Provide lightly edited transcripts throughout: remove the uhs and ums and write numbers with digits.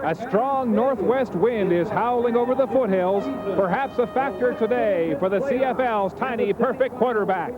A strong northwest wind is howling over the foothills, perhaps a factor today for the CFL's tiny perfect quarterback.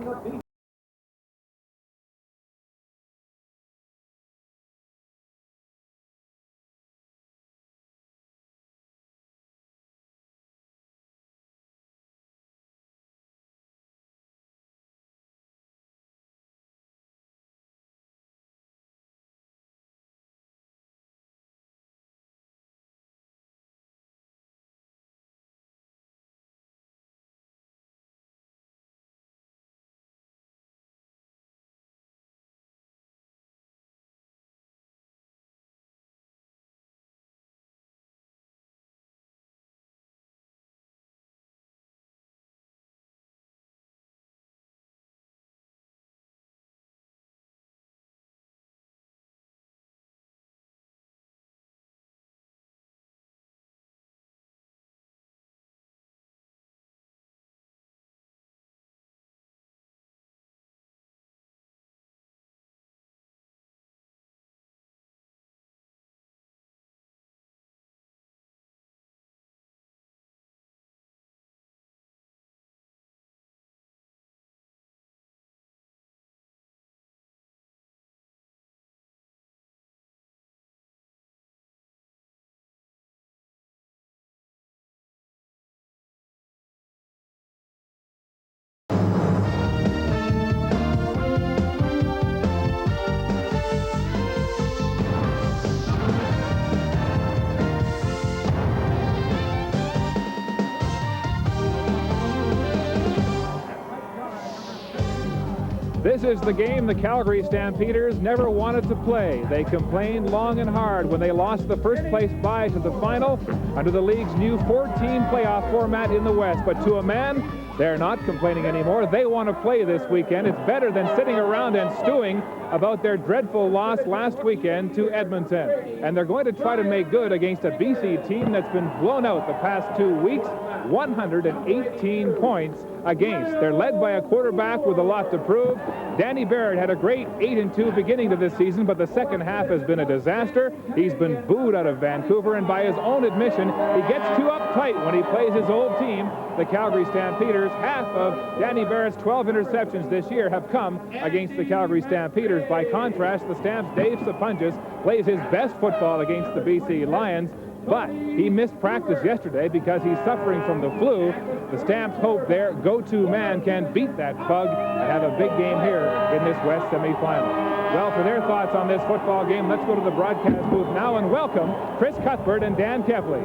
This is the game the Calgary Stampeders never wanted to play. They complained long and hard when they lost the first place bye to the final under the league's new 14 playoff format in the West. But to a man, they're not complaining anymore. They want to play this weekend. It's better than sitting around and stewing about their dreadful loss last weekend to Edmonton. And they're going to try to make good against a BC team that's been blown out the past 2 weeks, 118 points against. They're led by a quarterback with a lot to prove. Danny Barrett had a great 8-2 beginning to this season, but the second half has been a disaster. He's been booed out of Vancouver, and by his own admission, he gets too uptight when he plays his old team, the Calgary Stampeders. Half of Danny Barrett's 12 interceptions this year have come against the Calgary Stampeders. By contrast, the Stamps' Dave Sapunjas plays his best football against the BC Lions, but he missed practice yesterday because he's suffering from the flu. The Stamps hope their go-to man can beat that bug and have a big game here in this West semifinal. Well, for their thoughts on this football game, let's go to the broadcast booth now and welcome Chris Cuthbert and Dan Kepley.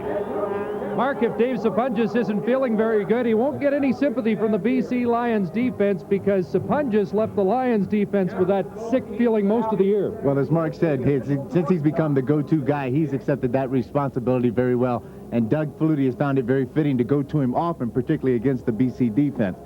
Mark, if Dave Sapunjas isn't feeling very good, he won't get any sympathy from the BC Lions defense because Sapunjas left the Lions defense with that sick feeling most of the year. Well, as Mark said, since he's become the go-to guy, he's accepted that responsibility very well. And Doug Flutie has found it very fitting to go to him often, particularly against the BC defense.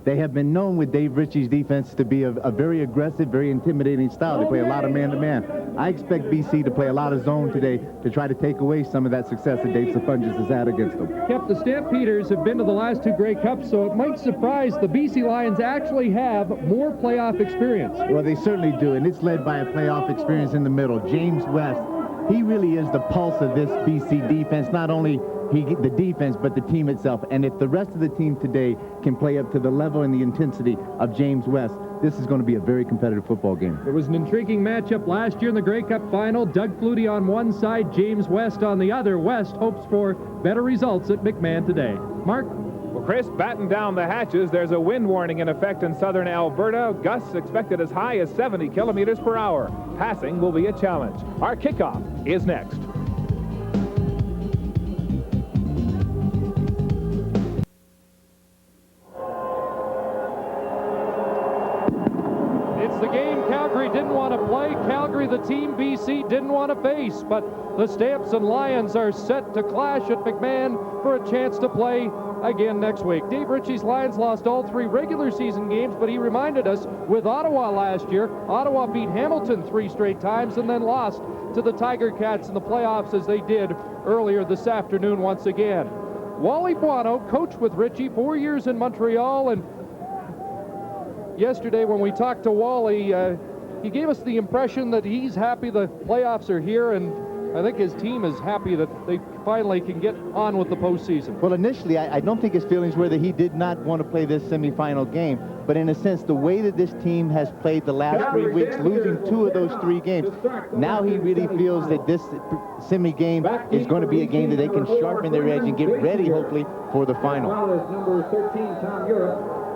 They have been known with Dave Ritchie's defense to be a very aggressive, very intimidating style. They play a lot of man-to-man. I expect BC to play a lot of zone today to try to take away some of that success that Dave Sapunjas has had against them. Kept the Stampeders have been to the last 2 Grey Cups, so it might surprise the BC Lions actually have more playoff experience. Well, they certainly do, and it's led by a playoff experience in the middle. James West, he really is the pulse of this BC defense, not only the defense, but the team itself. And if the rest of the team today can play up to the level and the intensity of James West, this is going to be a very competitive football game. It was an intriguing matchup last year in the Grey Cup final. Doug Flutie on one side, James West on the other. West hopes for better results at McMahon today. Mark? Well, Chris, batten down the hatches. There's a wind warning in effect in southern Alberta. Gusts expected as high as 70 kilometers per hour. Passing will be a challenge. Our kickoff is next. Calgary, the team BC didn't want to face, but the Stamps and Lions are set to clash at McMahon for a chance to play again next week. Dave Ritchie's Lions lost all 3 regular season games, but he reminded us with Ottawa last year, Ottawa beat Hamilton 3 straight times and then lost to the Tiger Cats in the playoffs as they did earlier this afternoon once again. Wally Buono coached with Ritchie 4 years in Montreal, and yesterday when we talked to Wally, he gave us the impression that he's happy the playoffs are here, and I think his team is happy that they finally can get on with the postseason. Well, initially, I don't think his feelings were that he did not want to play this semifinal game. But in a sense, the way that this team has played the last 3 weeks, losing 2 of those 3 games, now he really feels that this semi game is going to be a game that they can sharpen their edge and get ready, hopefully, for the final.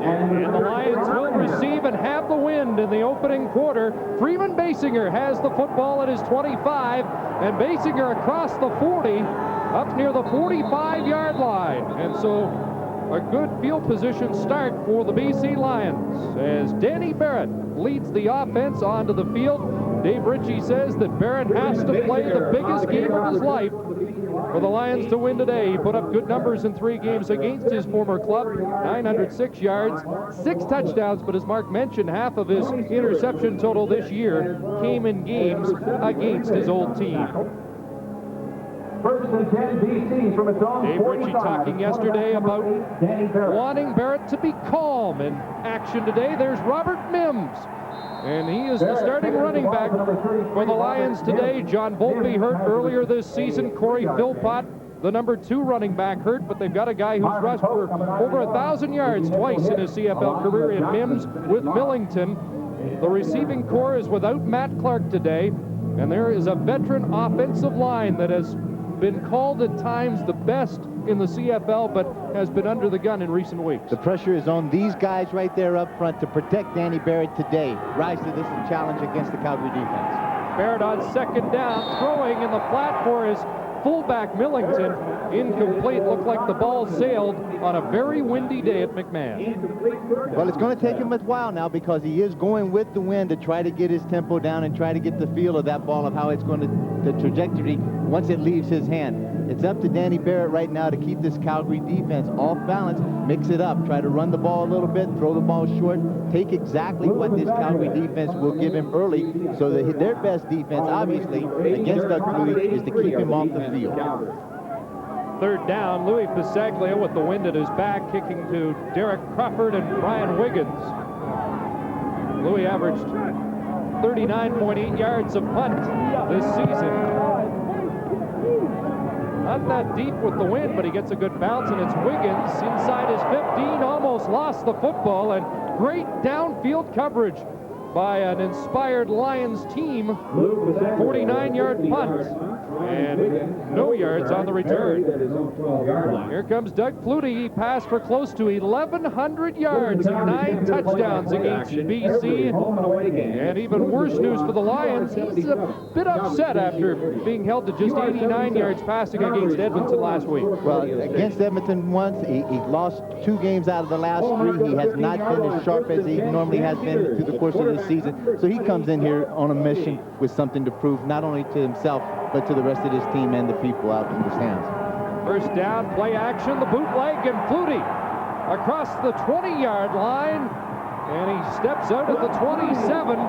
And the Lions will receive and have the wind in the opening quarter. Freeman Basinger has the football at his 25, and Basinger across the 40, up near the 45-yard line. And so a good field position start for the BC Lions as Danny Barrett leads the offense onto the field. Dave Ritchie says that Barrett has to play the biggest game of his life for the Lions to win today. He put up good numbers in 3 games against his former club, 906 yards, 6 touchdowns, but as Mark mentioned, half of his interception total this year came in games against his old team. First and 10 BC from its own Dave Ritchie talking yesterday about wanting Barrett to be calm in action today. There's Robert Mims, and he is the starting running back for the Lions today. John Volpe hurt earlier this season. Corey Philpott, the number 2 running back, hurt, but they've got a guy who's rushed for over 1,000 yards twice in his CFL career in Mims with Millington. The receiving core is without Matt Clark today, and there is a veteran offensive line that has been called at times the best in the CFL, but has been under the gun in recent weeks. The pressure is on these guys right there up front to protect Danny Barrett today. Rise to this challenge against the Calgary defense. Barrett on second down, throwing in the flat for his fullback Millington. Incomplete. Looked like the ball sailed on a very windy day at McMahon. Well, it's going to take him a while now because he is going with the wind to try to get his tempo down and try to get the feel of that ball, of how it's going to, the trajectory once it leaves his hand. It's up to Danny Barrett right now to keep this Calgary defense off balance, mix it up, try to run the ball a little bit, throw the ball short, take exactly what this Calgary defense will give him early, so that their best defense, obviously, against Doug Flutie, is to keep him off the field. Third down, Louis Bisaglia with the wind at his back, kicking to Derek Crawford and Brian Wiggins. Louis averaged 39.8 yards of punt this season. Not that deep with the wind, but he gets a good bounce, and it's Wiggins inside his 15, almost lost the football, and great downfield coverage by an inspired Lions team. 49-yard punt, and no yards on the return. Here comes Doug Flutie. He passed for close to 1,100 yards and 9 touchdowns against BC. And even worse news for the Lions, he's a bit upset after being held to just 89 yards passing against Edmonton last week. Well, against Edmonton once, he lost 2 games out of the last 3. He has not been as sharp as he normally has been through the course of the season. So he comes in here on a mission with something to prove, not only to himself, but to the rest of his team and the people out in the stands. First down, play action, the bootleg, and Flutie across the 20-yard line, and he steps out at the 27.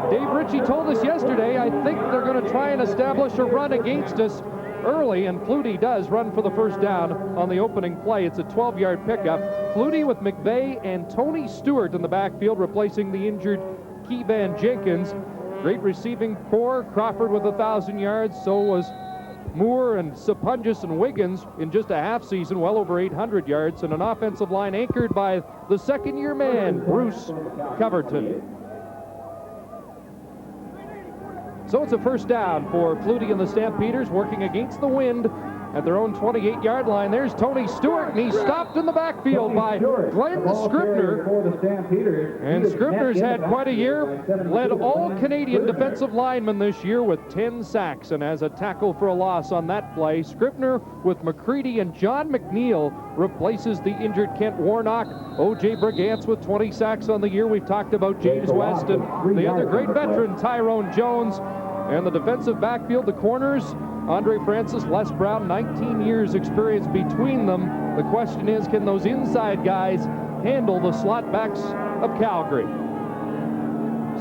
Dave Ritchie told us yesterday, I think they're going to try and establish a run against us early, and Flutie does run for the first down on the opening play. It's a 12-yard pickup. Flutie with McVeigh and Tony Stewart in the backfield, replacing the injured Keevan Jenkins. Great receiving core. Crawford with 1,000 yards. So was Moore and Sapungis and Wiggins in just a half season, well over 800 yards, and an offensive line anchored by the second-year man, Bruce Coverton. So it's a first down for Flutie and the Stampeders, working against the wind at their own 28-yard line. There's Tony Stewart, and he's stopped in the backfield by Glenn Scribner. And Scribner's had quite a year, led all Canadian defensive linemen this year with 10 sacks, and as a tackle for a loss on that play, Scribner with McCready and John McNeil replaces the injured Kent Warnock. O.J. Brigance with 20 sacks on the year. We've talked about James West and the other great veteran, Tyrone Jones. And the defensive backfield, the corners, Andre Francis, Les Brown, 19 years experience between them. The question is, can those inside guys handle the slot backs of Calgary?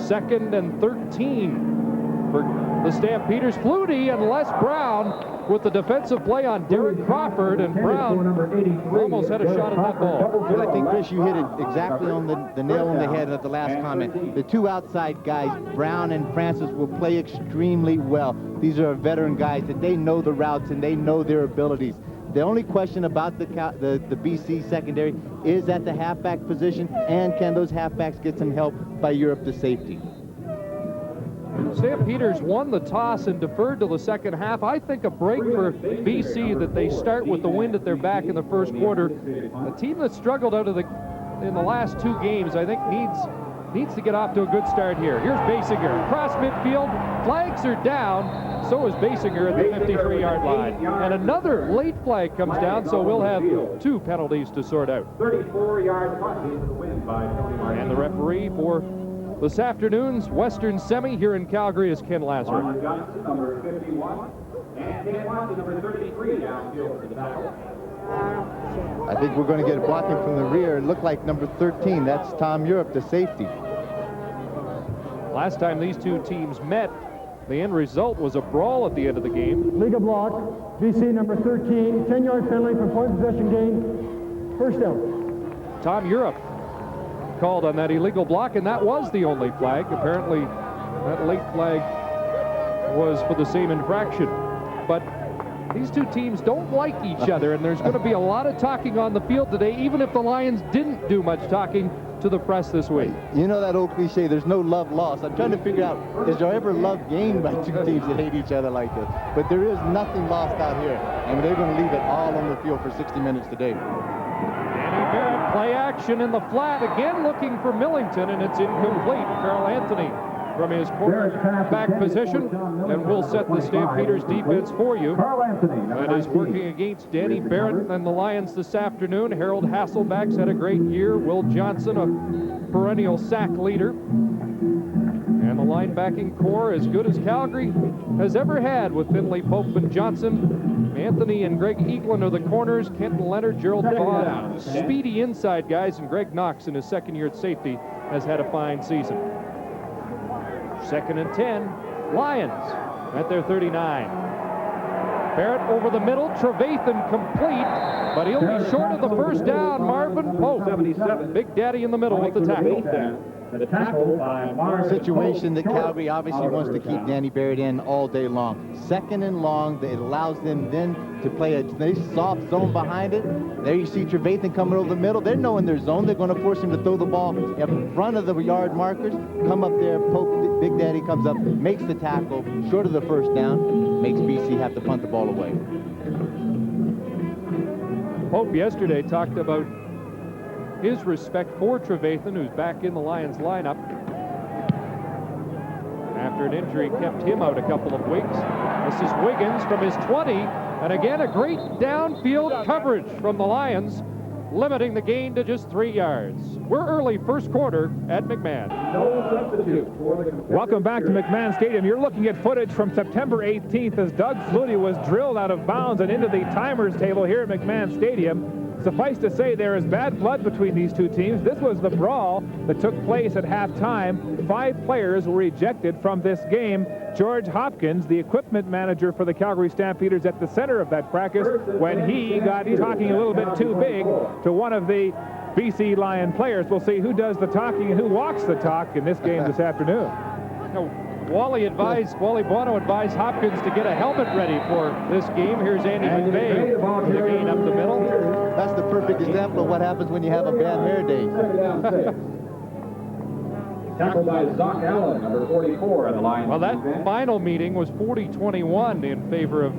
2nd and 13 for the Stampeders. Flutie and Les Brown with the defensive play on Derek Crawford, and Brown almost had a shot at that ball. Well, I think, Chris, you hit it exactly on the nail on the head at the last comment. The two outside guys, Brown and Francis, will play extremely well. These are veteran guys that they know the routes and they know their abilities. The only question about the BC secondary is at the halfback position, and can those halfbacks get some help by Europe to safety? Stampeders won the toss and deferred to the second half. I think a break for BC that they start with the wind at their back in the first quarter. A team that struggled in the last two games, I think needs to get off to a good start here. Here's Basinger across midfield. Flags are down. So is Basinger at the 53-yard line. And another late flag comes down, so we'll have two penalties to sort out. 34-yard punt into the wind by Tony Martin. And the referee for this afternoon's Western Semi here in Calgary is Ken Lazarus. Ron Johnson, number 51, and Ken Watson, number 33, downfield for the tackle. I think we're going to get blocking from the rear. It looked like number 13. That's Tom Europe, the safety. Last time these two teams met, the end result was a brawl at the end of the game. Legal block, BC number 13, 10-yard penalty for point possession gain, first down. Tom Europe called on that illegal block, and that was the only flag. Apparently, that late flag was for the same infraction. But these two teams don't like each other, and there's going to be a lot of talking on the field today, even if the Lions didn't do much talking to the press this week. You know that old cliche, there's no love lost. I'm trying to figure out, is there ever love gained by two teams that hate each other like this? But there is nothing lost out here, and they're going to leave it all on the field for 60 minutes today. Danny Barrett, play action in the flat, again looking for Millington, and it's incomplete. Carl Anthony from his quarterback position, and we'll set the Stampeders defense for you. That is working against Danny Barrett and the Lions this afternoon. Harold Hasselback's had a great year. Will Johnson, a perennial sack leader. And the linebacking core as good as Calgary has ever had with Finley, Pope, and Johnson. Anthony and Greg Eaglin are the corners. Kenton Leonard, Gerald Vaughn, speedy inside guys, and Greg Knox in his second year at safety has had a fine season. 2nd and 10, Lions at their 39. Barrett over the middle, Trevathan complete, but he'll be short of the first down. Marvin Pope, 77, Big Daddy in the middle with the tackle. The tackle by Marvin Situation that Calgary obviously wants to keep Danny Barrett in all day long. 2nd and long, it allows them then to play a nice soft zone behind it. There you see Trevathan coming over the middle. They're knowing their zone. They're going to force him to throw the ball in front of the yard markers. Come up there, Pope, Big Daddy comes up, makes the tackle, short of the first down, makes BC have to punt the ball away. Pope yesterday talked about his respect for Trevathan, who's back in the Lions lineup after an injury kept him out a couple of weeks. This is Wiggins from his 20, and again a great downfield coverage from the Lions, limiting the gain to just 3 yards. We're early first quarter at McMahon. Welcome back to McMahon Stadium. You're looking at footage from September 18th as Doug Flutie was drilled out of bounds and into the timers table here at McMahon Stadium. Suffice to say, there is bad blood between these two teams. This was the brawl that took place at halftime. 5 players were ejected from this game. George Hopkins, the equipment manager for the Calgary Stampeders, at the center of that fracas when he got talking a little bit too big to one of the BC Lion players. We'll see who does the talking and who walks the talk in this game this afternoon. Wally Bono advised Hopkins to get a helmet ready for this game. Here's Andy McVeigh with the gain up the middle. That's the perfect example of what happens when you have a bad hair day. Tackled by Zach Allen, number 44 on the line. Well, that final meeting was 40-21 in favor of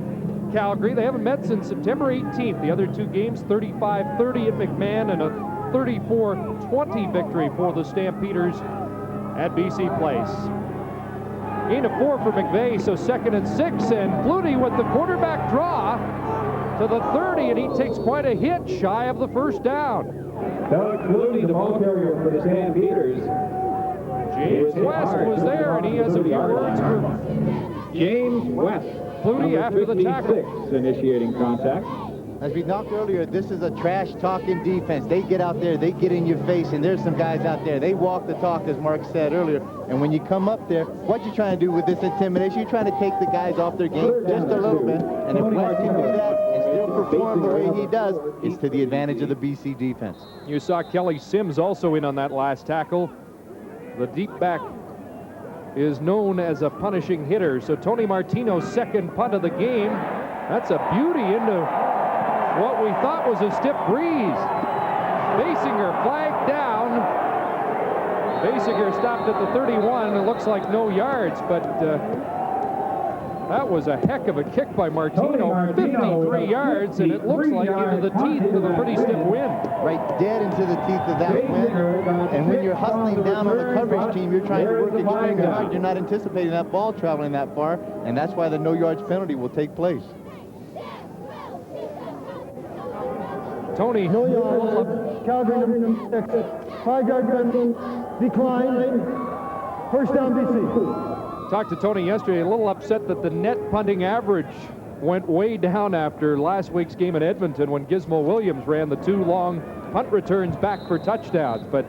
Calgary. They haven't met since September 18th. The other two games, 35-30 at McMahon and a 34-20 victory for the Stampeders at BC Place. Gain of 4 for McVeigh, so 2nd and 6, and Flutie with the quarterback draw to the 30, and he takes quite a hit shy of the first down. Doug Flutie, the ball carrier for the Stampeders. James West was there, and he has a few words for James West. Flutie after the tackle. Initiating contact. As we talked earlier, this is a trash-talking defense. They get out there, they get in your face, and there's some guys out there. They walk the talk, as Mark said earlier. And when you come up there, what you're trying to do with this intimidation, you're trying to take the guys off their game just a little bit. And if West can do that and still perform the way he does, it's to the advantage of the BC defense. You saw Kelly Sims also in on that last tackle. The deep back is known as a punishing hitter. So Tony Martino's second punt of the game. That's a beauty into what we thought was a stiff breeze. Basinger flagged down. Basinger stopped at the 31. It looks like no yards, but that was a heck of a kick by Martino. 53 yards, and it looks like into the teeth of a pretty stiff wind. Right dead into the teeth of that wind. And when you're hustling down on the coverage team, you're trying to work extremely hard. You're not anticipating that ball traveling that far, and that's why the no yards penalty will take place. Tony. No yards. Calgary number 6. 5-yard penalty. Decline. First down, BC. Talked to Tony yesterday, a little upset that the net punting average went way down after last week's game in Edmonton when Gizmo Williams ran the 2 long punt returns back for touchdowns. But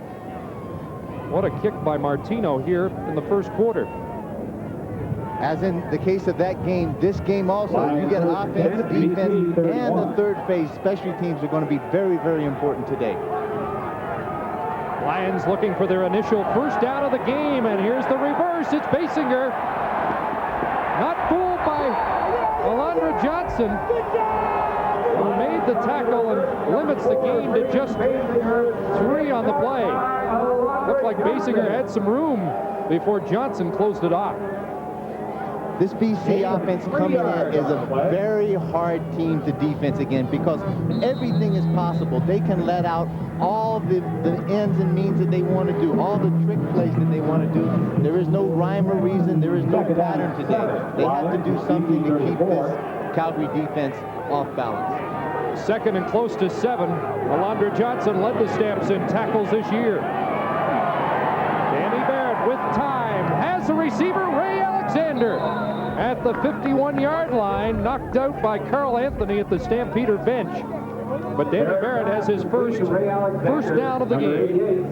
what a kick by Martino here in the first quarter. As in the case of that game, this game also, you get offense, defense, and the third phase. Special teams are going to be very, very important today. Lions looking for their initial first down of the game, and here's the reverse. It's Basinger. Not fooled by Alondra Johnson, who made the tackle and limits the game to just 3 on the play. Looked like Basinger had some room before Johnson closed it off. This BC offense coming in is a very hard team to defense again because everything is possible. They can let out all the ends and means that they want to do, all the trick plays that they want to do. There is no rhyme or reason. There is no pattern today. They have to do something to keep this Calgary defense off balance. Second and close to 7. Alondra Johnson led the Stamps in tackles this year. Danny Barrett with time has a receiver, Ray Alexander, at the 51-yard line, knocked out by Carl Anthony at the Stampeder bench. But Danny Barrett has his first down of the game.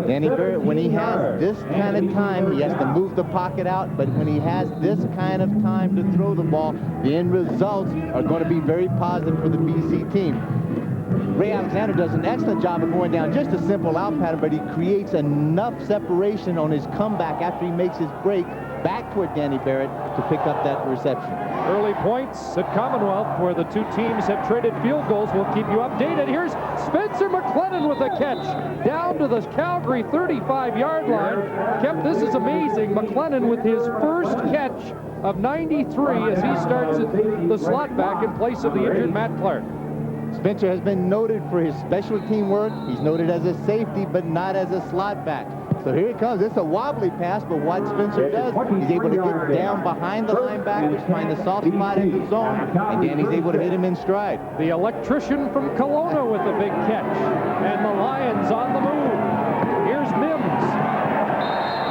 Danny Barrett, when he has this kind of time, he has to move the pocket out, but when he has this kind of time to throw the ball, the end results are going to be very positive for the BC team. Ray Alexander does an excellent job of going down just a simple out pattern, but he creates enough separation on his comeback after he makes his break back toward Danny Barrett to pick up that reception. Early points at Commonwealth where the two teams have traded field goals. We'll keep you updated. Here's Spencer McLennan with a catch down to the Calgary 35-yard line. This is amazing. McLennan with his first catch of 93 as he starts at the slot back in place of the injured Matt Clark. Spencer has been noted for his special team work. He's noted as a safety, but not as a slot back. So here it comes. It's a wobbly pass, but what Spencer does, he's able to get down behind the linebackers, find the soft spot in the zone, and then he's able to hit him in stride. The electrician from Kelowna with a big catch. And the Lions on the move. Here's Mims.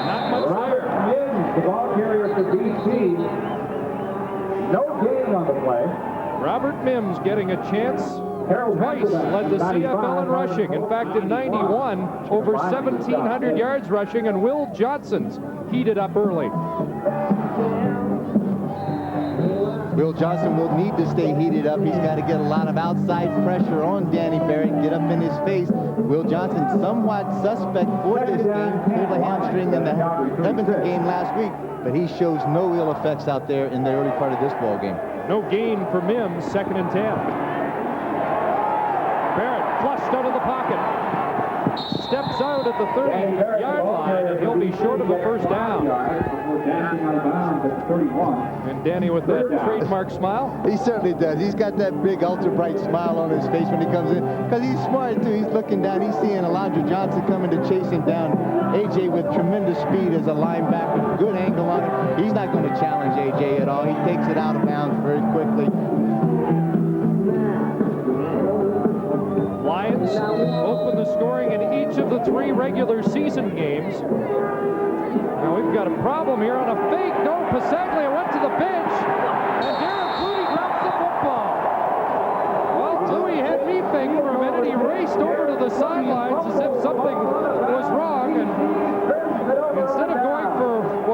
Not much there. Mims, the ball carrier for BC. No gain on the play. Robert Mims getting a chance. Twice led the CFL in rushing. In fact, in 91, over 1,700 yards rushing, and Will Johnson's heated up early. Will Johnson will need to stay heated up. He's got to get a lot of outside pressure on Danny Barrett, get up in his face. Will Johnson, somewhat suspect for this game, pulled a hamstring in the Edmonton game last week, but he shows no ill effects out there in the early part of this ball game. No gain for Mims, 2nd and 10. Barrett flushed out of the pocket. Steps out at the 30-yard line, and he'll be short of a first down. And Danny with that trademark smile. He certainly does. He's got that big, ultra-bright smile on his face when he comes in, because he's smart, too. He's looking down. He's seeing Alondra Johnson coming to chase him down. A.J. with tremendous speed as a linebacker, good angle on it. He's not going to challenge A.J. at all. He takes it out of bounds very quickly. Lions open the scoring in each of the 3 regular season games. Now we've got a problem here on a fake. No, Pasaglia went to the bench, and Darren Flutie drops the football.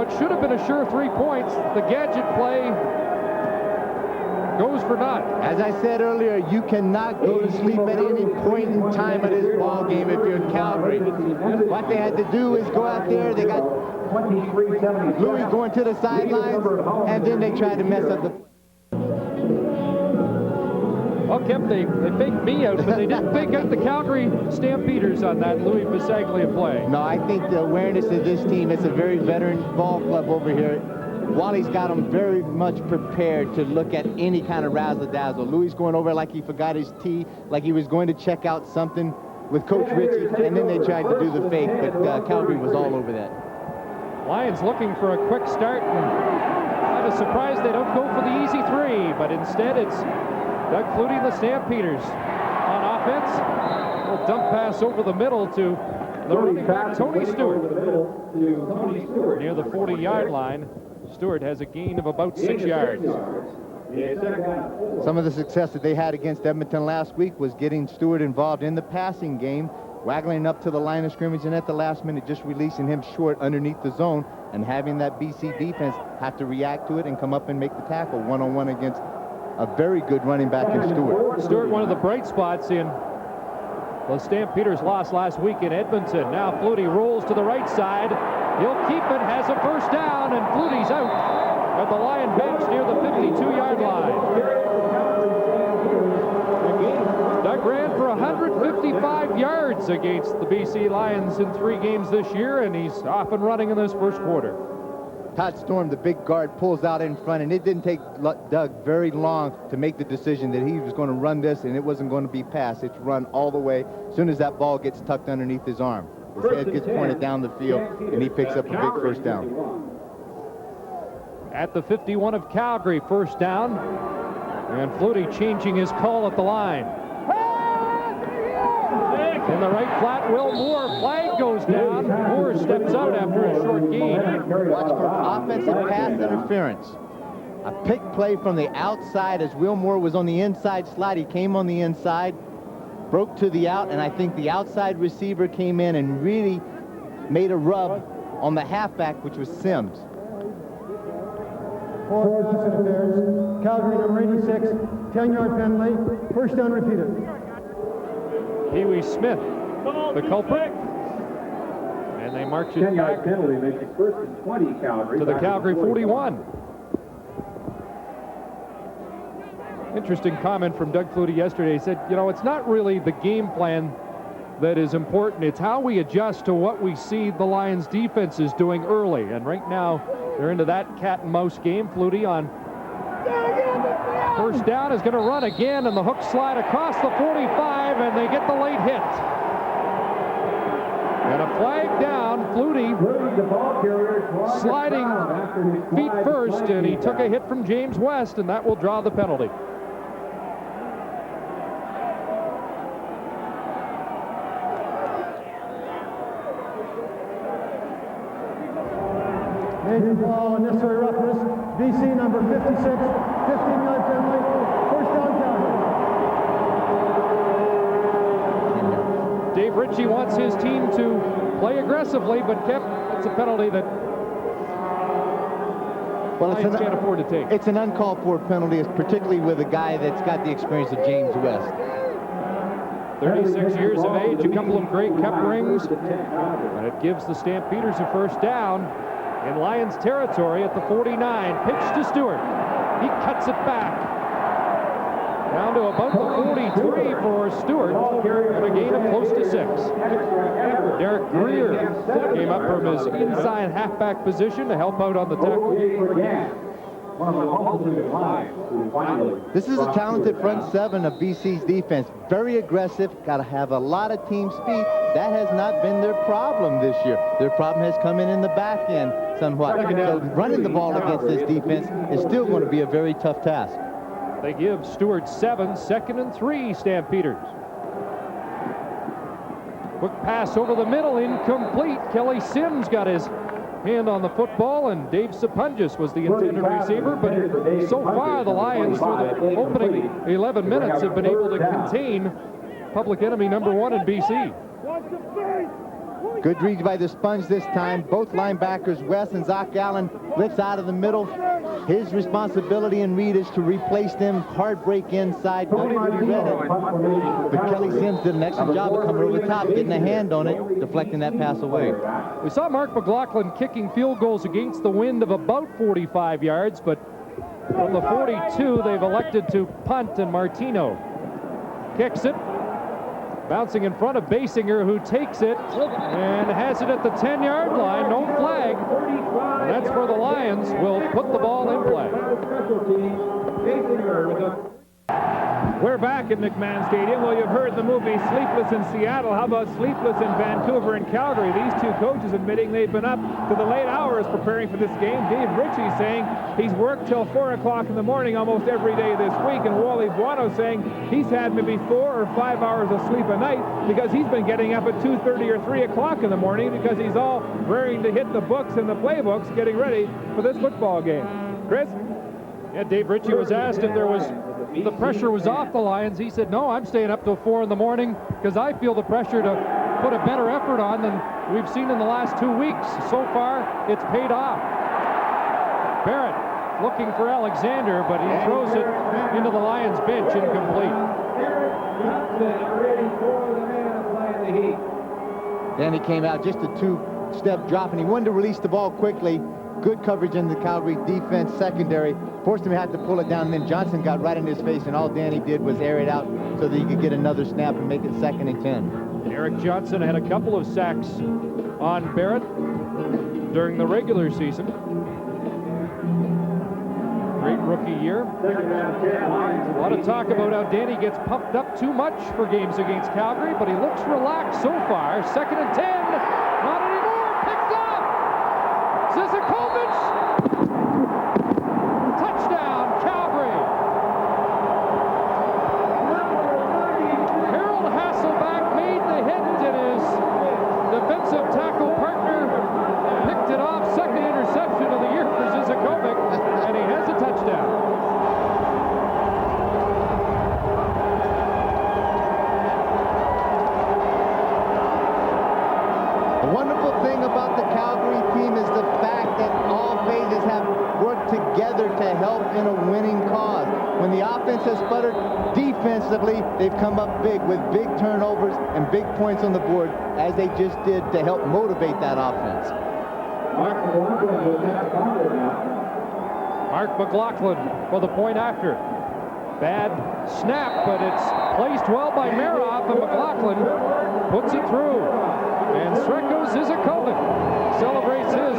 what should have been a sure 3 points. The gadget play goes for naught. As I said earlier, you cannot go to sleep at any point in time of this ball game if you're Calgary. What they had to do is go out there. They got Louis going to the sidelines, and then they tried to mess up the... Well, Kemp, they faked me out, but they didn't fake out the Calgary Stampeders on that Louis Bisaglia play. No, I think the awareness of this team, it's a very veteran ball club over here. Wally's got them very much prepared to look at any kind of razzle-dazzle. Louis going over like he forgot his tee, like he was going to check out something with Coach Ritchie, and then they tried to do the fake, but Calgary was all over that. Lions looking for a quick start, and kind of surprised they don't go for the easy 3, but instead it's Doug Flutie and the Stampeders on offense. A little dump pass over the middle to the running back, Tony Stewart. Near the 40-yard line. Stewart has a gain of about 6 yards. Some of the success that they had against Edmonton last week was getting Stewart involved in the passing game, waggling up to the line of scrimmage, and at the last minute just releasing him short underneath the zone and having that BC defense have to react to it and come up and make the tackle one-on-one against a very good running back in Stewart. Stewart, one of the bright spots in the Stampeders' loss last week in Edmonton. Now Flutie rolls to the right side. He'll keep it, has a first down, and Flutie's out at the Lion bench near the 52-yard line. Doug ran for 155 yards against the BC Lions in 3 games this year, and he's off and running in this first quarter. Todd Storm, the big guard, pulls out in front, and it didn't take Doug very long to make the decision that he was going to run this, and it wasn't going to be pass. It's run all the way as soon as that ball gets tucked underneath his arm. His head gets pointed down the field, and he picks up a big first down. At the 51 of Calgary, first down, and Flutie changing his call at the line. In the right flat, Will Moore, flag goes down. Moore steps out after a short gain. Watch for offensive pass interference. A pick play from the outside as Will Moore was on the inside slide. He came on the inside, broke to the out, and I think the outside receiver came in and really made a rub on the halfback, which was Sims. For Stampeders, Calgary number 86, 10-yard penalty, first down repeated. Huey Smith, the culprit. And they march it back penalty makes it first and 20, Calgary. to the Calgary 41. Interesting comment from Doug Flutie yesterday. He said, you know, it's not really the game plan that is important. It's how we adjust to what we see the Lions defense is doing early. And right now, they're into that cat and mouse game. Flutie on first down is going to run again, and the hook slide across the 45, and they get the late hit. And a flag down. Flutie sliding feet first, and he took a hit from James West, and that will draw the penalty. Major ball, unnecessary roughness. BC number 56, 15-yard penalty, first down Calgary. Dave Ritchie wants his team to play aggressively, but it's a penalty that Lions can't afford to take. It's an uncalled for penalty, particularly with a guy that's got the experience of James West. 36 years of age, a couple of great cup rings, and it gives the Stampeders a first down in Lions territory at the 49. Pitch to Stewart. He cuts it back. Down to about the 43 for Stewart, and a gain of close to 6. Derek Greer came up from his inside halfback position to help out on the tackle. This is a talented front seven of BC's defense. Very aggressive, got to have a lot of team speed. That has not been their problem this year. Their problem has come in the back end somewhat. So running the ball against this defense is still going to be a very tough task. They give Stewart 7, 2nd and 3, Stampeders. Quick pass over the middle, incomplete. Kelly Sims got his hand on the football, and Dave Sapungis was the intended receiver, but so far the Lions, through the opening 11 minutes, have been able to contain public enemy number 1 in BC. Good read by the Sponge this time. Both linebackers, Wes and Zach Allen, blitz out of the middle. His responsibility and read is to replace them. Hard break inside. Good read it. But Kelly Sims did an excellent job of coming over the top, getting a hand on it, deflecting that pass away. We saw Mark McLaughlin kicking field goals against the wind of about 45 yards, but from the 42, they've elected to punt, and Martino kicks it. Bouncing in front of Basinger, who takes it and has it at the 10-yard line. No flag. And that's where the Lions will put the ball in play. We're back at McMahon Stadium. Well, you've heard the movie Sleepless in Seattle. How about Sleepless in Vancouver and Calgary? These two coaches admitting they've been up to the late hours preparing for this game. Dave Ritchie saying he's worked till 4 o'clock in the morning almost every day this week. And Wally Buono saying he's had maybe 4 or 5 hours of sleep a night because he's been getting up at 2:30 or 3 o'clock in the morning because he's all raring to hit the books and the playbooks getting ready for this football game. Chris? Yeah, Dave Ritchie was asked if the pressure was off the Lions. He said, no, I'm staying up till 4 in the morning because I feel the pressure to put a better effort on than we've seen in the last 2 weeks. So far, it's paid off. Barrett looking for Alexander, but he throws it into the Lions bench, incomplete. Then he came out just a 2-step drop, and he wanted to release the ball quickly. Good coverage in the Calgary defense secondary. Forced him to have to pull it down, and then Johnson got right in his face, and all Danny did was air it out so that he could get another snap and make it 2nd and 10. Eric Johnson had a couple of sacks on Barrett during the regular season. Great rookie year. A lot of talk about how Danny gets pumped up too much for games against Calgary, but he looks relaxed so far. 2nd and 10. Not anymore. Picked up. Zizakovic. Touchdown, Calgary. Harold Hasselback made the hit, and his defensive tackle partner picked it off. 2nd interception of the year for Zizakovic, and he has a touchdown. The wonderful thing about the Calgary team is the fact that all phases have worked together to help in a winning cause. When the offense has sputtered defensively, they've come up big with big turnovers and big points on the board, as they just did to help motivate that offense. Mark McLaughlin for the point after. Bad snap, but it's placed well by Maroff, and McLaughlin puts it through. And Sreko Zizakovic celebrates his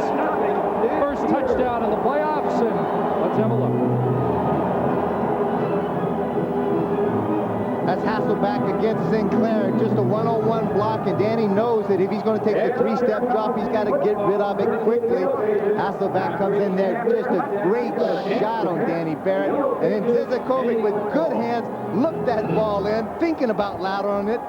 first touchdown in the playoffs, and let's have a look. That's Hasselback against Sinclair. Just a one-on-one block, and Danny knows that if he's going to take the 3-step drop, he's got to get rid of it quickly. Hasselback comes in there, just a great shot on Danny Barrett. And then Zizakovic with good hands looked that ball in, thinking about laterally on it,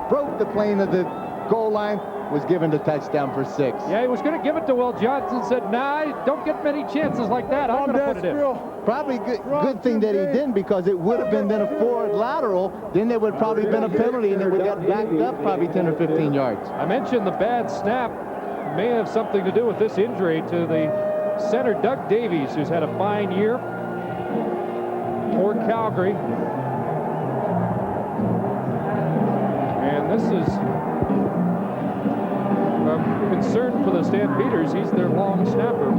broke the plane of the goal line, was given the touchdown for 6. Yeah, he was going to give it to Will Johnson, said, nah, don't get many chances like that. I'm going to put it in. Probably good thing that he didn't, because it would have been then a forward lateral. Then there would probably been a penalty, and it would have got backed up probably 10 or 15 yards. I mentioned the bad snap may have something to do with this injury to the center, Doug Davies, who's had a fine year for Calgary. And this is a concern for the Stampeders. He's their long snapper.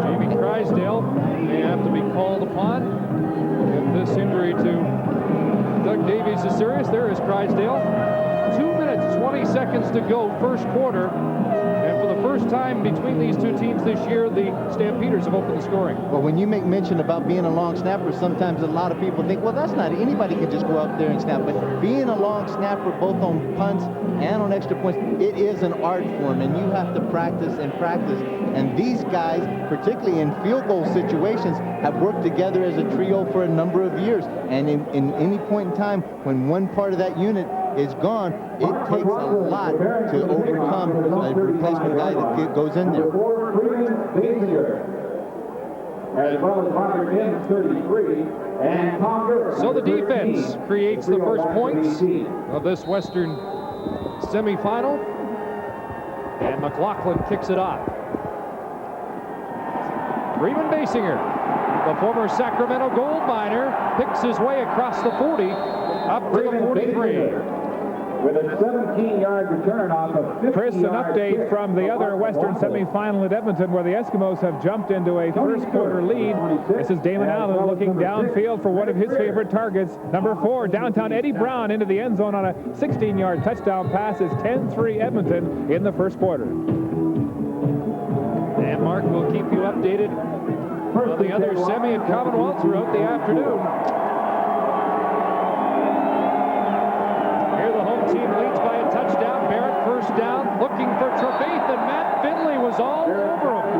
Jamie Crysdale may have to be called upon if this injury to Doug Davies is serious. There is Crysdale. 2 minutes, 20 seconds to go, first quarter. And for the first time between these two teams this year, the Stampeders have opened the scoring. Well, when you make mention about being a long snapper, sometimes a lot of people think, well, that's not, anybody can just go up there and snap. But being a long snapper, both on punts and on extra points, it is an art form, and you have to practice and practice. And these guys, particularly in field goal situations, have worked together as a trio for a number of years. And in any point in time, when one part of that unit is gone, it takes a lot to overcome a replacement guy that goes in there. as well as Robert Mims, 33, and Tom Burke. So the defense creates the first points of this Western semifinal, and McLaughlin kicks it off. Freeman Basinger, the former Sacramento gold miner, picks his way across the 40 up to the 43. With a 17-yard return off of 50-yard. Chris, an update from the other Western semifinal at Edmonton, where the Eskimos have jumped into a first quarter lead. This is Damon Allen looking downfield for one of his favorite targets. Number 4, downtown Eddie Brown into the end zone on a 16-yard touchdown pass. Is 10-3 Edmonton in the first quarter. And Mark will keep you updated on the other semi and Commonwealth throughout the afternoon. Here the home team leads by a touchdown. Barrett first down, looking for Trevathan, and Matt Finley was all over him.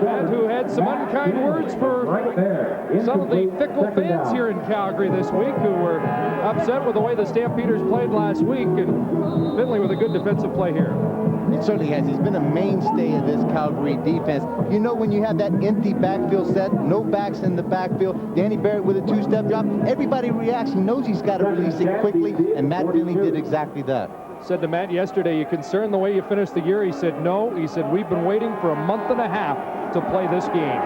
And who had some unkind words for some of the fickle fans here in Calgary this week, who were upset with the way the Stampeders played last week. And Finley with a good defensive play here. He certainly has. He's been a mainstay of this Calgary defense. You know, when you have that empty backfield set, no backs in the backfield, Danny Barrett with a two-step drop, everybody reacts. He knows he's got to release it quickly, and Matt Finley did exactly that. Said to Matt yesterday, you concerned the way you finished the year? He said, no. He said, we've been waiting for a month and a half to play this game.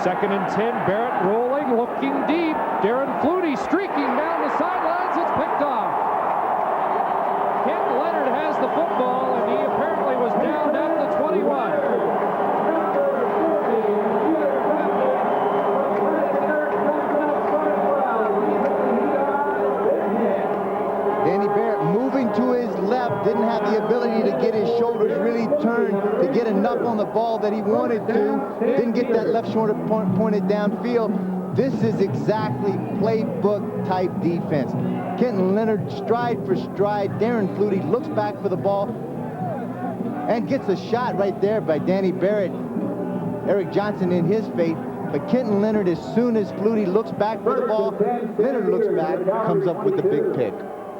2nd and 10, Barrett rolling, looking deep. Darren Flutie streaking down the sidelines. It's picked off. Kent Leonard has the football, and he apparently was down at the 21. Danny Barrett moving to his left, didn't have the ability to get his shoulders really turned to get enough on the ball that he wanted to. Didn't get that left shoulder pointed downfield. This is exactly playbook type defense. Kenton Leonard stride for stride. Darren Flutie looks back for the ball and gets a shot right there by Danny Barrett. Eric Johnson in his fate. But Kenton Leonard, as soon as Flutie looks back for the ball, Leonard looks back, comes up with the big pick.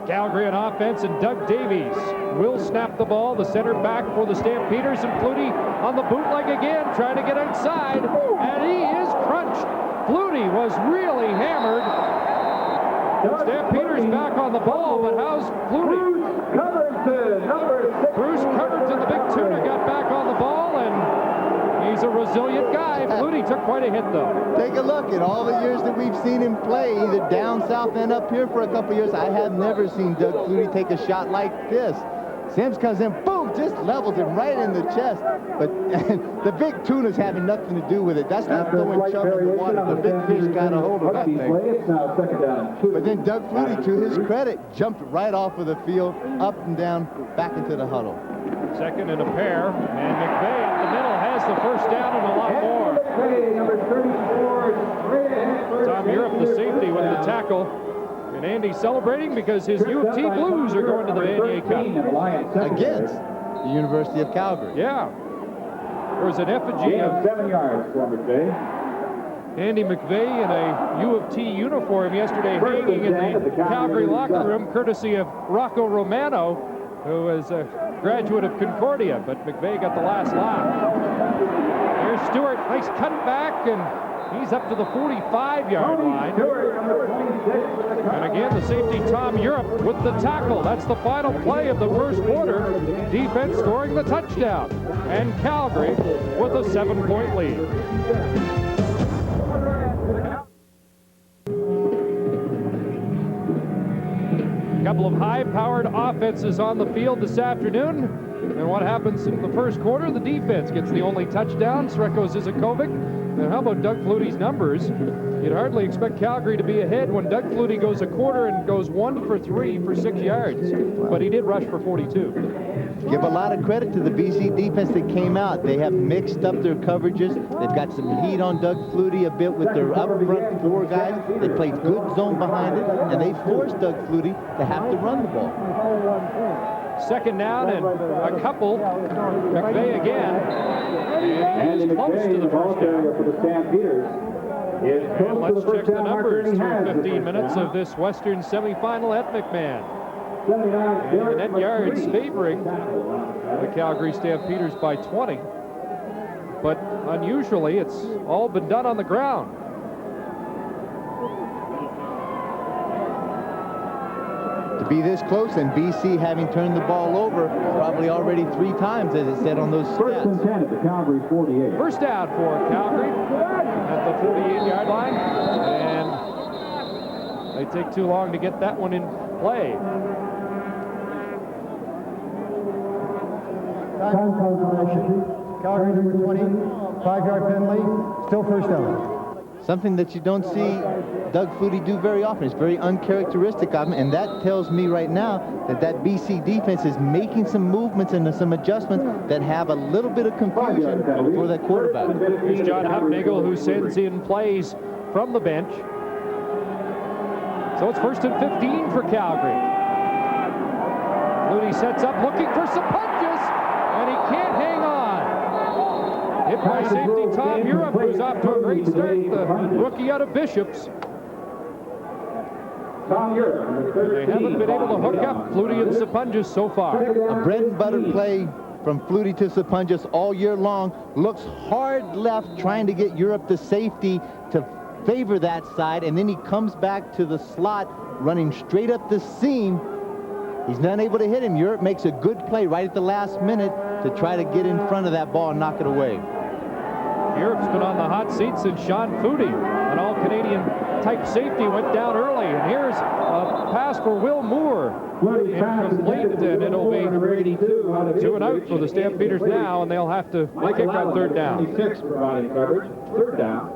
Calgary on offense, and Doug Davies will snap the ball. The center back for the Stampeders, and Flutie on the bootleg again, trying to get outside, and he is crunched. Flutie was really hammered. Stampeders back on the ball, but how's Flutie? Bruce Cumberton, the big tuna, got back on the ball, and he's a resilient guy. Flutie took quite a hit, though. Take a look at all the years that we've seen him play, either down south and up here for a couple years. I have never seen Doug Flutie take a shot like this. Sims comes in, boom, just levels him right in the chest. But the big tuna's having nothing to do with it. That's not throwing chum in the water. The big fish got a hold of that thing. But then Doug Flutie, to his credit, jumped right off of the field, up and down, back into the huddle. 2nd and a pair, and McVeigh up the middle has the first down and a lot more. Tom Europe, the safety, with the tackle. And Andy celebrating because his U of T Blues are going to the Vanier Cup. Against the University of Calgary. Yeah. There was an effigy of 7 yards for McVeigh. Andy McVeigh in a U of T uniform yesterday, hanging in the Calgary locker room, courtesy of Rocco Romano, who is a graduate of Concordia, but McVeigh got the last laugh. There's Stewart, nice cutback, and he's up to the 45-yard line. And again, the safety, Tom Europe, with the tackle. That's the final play of the first quarter. Defense scoring the touchdown. And Calgary with a 7-point lead. A couple of high-powered offenses on the field this afternoon. And what happens in the first quarter? The defense gets the only touchdown. Sreko Zizakovic. And how about Doug Flutie's numbers? You'd hardly expect Calgary to be ahead when Doug Flutie goes a quarter and goes 1 for 3 for 6 yards. But he did rush for 42. Give a lot of credit to the BC defense that came out. They have mixed up their coverages. They've got some heat on Doug Flutie a bit with their up front 4 guys. They played good zone behind it, and they forced Doug Flutie to have to run the ball. 2nd down and a couple. McVeigh again. And he's close to the first down. For the Stampeders. And let's check the numbers through 15 minutes of this Western semifinal at McMahon. And the net yards favoring the Calgary Stampeders by 20. but unusually, it's all been done on the ground. To be this close, and BC having turned the ball over probably already 3 times, as it said on those First and stats. 10 at the Calgary 48. First down for Calgary at the 48-yard line, and they take too long to get that one in play. Time confirmation. Calgary number 20, 5-yard penalty, still first down. Something that you don't see Doug Flutie do very often. It's very uncharacteristic of him, and that tells me right now that that BC defense is making some movements and some adjustments that have a little bit of confusion for that quarterback. Here's John Hufnagel, who sends in plays from the bench. So it's first and 15 for Calgary. Flutie sets up looking for some punches, and he can't hang on. Hit by safety Tom Europe, who's off to a great start, the rookie out of Bishops. Tom Europe. They haven't been able to hook up Flutie and Sapunjas so far. A bread and butter play from Flutie to Sapunjas all year long. Looks hard left, trying to get Europe to safety to favor that side, and then he comes back to the slot, running straight up the seam. He's not able to hit him. Europe makes a good play right at the last minute to try to get in front of that ball and knock it away. Europe's been on the hot seat since Sean Footie, an all-Canadian type safety, went down early. And here's a pass for Will Moore. Incomplete, and it'll be 2 and out for the Stampeders now, and they'll have to kick on third down. 26 providing coverage. Third down.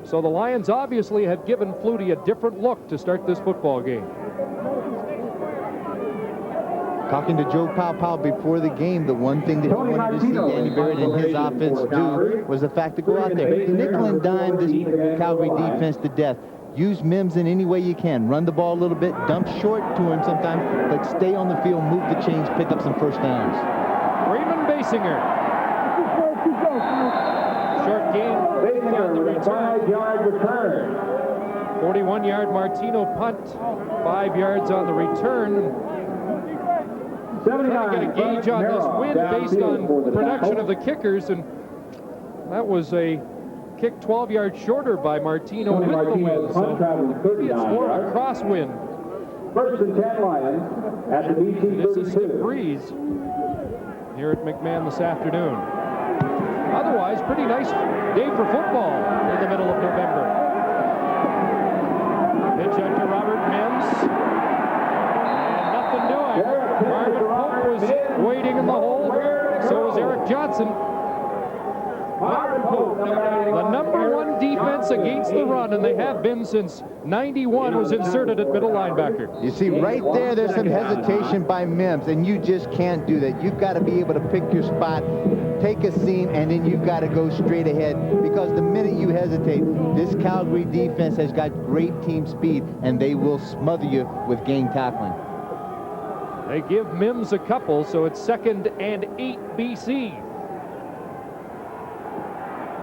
So the Lions obviously have given Flutie a different look to start this football game. Talking to Joe Powell before the game, the one thing that he wanted to see Danny Barrett and his offense do was the fact to go out there, nickel and dime this Calgary defense to death. Use Mims in any way you can. Run the ball a little bit, dump short to him sometimes, but stay on the field, move the chains, pick up some first downs. Raymond Basinger. Short gain on the return. 5-yard return. 41-yard Martino punt, 5 yards on the return. Trying to get a gauge on this win based on production of the kickers, and that was a kick 12 yards shorter by Martino with the win, so maybe it's more of a crosswind. First and 10 Lions at the BC 32. This is Skip Breeze here at McMahon this afternoon. Otherwise, pretty nice day for football in the middle of November. Pitch out to Robert Mims. And nothing doing. Marvin Pope was waiting in the hole. So was Eric Johnson. The number 1 defense against the run, and they have been since 91, was inserted at middle linebacker. You see, right there's some hesitation by Mims, and you just can't do that. You've got to be able to pick your spot, take a seam, and then you've got to go straight ahead, because the minute you hesitate, this Calgary defense has got great team speed, and they will smother you with gang tackling. They give Mims a couple, so it's 2nd and 8 BC.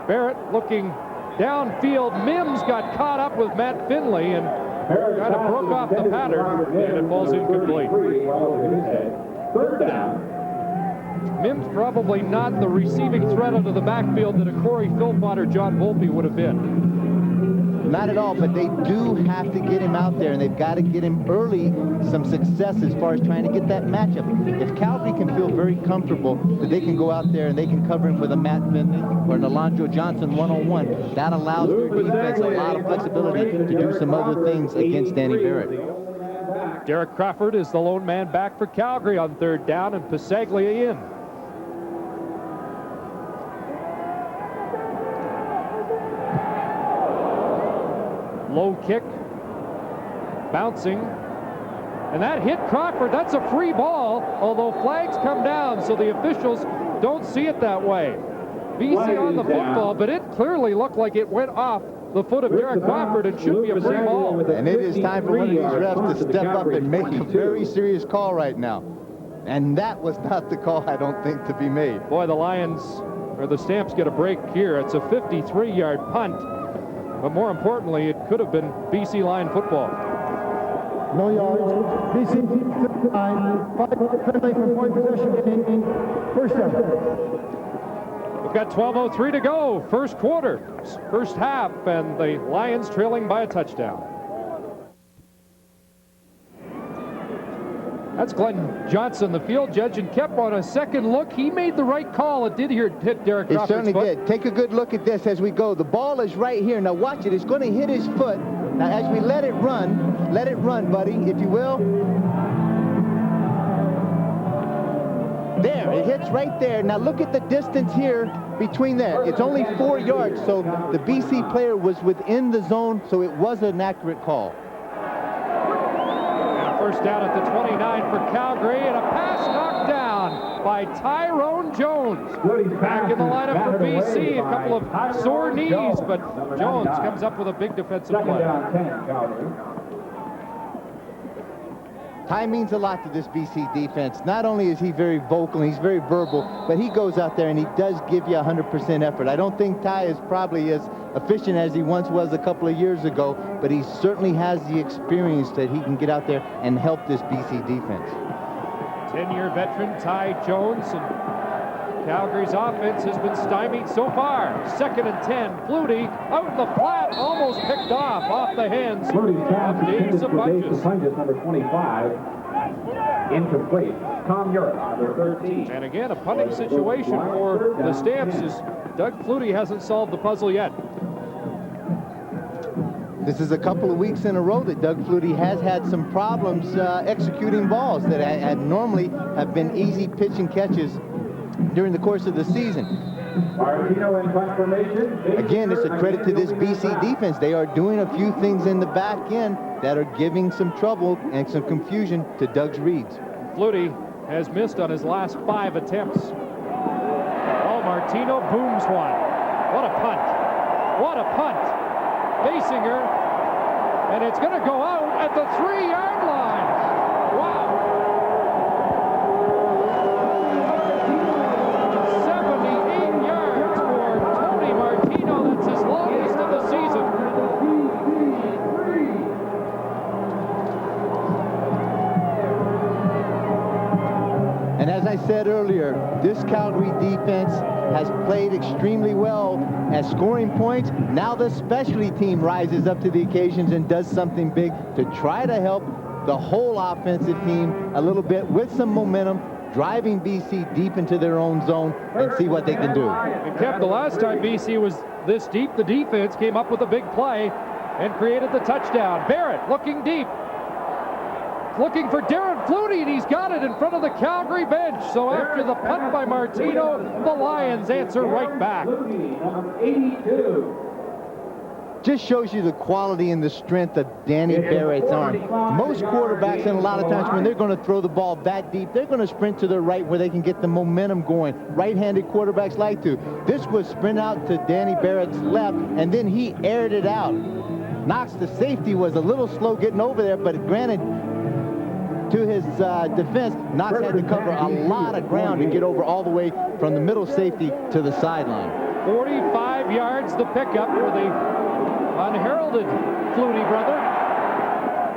Barrett looking downfield. Mims got caught up with Matt Finley and kind of broke off the pattern, and it falls incomplete. Third down. Mims probably not the receiving threat into the backfield that a Corey Philpott or John Volpe would have been. Not at all, but they do have to get him out there, and they've got to get him early some success as far as trying to get that matchup. If Calgary can feel very comfortable that they can go out there and they can cover him with a Matt Finley or an Alonzo Johnson one-on-one, that allows their defense a lot of flexibility to do some other things against Danny Barrett. Derek Crawford is the lone man back for Calgary on third down, and Pasaglia in. Low kick, bouncing, and that hit Crawford. That's a free ball, although flags come down, so the officials don't see it that way. BC on the football, but it clearly looked like it went off the foot of Derek Crawford and should be a free ball. And it is time for one of these refs to step up and make a very serious call right now. And that was not the call, I don't think, to be made. Boy, the Lions, or the Stamps, get a break here. It's a 53-yard punt. But more importantly, it could have been BC Lion football. No yards. BC 59. 5 penalty for point possession gain. First down. We've got 12:03 to go. First quarter, first half, and the Lions trailing by a touchdown. That's Glenn Johnson, the field judge, and kept on a second look. He made the right call. It did hit Derek Crawford's foot. It certainly foot. did. Take a good look at this as we go. The ball is right here. Now watch it. It's going to hit his foot. Now as we let it run, buddy, if you will. There, it hits right there. Now look at the distance here between there. It's only 4 yards, so the BC player was within the zone, so it was an accurate call. First down at the 29 for Calgary, and a pass knocked down by Tyrone Jones. Back in the lineup for BC, a couple of sore knees, but Jones comes up with a big defensive play. Ty means a lot to this BC defense. Not only is he very vocal and he's very verbal, but he goes out there and he does give you 100% effort. I don't think Ty is probably as efficient as he once was a couple of years ago, but he certainly has the experience that he can get out there and help this BC defense. 10-year veteran Ty Jones, and Calgary's offense has been stymied so far. 2nd and 10. Flutie out in the flat, almost picked off the hands of Dave Zabunges. Number 25, incomplete. Tom Europe, number 13. And again, a punting situation for the Stamps as Doug Flutie hasn't solved the puzzle yet. This is a couple of weeks in a row that Doug Flutie has had some problems executing balls that normally have been easy pitch and catches during the course of the season. Again, it's a credit to this BC defense. They are doing a few things in the back end that are giving some trouble and some confusion to Doug's reads. Flutie has missed on his last 5 attempts. Oh, Martino booms one. What a punt. What a punt. Facing her, and it's going to go out at the 3-yard line. Wow. 78 yards for Tony Martino. That's his longest of the season. And as I said earlier, this Calgary defense has played extremely well at scoring points. Now the specialty team rises up to the occasions and does something big to try to help the whole offensive team a little bit with some momentum, driving BC deep into their own zone and see what they can do. And kept the last time BC was this deep, the defense came up with a big play and created the touchdown. Barrett looking deep, looking for Darren Flutie, and he's got it in front of the Calgary bench. So after the punt by Martino, the Lions answer right back. Just shows you the quality and the strength of Danny Barrett's arm. Most quarterbacks, and a lot of times when they're going to throw the ball that deep, they're going to sprint to their right where they can get the momentum going. Right-handed quarterbacks like to. This was sprint out to Danny Barrett's left, and then he aired it out. Knox, the safety, was a little slow getting over there, but granted, to his defense, Knox had to cover a lot of ground to get over all the way from the middle safety to the sideline. 45 yards the pickup for the unheralded Flutie brother.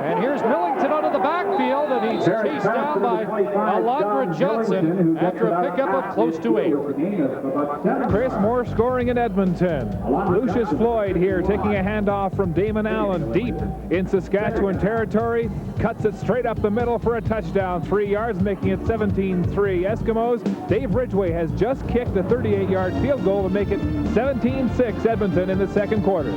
And here's Millington out of the backfield, and he's chased down by Alondra Johnson after a pickup of close to 8. Chris Moore scoring in Edmonton. Lucius Floyd here taking a handoff from Damon Allen deep in Saskatchewan territory. Cuts it straight up the middle for a touchdown. 3 yards, making it 17-3. Eskimos, Dave Ridgway has just kicked a 38-yard field goal to make it 17-6 Edmonton in the second quarter.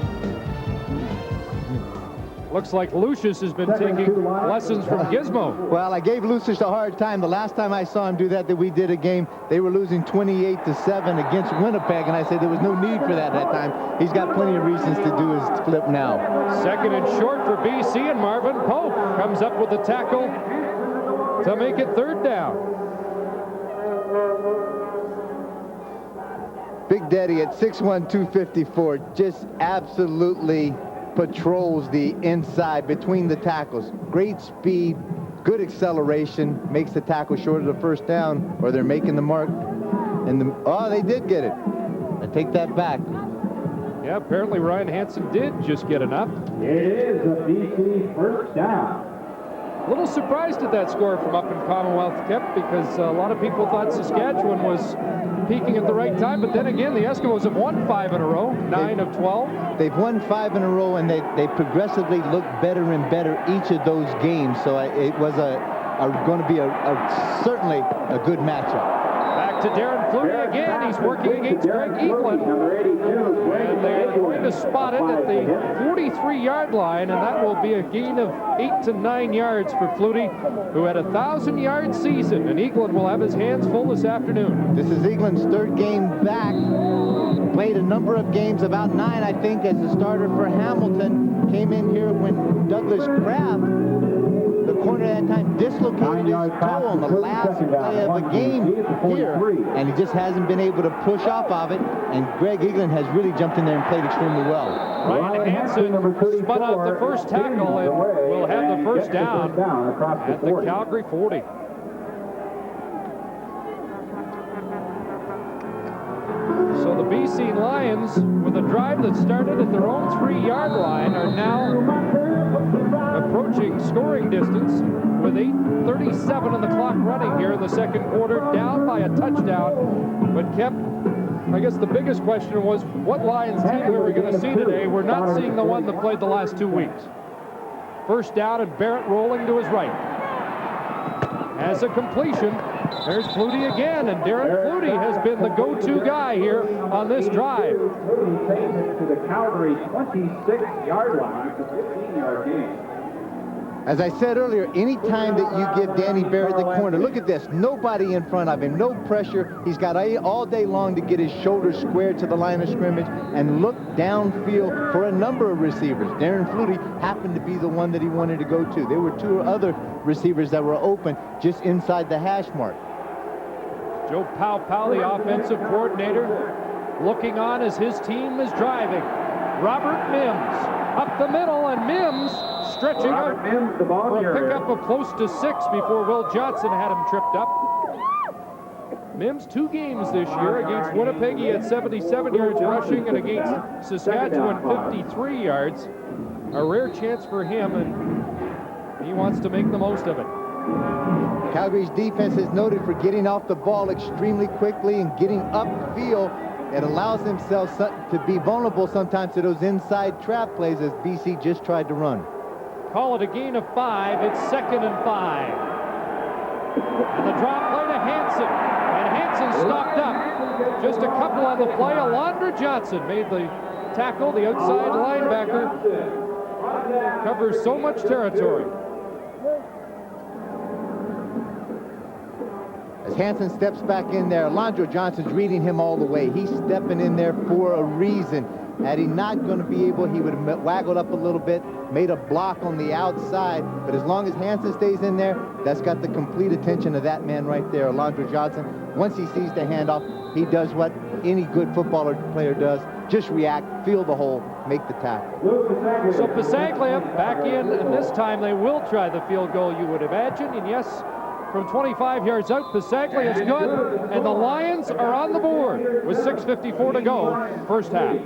Looks like Lucius has been taking lessons from Gizmo. Well, I gave Lucius a hard time. The last time I saw him do that we did a game, they were losing 28-7 against Winnipeg, and I said there was no need for that time. He's got plenty of reasons to do his flip now. 2nd and short for BC, and Marvin Pope comes up with the tackle to make it 3rd down. Big Daddy at 6'1", 254, just absolutely patrols the inside between the tackles. Great speed, good acceleration, makes the tackle short of the first down, or they're making the mark. And oh, they did get it. I take that back. Yeah, apparently Ryan Hansen did just get enough. It is a BC first down. A little surprised at that score from up in Commonwealth, Kip, because a lot of people thought Saskatchewan was peaking at the right time, but then again, the Eskimos have won 5 in a row, 9 of 12. They've won 5 in a row, and they progressively look better and better each of those games. So it was going to be certainly a good matchup. Back to Darren Flutie again. He's working against Greg Eaglin. And they're going to spot it at the 43-yard line, and that will be a gain of 8 to 9 yards for Flutie, who had a 1,000-yard season, and Eaglin will have his hands full this afternoon. This is Eaglin's 3rd game back. Played a number of games, about 9, I think, as the starter for Hamilton. Came in here when Douglas Kraft, the corner at that time, dislocated his toe on the last play of the game here, and he just hasn't been able to push off of it, and Greg Eaglin has really jumped in there and played extremely well. Ryan Hansen spun out the first tackle and will have the first down at the Calgary 40. So the BC Lions, with a drive that started at their own 3-yard line, are now approaching scoring distance with 8:37 on the clock running here in the second quarter, down by a touchdown. But Kep, I guess the biggest question was, what Lions team are we going to see today? We're not seeing the one that played the last 2 weeks. First down, and Barrett rolling to his right. As a completion, there's Flutie again, and Darren Flutie has been the go-to guy here on this drive. Flutie takes it to the Calgary 26-yard line. It's a 15-yard gain. As I said earlier, anytime that you give Danny Barrett the corner, look at this, nobody in front of him, no pressure. He's got all day long to get his shoulders squared to the line of scrimmage and look downfield for a number of receivers. Darren Flutie happened to be the one that he wanted to go to. There were 2 other receivers that were open just inside the hash mark. Joe Powell, the offensive coordinator, looking on as his team is driving. Robert Mims up the middle, and Mims stretching out for a pickup of close to 6 before Will Johnson had him tripped up. Mims 2 games this year. Against Winnipeg he had 77 yards rushing, and against Saskatchewan 53 yards. A rare chance for him, and he wants to make the most of it. Calgary's defense is noted for getting off the ball extremely quickly and getting upfield. It allows themselves to be vulnerable sometimes to those inside trap plays, as BC just tried to run. Call it a gain of 5. It's 2nd and 5. And the drop play to Hansen. And Hansen stopped up. Just a couple on the play. Alondra Johnson made the tackle. The outside linebacker covers so much territory. As Hansen steps back in there, Alondra Johnson's reading him all the way. He's stepping in there for a reason. Had he not going to be able, he would have waggled up a little bit, made a block on the outside. But as long as Hansen stays in there, that's got the complete attention of that man right there, Alondra Johnson. Once he sees the handoff, he does what any good footballer player does. Just react, feel the hole, make the tackle. So Pasaglia back in, and this time they will try the field goal, you would imagine. And yes, from 25 yards out, Pasaglia is good, and the Lions are on the board with 6:54 to go, first half.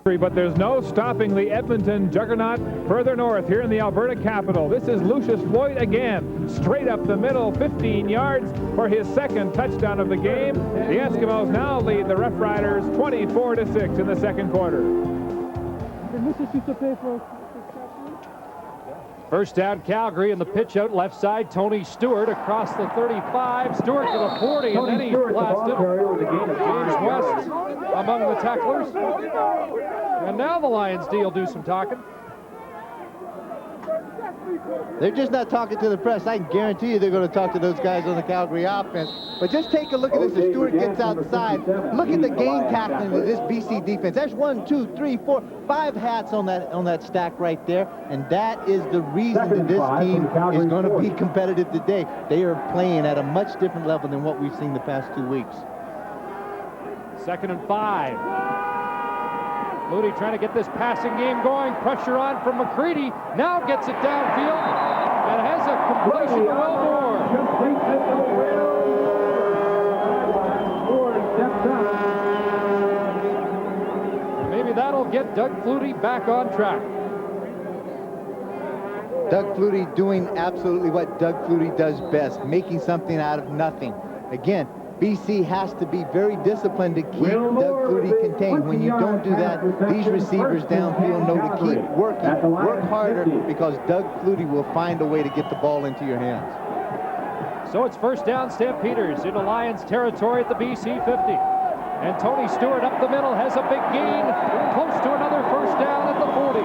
But there's no stopping the Edmonton juggernaut further north here in the Alberta capital. This is Lucius Floyd again, straight up the middle, 15 yards for his 2nd touchdown of the game. The Eskimos now lead the Rough Riders 24-6 in the second quarter. First down, Calgary, and the pitch out left side. Tony Stewart across the 35. Stewart to the 40, and then he blasted. James West among the tacklers. And now the Lions D will do some talking. They're just not talking to the press. I can guarantee you they're going to talk to those guys on the Calgary offense. But just take a look at this as Stewart gets outside. Look at the game tackling of this BC defense. That's 1, 2, 3, 4, 5 hats on that stack right there. And that is the reason that this team is going to be competitive today. They are playing at a much different level than what we've seen the past 2 weeks. 2nd and 5. Moody trying to get this passing game going. Pressure on from McCready. Now gets it downfield and has a completion to Wilmore. Maybe that'll get Doug Flutie back on track. Doug Flutie doing absolutely what Doug Flutie does best, making something out of nothing. Again, BC has to be very disciplined to keep Doug Flutie contained. When you don't do that, these receivers downfield know to keep working, work harder, because Doug Flutie will find a way to get the ball into your hands. So it's first down, Stampeders into Lions territory at the BC 50. And Tony Stewart up the middle has a big gain, close to another first down at the 40.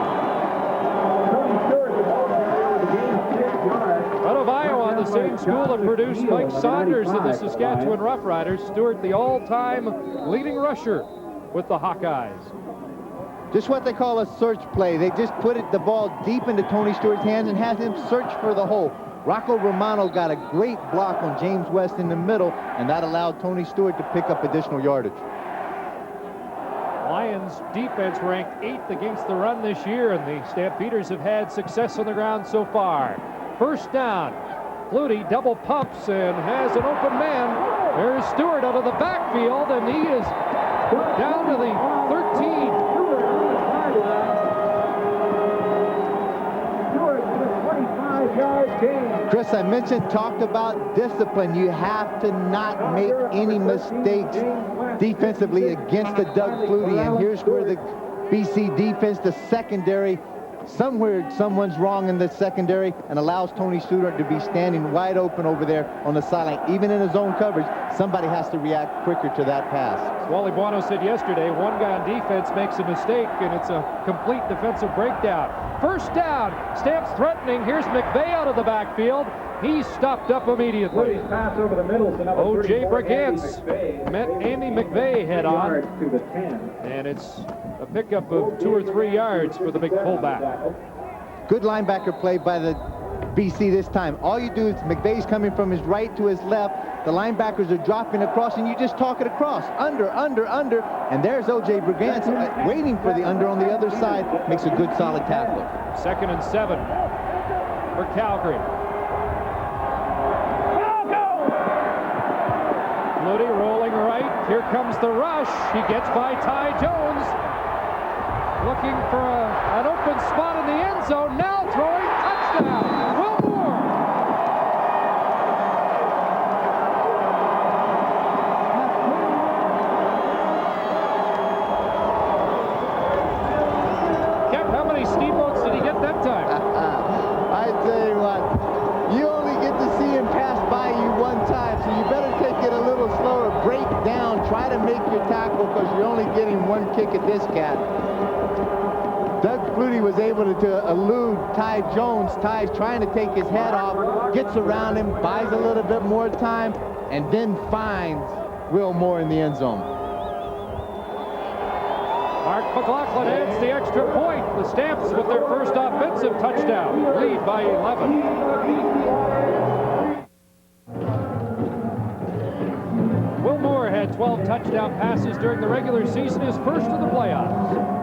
Out of Iowa, the same school that produced Mike Saunders of the Saskatchewan Roughriders, Stewart the all-time leading rusher with the Hawkeyes. Just what they call a search play. They just put the ball deep into Tony Stewart's hands and had him search for the hole. Rocco Romano got a great block on James West in the middle, and that allowed Tony Stewart to pick up additional yardage. Lions defense ranked 8th against the run this year, and the Stampeders have had success on the ground so far. First down. Flutie double pumps and has an open man. There's Stewart out of the backfield, and he is down to the 13. Chris, I talked about discipline. You have to not make any mistakes defensively against the Doug Flutie. And here's where the BC defense, the secondary, someone's wrong in the secondary and allows Tony Stewart to be standing wide open over there on the sideline. Even in his own coverage, somebody has to react quicker to that pass. Wally Buono said yesterday, one guy on defense makes a mistake and it's a complete defensive breakdown. First down, Stamps threatening. Here's McVeigh out of the backfield. He's stopped up immediately. O.J. Brigance met Andy McVeigh head on. And it's a pickup of 2 or 3 yards for the big fullback. Good linebacker play by the BC this time. All you do is McVeigh's coming from his right to his left. The linebackers are dropping across, and you just talk it across. Under, and there's O.J. Brigance waiting for the under on the other side. Makes a good, solid tackle. 2nd and 7 for Calgary. Flutie rolling right. Here comes the rush. He gets by Ty Jones. Looking for an open spot in the end zone. Now throwing. Touchdown. Will Moore. Kev, how many steamboats did he get that time? I tell you what, you only get to see him pass by you one time, so you better take it a little slower. Break down, try to make your tackle, because you're only getting one kick at this cat. Doug Flutie was able to elude Ty Jones. Ty's trying to take his head off, gets around him, buys a little bit more time, and then finds Will Moore in the end zone. Mark McLaughlin adds the extra point. The Stamps with their first offensive touchdown. Lead by 11. Will Moore had 12 touchdown passes during the regular season, his first of the playoffs.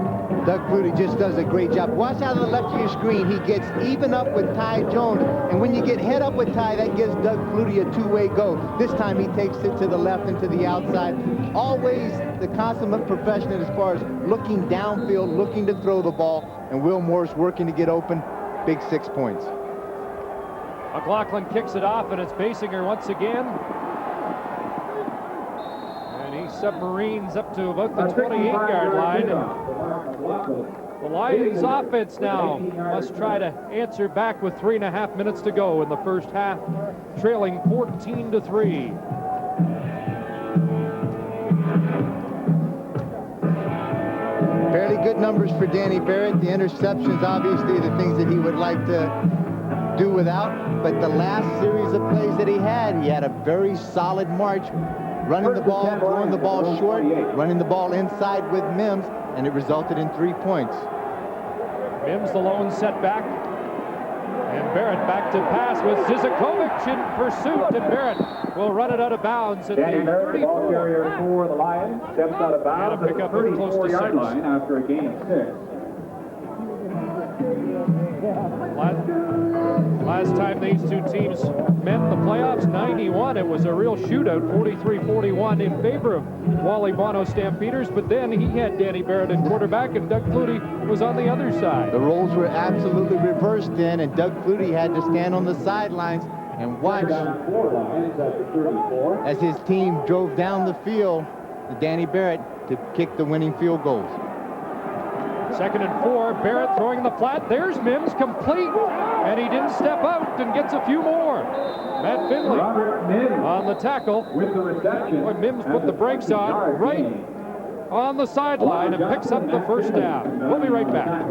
Doug Flutie just does a great job. Watch out of the left of your screen. He gets even up with Ty Jones. And when you get head up with Ty, that gives Doug Flutie a two-way go. This time he takes it to the left and to the outside. Always the consummate professional as far as looking downfield, looking to throw the ball. And Will Moore's working to get open. Big 6 points. McLaughlin kicks it off, and it's Basinger once again. He submarines up to about the 28-yard line. The Lions offense now must try to answer back with 3.5 minutes to go in the first half, trailing 14-3. Fairly good numbers for Danny Barrett. The interceptions, obviously, the things that he would like to do without. But the last series of plays that he had a very solid march. Running the ball, throwing the ball short, running the ball inside with Mims, and it resulted in 3 points. Mims the lone setback. And Barrett back to pass with Zizakovic in pursuit, and Barrett will run it out of bounds at the 34. Ball carrier for the Lions steps out of bounds And a pickup at the of close to 34-yard 6. line after a gain of 6. Last time these two teams met in the playoffs, 91, it was a real shootout, 43-41 in favor of Wally Bono Stampeders, but then he had Danny Barrett at quarterback and Doug Flutie was on the other side. The roles were absolutely reversed then, and Doug Flutie had to stand on the sidelines and watch as his team drove down the field to Danny Barrett to kick the winning field goals. 2nd and 4, Barrett throwing in the flat. There's Mims, complete, and he didn't step out and gets a few more. Matt Finley on the tackle. With the reception. Boy, Mims put the brakes on right on the sideline and picks up the first down. We'll be right back.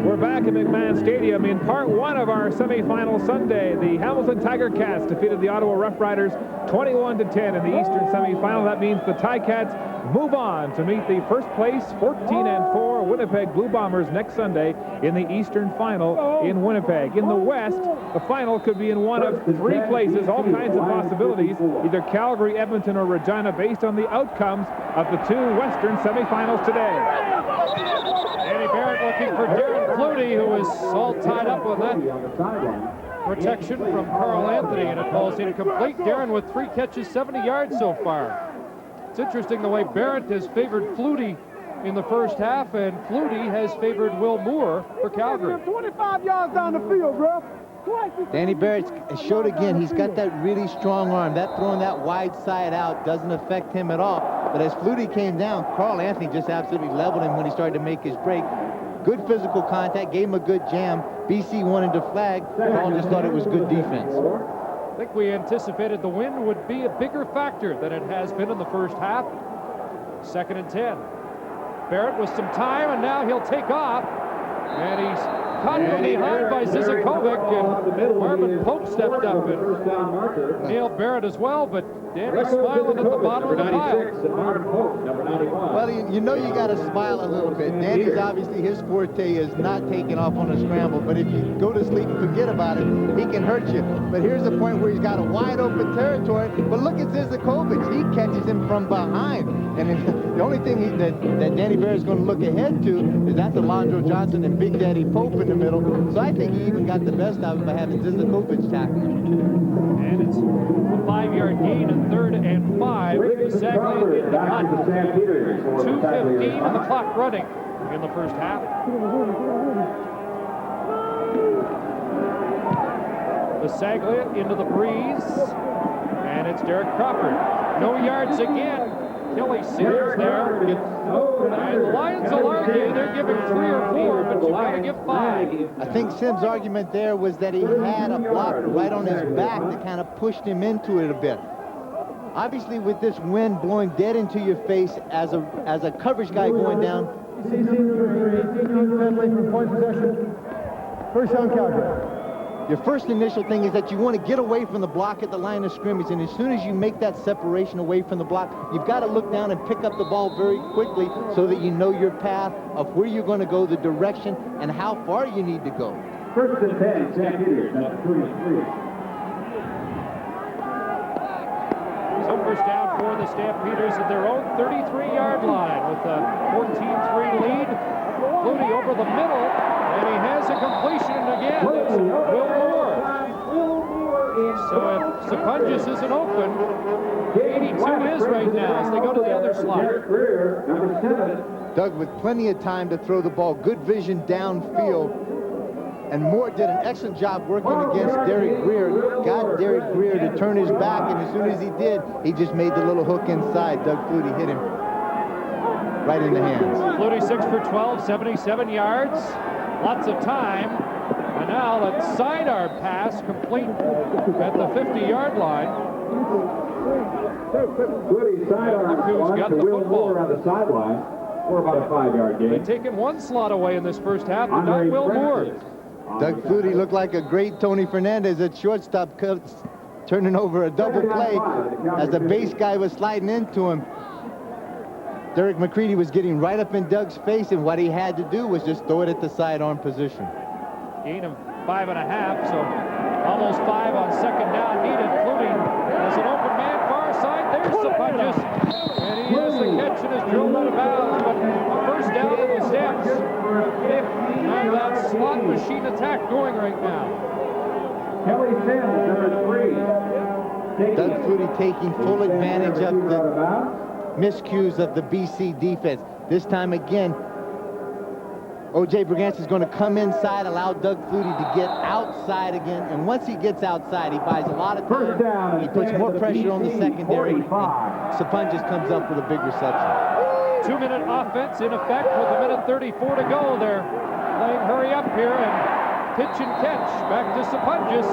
We're back at McMahon Stadium in part one of our semifinal Sunday. The Hamilton Tiger Cats defeated the Ottawa Rough Riders 21-10 in the Eastern semifinal. That means the Ticats move on to meet the first place 14-4 Winnipeg Blue Bombers next Sunday in the Eastern final in Winnipeg. In the West, the final could be in one of three places, all kinds of possibilities, either Calgary, Edmonton, or Regina, based on the outcomes of the two Western semifinals today. Danny Barrett looking for Darren Flutie, who is all tied up with that protection from Carl Anthony, and it falls incomplete. Darren with 3 catches, 70 yards so far. It's interesting the way Barrett has favored Flutie in the first half, and Flutie has favored Will Moore for Calgary. 25 yards down the field, bro. Danny Barrett showed again he's got that really strong arm. That throwing that wide side out doesn't affect him at all. But as Flutie came down, Carl Anthony just absolutely leveled him when he started to make his break. Good physical contact, gave him a good jam. BC wanted to flag. Carl just thought it was good defense. I think we anticipated the wind would be a bigger factor than it has been in the first half. 2nd and 10. Barrett with some time, and now he'll take off. And he's caught from behind by Zizakovic, and Marvin Pope stepped up and nailed Barrett as well, but Danny's smiling at the bottom of the pile. Well, you know you got to smile a little bit. Danny's obviously, his forte is not taking off on a scramble, but if you go to sleep and forget about it, he can hurt you. But here's the point where he's got a wide open territory, but look at Zizakovic. He catches him from behind. And the only thing that Danny Barrett's going to look ahead to is that's Alondro Johnson and Big Daddy Pope in the middle. So I think he even got the best of it by having Zizakovic tackle him. And it's a 5-yard gain and 3rd and 5. Exactly in the cut. 2:15 and the clock running in the first half. The Saglia into the breeze. And it's Derek Crawford. No yards again. Kelly Sims there. And the Lions will argue they're giving 3 or 4, but you got to give 5. I think Sims' argument there was that he had a blocker right on his back that kind of pushed him into it a bit. Obviously, with this wind blowing dead into your face as a coverage guy going down. 18 for point possession. First down, Calgary. Your first initial thing is that you want to get away from the block at the line of scrimmage, and as soon as you make that separation away from the block, you've got to look down and pick up the ball very quickly so that you know your path of where you're going to go, the direction, and how far you need to go. 1st and 10, Stampeders, number 33. So first down for the Stampeders at their own 33-yard line with a 14-3 lead. Flutie over the middle, and he has a completion again. It's Will Moore. So if Sapunjas isn't open, 82 is right now as they go to the other slot. Doug with plenty of time to throw the ball, good vision downfield, and Moore did an excellent job working against Derek Greer, got Derek Greer to turn his back, and as soon as he did, he just made the little hook inside. Doug Flutie hit him right in the hands. Flutie 6 for 12, 77 yards, lots of time, and now that sidearm pass complete at the 50-yard line. Flutie sidearm got the Will football Moore on the sideline for about a 5-yard gain. They've taken one slot away in this first half, but not Will Moore. Doug Flutie looked like a great Tony Fernandez at shortstop, turning over a double play as the base guy was sliding into him. Derek McCready was getting right up in Doug's face, and what he had to do was just throw it at the sidearm position. Gain of 5.5, so almost 5 on second down needed. Flutie has an open man far side. There's Sapunjas, and he has the catch and is drilled out of bounds, but slot machine attack going right now. Kelly Sims, number 3. Doug Flutie taking full advantage of the miscues of the BC defense. This time again, O.J. Brigance is going to come inside, allow Doug Flutie to get outside again, and once he gets outside, he buys a lot of time. He puts more pressure on the secondary, and Sapunjas comes up with a big reception. 2-minute offense in effect with 1:34 to go. They're playing hurry up here and pitch and catch back to Sapunjas.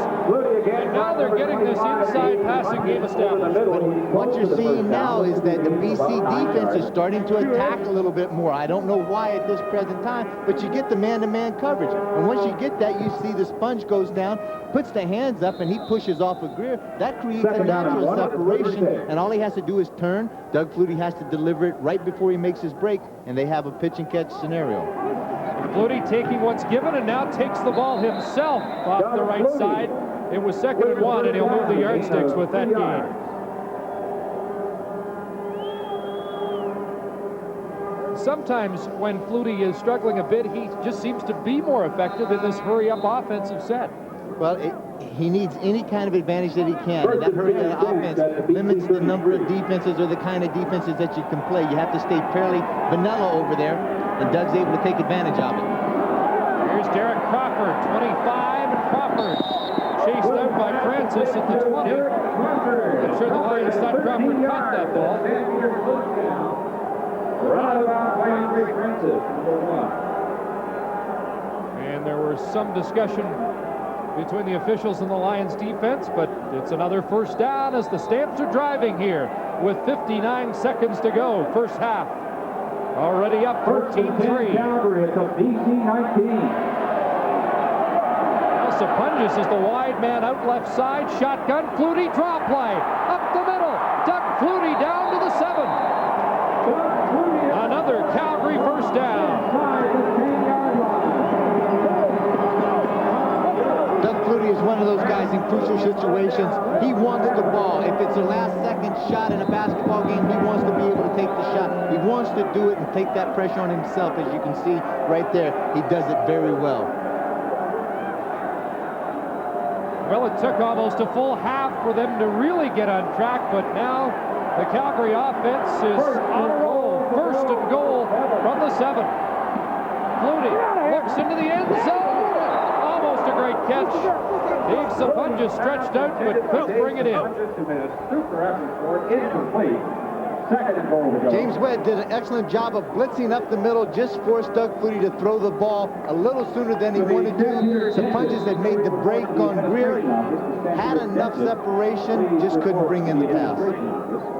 And now they're getting this inside passing game established. But what you're seeing now is that the BC defense is starting to attack a little bit more. I don't know why at this present time, but you get the man-to-man coverage. And once you get that, you see the sponge goes down, puts the hands up, and he pushes off of Greer. That creates a natural separation, and all he has to do is turn. Doug Flutie has to deliver it right before he makes his break, and they have a pitch and catch scenario. Flutie taking what's given and now takes the ball himself off the right side. It was 2nd and 1, and he'll move the yardsticks with that gain. Sometimes when Flutie is struggling a bit, he just seems to be more effective in this hurry-up offensive set. Well, he needs any kind of advantage that he can, and that hurry-up offense limits the number of defenses or the kind of defenses that you can play. You have to stay fairly vanilla over there, and Doug's able to take advantage of it. Here's Derek Crawford, 25, and Crawford chased out by Francis at the 20. I'm sure the Lions thought Crawford caught that ball. And there was some discussion between the officials and the Lions defense, but it's another first down as the Stamps are driving here with 59 seconds to go, first half. Already up 14-3. Calgary at the BC 19. Now Sapunjas is the wide man out left side. Shotgun, Flutie draw play. Up the middle. Doug Flutie down to the 7. Another Calgary first down. Doug Flutie is one of those guys in crucial situations. He wants the ball. If it's a last-second shot in a basketball game, he wants to be able to take the shot. He wants to do it and take that pressure on himself. As you can see right there, he does it very well. Well, it took almost a full half for them to really get on track, but now the Calgary offense is on a roll. First and goal from the 7. Flutie looks into the end zone. Almost a great catch. Dave Sapunjas stretched out, but couldn't bring it in. James Webb did an excellent job of blitzing up the middle, just forced Doug Flutie to throw the ball a little sooner than he wanted to. Sapunjas had made the break on Greer, had enough separation, just couldn't bring in the pass.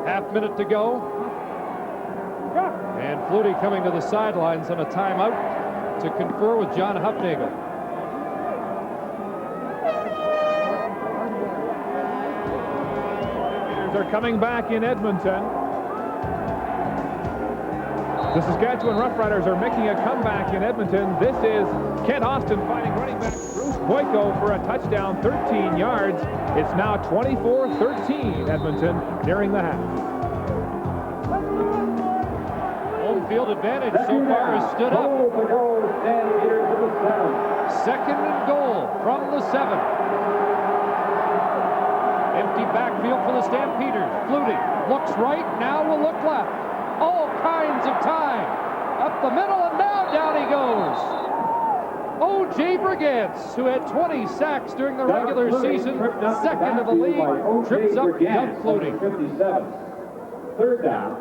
Half-minute to go. And Flutie coming to the sidelines on a timeout to confer with John Hufnagel. Are coming back in Edmonton. The Saskatchewan Roughriders are making a comeback in Edmonton. This is Kent Austin fighting running back Bruce Boyko for a touchdown, 13 yards. It's now 24-13 Edmonton nearing the half. Home field advantage so far has stood up. 2nd and goal from the 7. Empty backfield for the Stampeders. Flutie looks right, now will look left. All kinds of time. Up the middle, and now down he goes. O.J. Brigance, who had 20 sacks during the regular season, 2nd in the league, trips up Doug Flutie. 3rd down.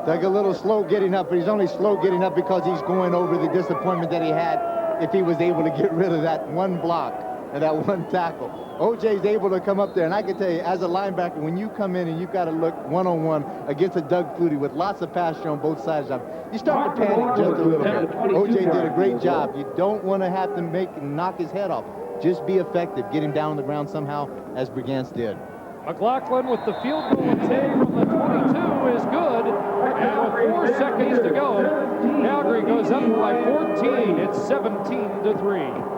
Doug a little slow getting up, but he's only slow getting up because he's going over the disappointment that he had if he was able to get rid of that one block and that one tackle. O.J.'s able to come up there, and I can tell you, as a linebacker, when you come in and you've got to look one-on-one against a Doug Flutie with lots of pasture on both sides of him, you start to panic just a little bit. O.J. did a great job. You don't want to have to knock his head off. Just be effective. Get him down on the ground somehow, as Brigance did. McLaughlin with the field goal attempt from the 22 is good. And with 4 seconds to go, Calgary goes up by 14. It's 17-3.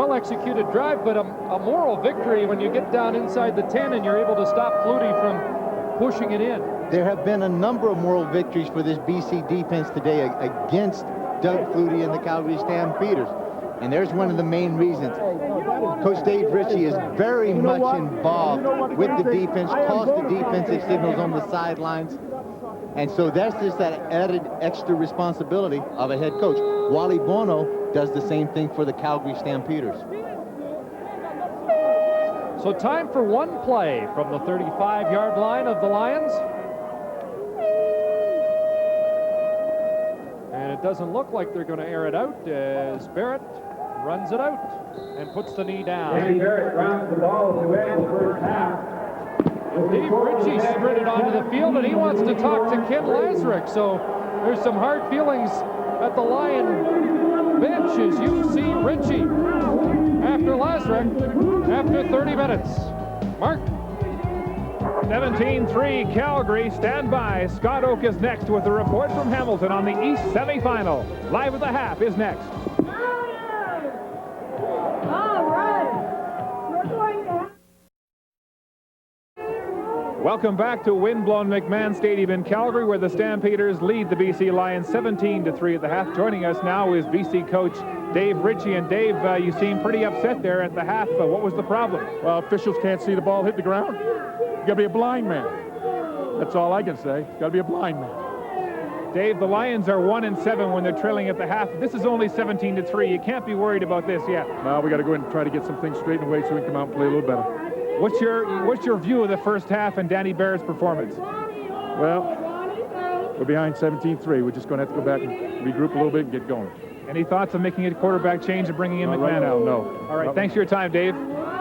well-executed drive, but a moral victory when you get down inside the 10 and you're able to stop Flutie from pushing it in. There have been a number of moral victories for this BC defense today against Doug Flutie and the Calgary Stampeders. And there's one of the main reasons. Coach Dave Ritchie is very much involved with the defense, calls the defensive signals on the sidelines. And so that's just that added extra responsibility of a head coach. Wally Bono does the same thing for the Calgary Stampeders. So time for one play from the 35-yard line of the Lions. And it doesn't look like they're going to air it out as Barrett runs it out and puts the knee down. Danny Barrett rounds the ball to end the first half. Dave Ritchie sprinted onto the field, and he wants to talk to Ken Lazarick. So there's some hard feelings at the Lion bench as you see Ritchie after Lazarick after 30 minutes. Mark? 17-3 Calgary. Stand by. Scott Oak is next with a report from Hamilton on the East semifinal. Live at the half is next. Welcome back to windblown McMahon Stadium in Calgary, where the Stampeders lead the BC Lions 17-3 at the half. Joining us now is BC coach Dave Ritchie. And Dave, you seem pretty upset there at the half. What was the problem? Well, officials can't see the ball hit the ground. You got to be a blind man. That's all I can say. Got to be a blind man. Dave, the Lions are 1-7 when they're trailing at the half. This is only 17-3. You can't be worried about this yet. No, we got to go in and try to get some things straightened away so we can come out and play a little better. What's your view of the first half and Danny Barrett's performance? Well, we're behind 17-3. We're just going to have to go back and regroup a little bit and get going. Any thoughts on making a quarterback change and bringing in McMahon right now, out? no. All right, thanks for your time, Dave.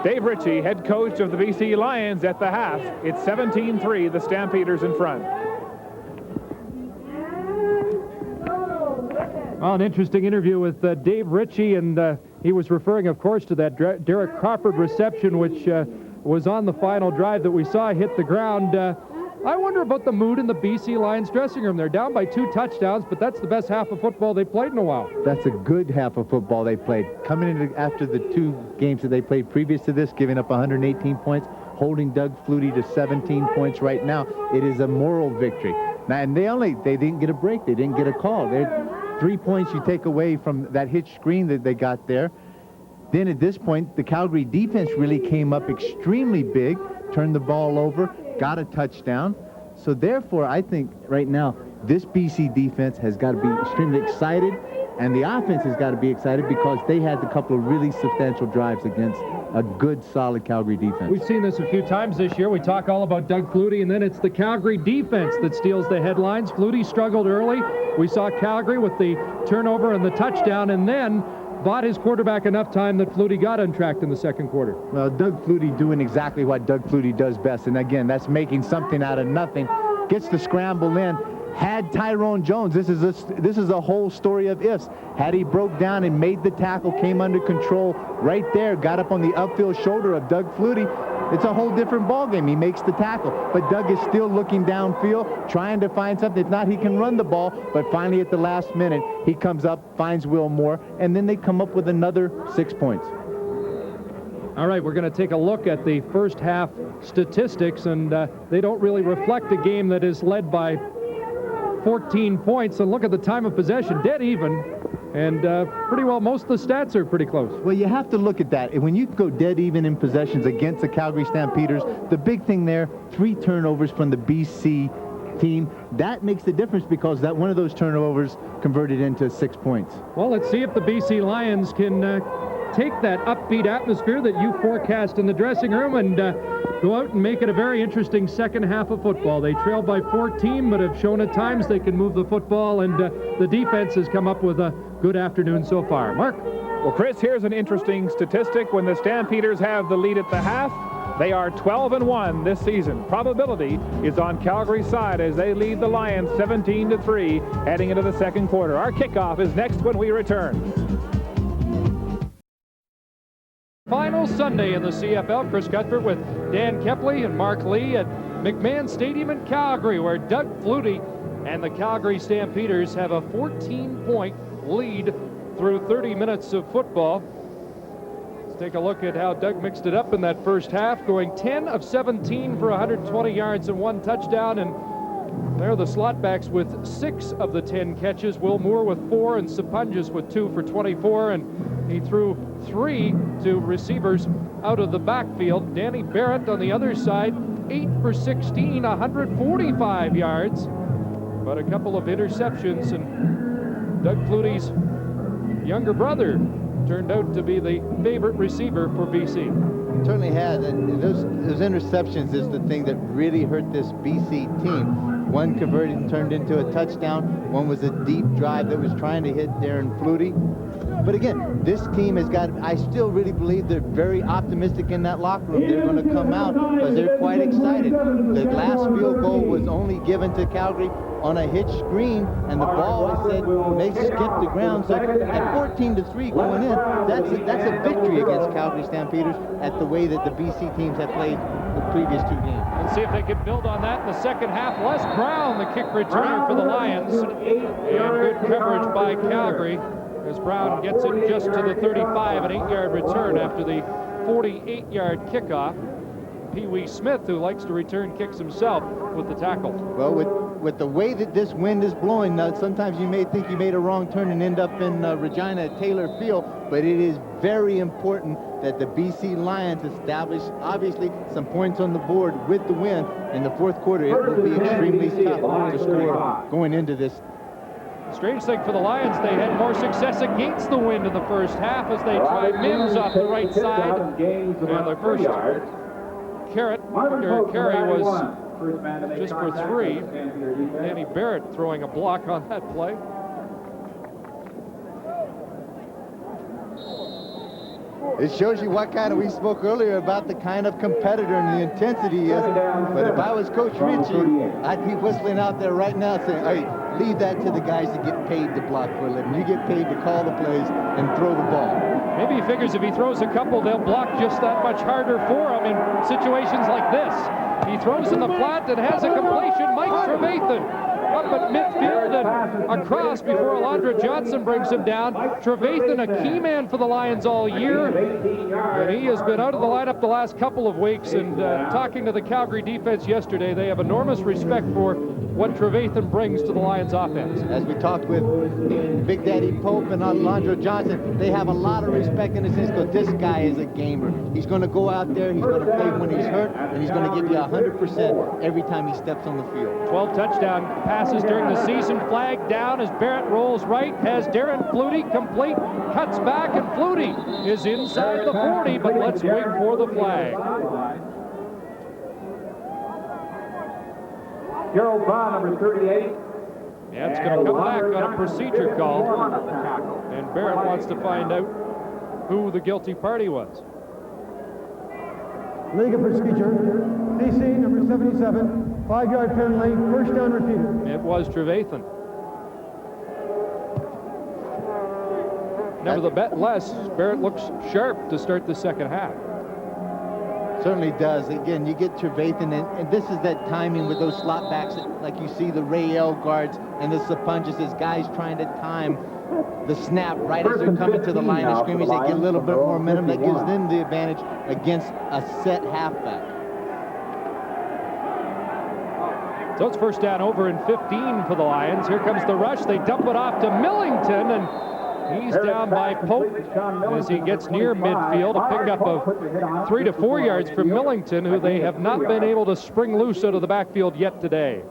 Dave Ritchie, head coach of the BC Lions at the half. It's 17-3, the Stampeders in front. Well, an interesting interview with Dave Ritchie, and he was referring, of course, to that Derek Crawford reception, which was on the final drive that we saw hit the ground. I wonder about the mood in the BC Lions dressing room. They're down by 2 touchdowns, but that's the best half of football they've played in a while. That's a good half of football they played. Coming into after the 2 games that they played previous to this, giving up 118 points, holding Doug Flutie to 17 points right now. It is a moral victory. Now, and they didn't get a break. They didn't get a call. They're 3 points you take away from that hitch screen that they got there. Then at this point, the Calgary defense really came up extremely big, turned the ball over, got a touchdown. So therefore, I think right now, this BC defense has got to be extremely excited, and the offense has got to be excited because they had a couple of really substantial drives against a good, solid Calgary defense. We've seen this a few times this year. We talk all about Doug Flutie, and then it's the Calgary defense that steals the headlines. Flutie struggled early. We saw Calgary with the turnover and the touchdown, and then bought his quarterback enough time that Flutie got untracked in the second quarter. Well, Doug Flutie doing exactly what Doug Flutie does best, and again, that's making something out of nothing. Gets the scramble in. Had Tyrone Jones, this is a whole story of ifs. Had he broke down and made the tackle, came under control right there, got up on the upfield shoulder of Doug Flutie, it's a whole different ballgame. He makes the tackle, but Doug is still looking downfield, trying to find something. If not, he can run the ball, but finally at the last minute, he comes up, finds Will Moore, and then they come up with another 6 points. All right, we're going to take a look at the first half statistics, and they don't really reflect a game that is led by 14 points. And look at the time of possession, dead even, and pretty well most of the stats are pretty close. Well, you have to look at that. When you go dead even in possessions against the Calgary Stampeders, the big thing there, 3 turnovers from the BC team. That makes the difference because that one of those turnovers converted into 6 points. Well, let's see if the BC Lions can take that upbeat atmosphere that you forecast in the dressing room and go out and make it a very interesting second half of football. They trail by 14, but have shown at times they can move the football, and the defense has come up with a good afternoon so far. Mark? Well, Chris, here's an interesting statistic. When the Stampeders have the lead at the half, they are 12-1 this season. Probability is on Calgary's side as they lead the Lions 17-3 heading into the second quarter. Our kickoff is next when we return. Final Sunday in the CFL. Chris Cuthbert with Dan Kepley and Mark Lee at McMahon Stadium in Calgary, where Doug Flutie and the Calgary Stampeders have a 14-point lead through 30 minutes of football. Let's take a look at how Doug mixed it up in that first half, going 10 of 17 for 120 yards and 1 touchdown. And there are the slot backs with 6 of the 10 catches. Will Moore with 4 and Sapunjas with 2 for 24. And he threw 3 to receivers out of the backfield. Danny Barrett on the other side, 8 for 16, 145 yards. But a couple of interceptions, and Doug Flutie's younger brother turned out to be the favorite receiver for BC. Certainly had, and those interceptions is the thing that really hurt this BC team. One converted and turned into a touchdown. One was a deep drive that was trying to hit Darren Flutie. But again, this team has got, I still really believe they're very optimistic in that locker room. They're going to come out because they're quite excited. The last field goal was only given to Calgary on a hitch screen, and the ball, I said, may skip the ground. So at 14-3 going in, that's a victory against Calgary Stampeders at the way that the BC teams have played the previous 2 games. Let's see if they can build on that in the second half. Les Brown, the kick returner for the Lions, and good coverage by Calgary as Brown gets it just to the 35, an 8-yard return after the 48-yard kickoff. Pee Wee Smith, who likes to return kicks himself, with the tackle. Well, with the way that this wind is blowing, sometimes you may think you made a wrong turn and end up in Regina Taylor Field, but it is very important that the BC Lions establish, obviously, some points on the board with the win. In the fourth quarter, it will be extremely tough to score going into this. Strange thing for the Lions, they had more success against the wind in the first half as they tried Mims off the right side. And their first carry was just for 3. Danny Barrett throwing a block on that play. It shows you what kind of, we spoke earlier about the kind of competitor and the intensity he is. But if I was Coach Ritchie, I'd be whistling out there right now saying, hey, leave that to the guys that get paid to block for a living. You get paid to call the plays and throw the ball. Maybe he figures if he throws a couple, they'll block just that much harder for him in situations like this. He throws in the flat and has a completion. Mike Trevathan up at midfield and across before Alondra Johnson brings him down. Trevathan, a key man for the Lions all year, and he has been out of the lineup the last couple of weeks. And talking to the Calgary defense yesterday, they have enormous respect for what Trevathan brings to the Lions offense. As we talked with Big Daddy Pope and Alondra Johnson, they have a lot of respect in the sense that this guy is a gamer. He's going to go out there, he's going to play when he's hurt, and he's going to give you 100% every time he steps on the field. 12 touchdown passes during the season. Flag down as Barrett rolls right, has Darren Flutie complete, cuts back, and Flutie is inside the 40, but let's wait for the flag. Gerald Vaughn, number 38. Yeah, it's going to come back on a procedure call, and Barrett wants to find out who the guilty party was. Legal procedure. BC, number 77, 5-yard penalty, first down repeated. It was Trevathan. Nevertheless, Barrett looks sharp to start the second half. Certainly does. Again, you get Trevathan, and this is that timing with those slot backs, like you see the Ray L guards and the Sapunjas as guys trying to time the snap right as they're coming to the line of scrimmage. They get a little bit more momentum. That gives them the advantage against a set halfback. So it's first down over and 15 for the Lions. Here comes the rush. They dump it off to Millington, and he's down by Pope as he gets near midfield. A pickup of 3 to 4 yards from Millington, who they have not been able to spring loose out of the backfield yet today.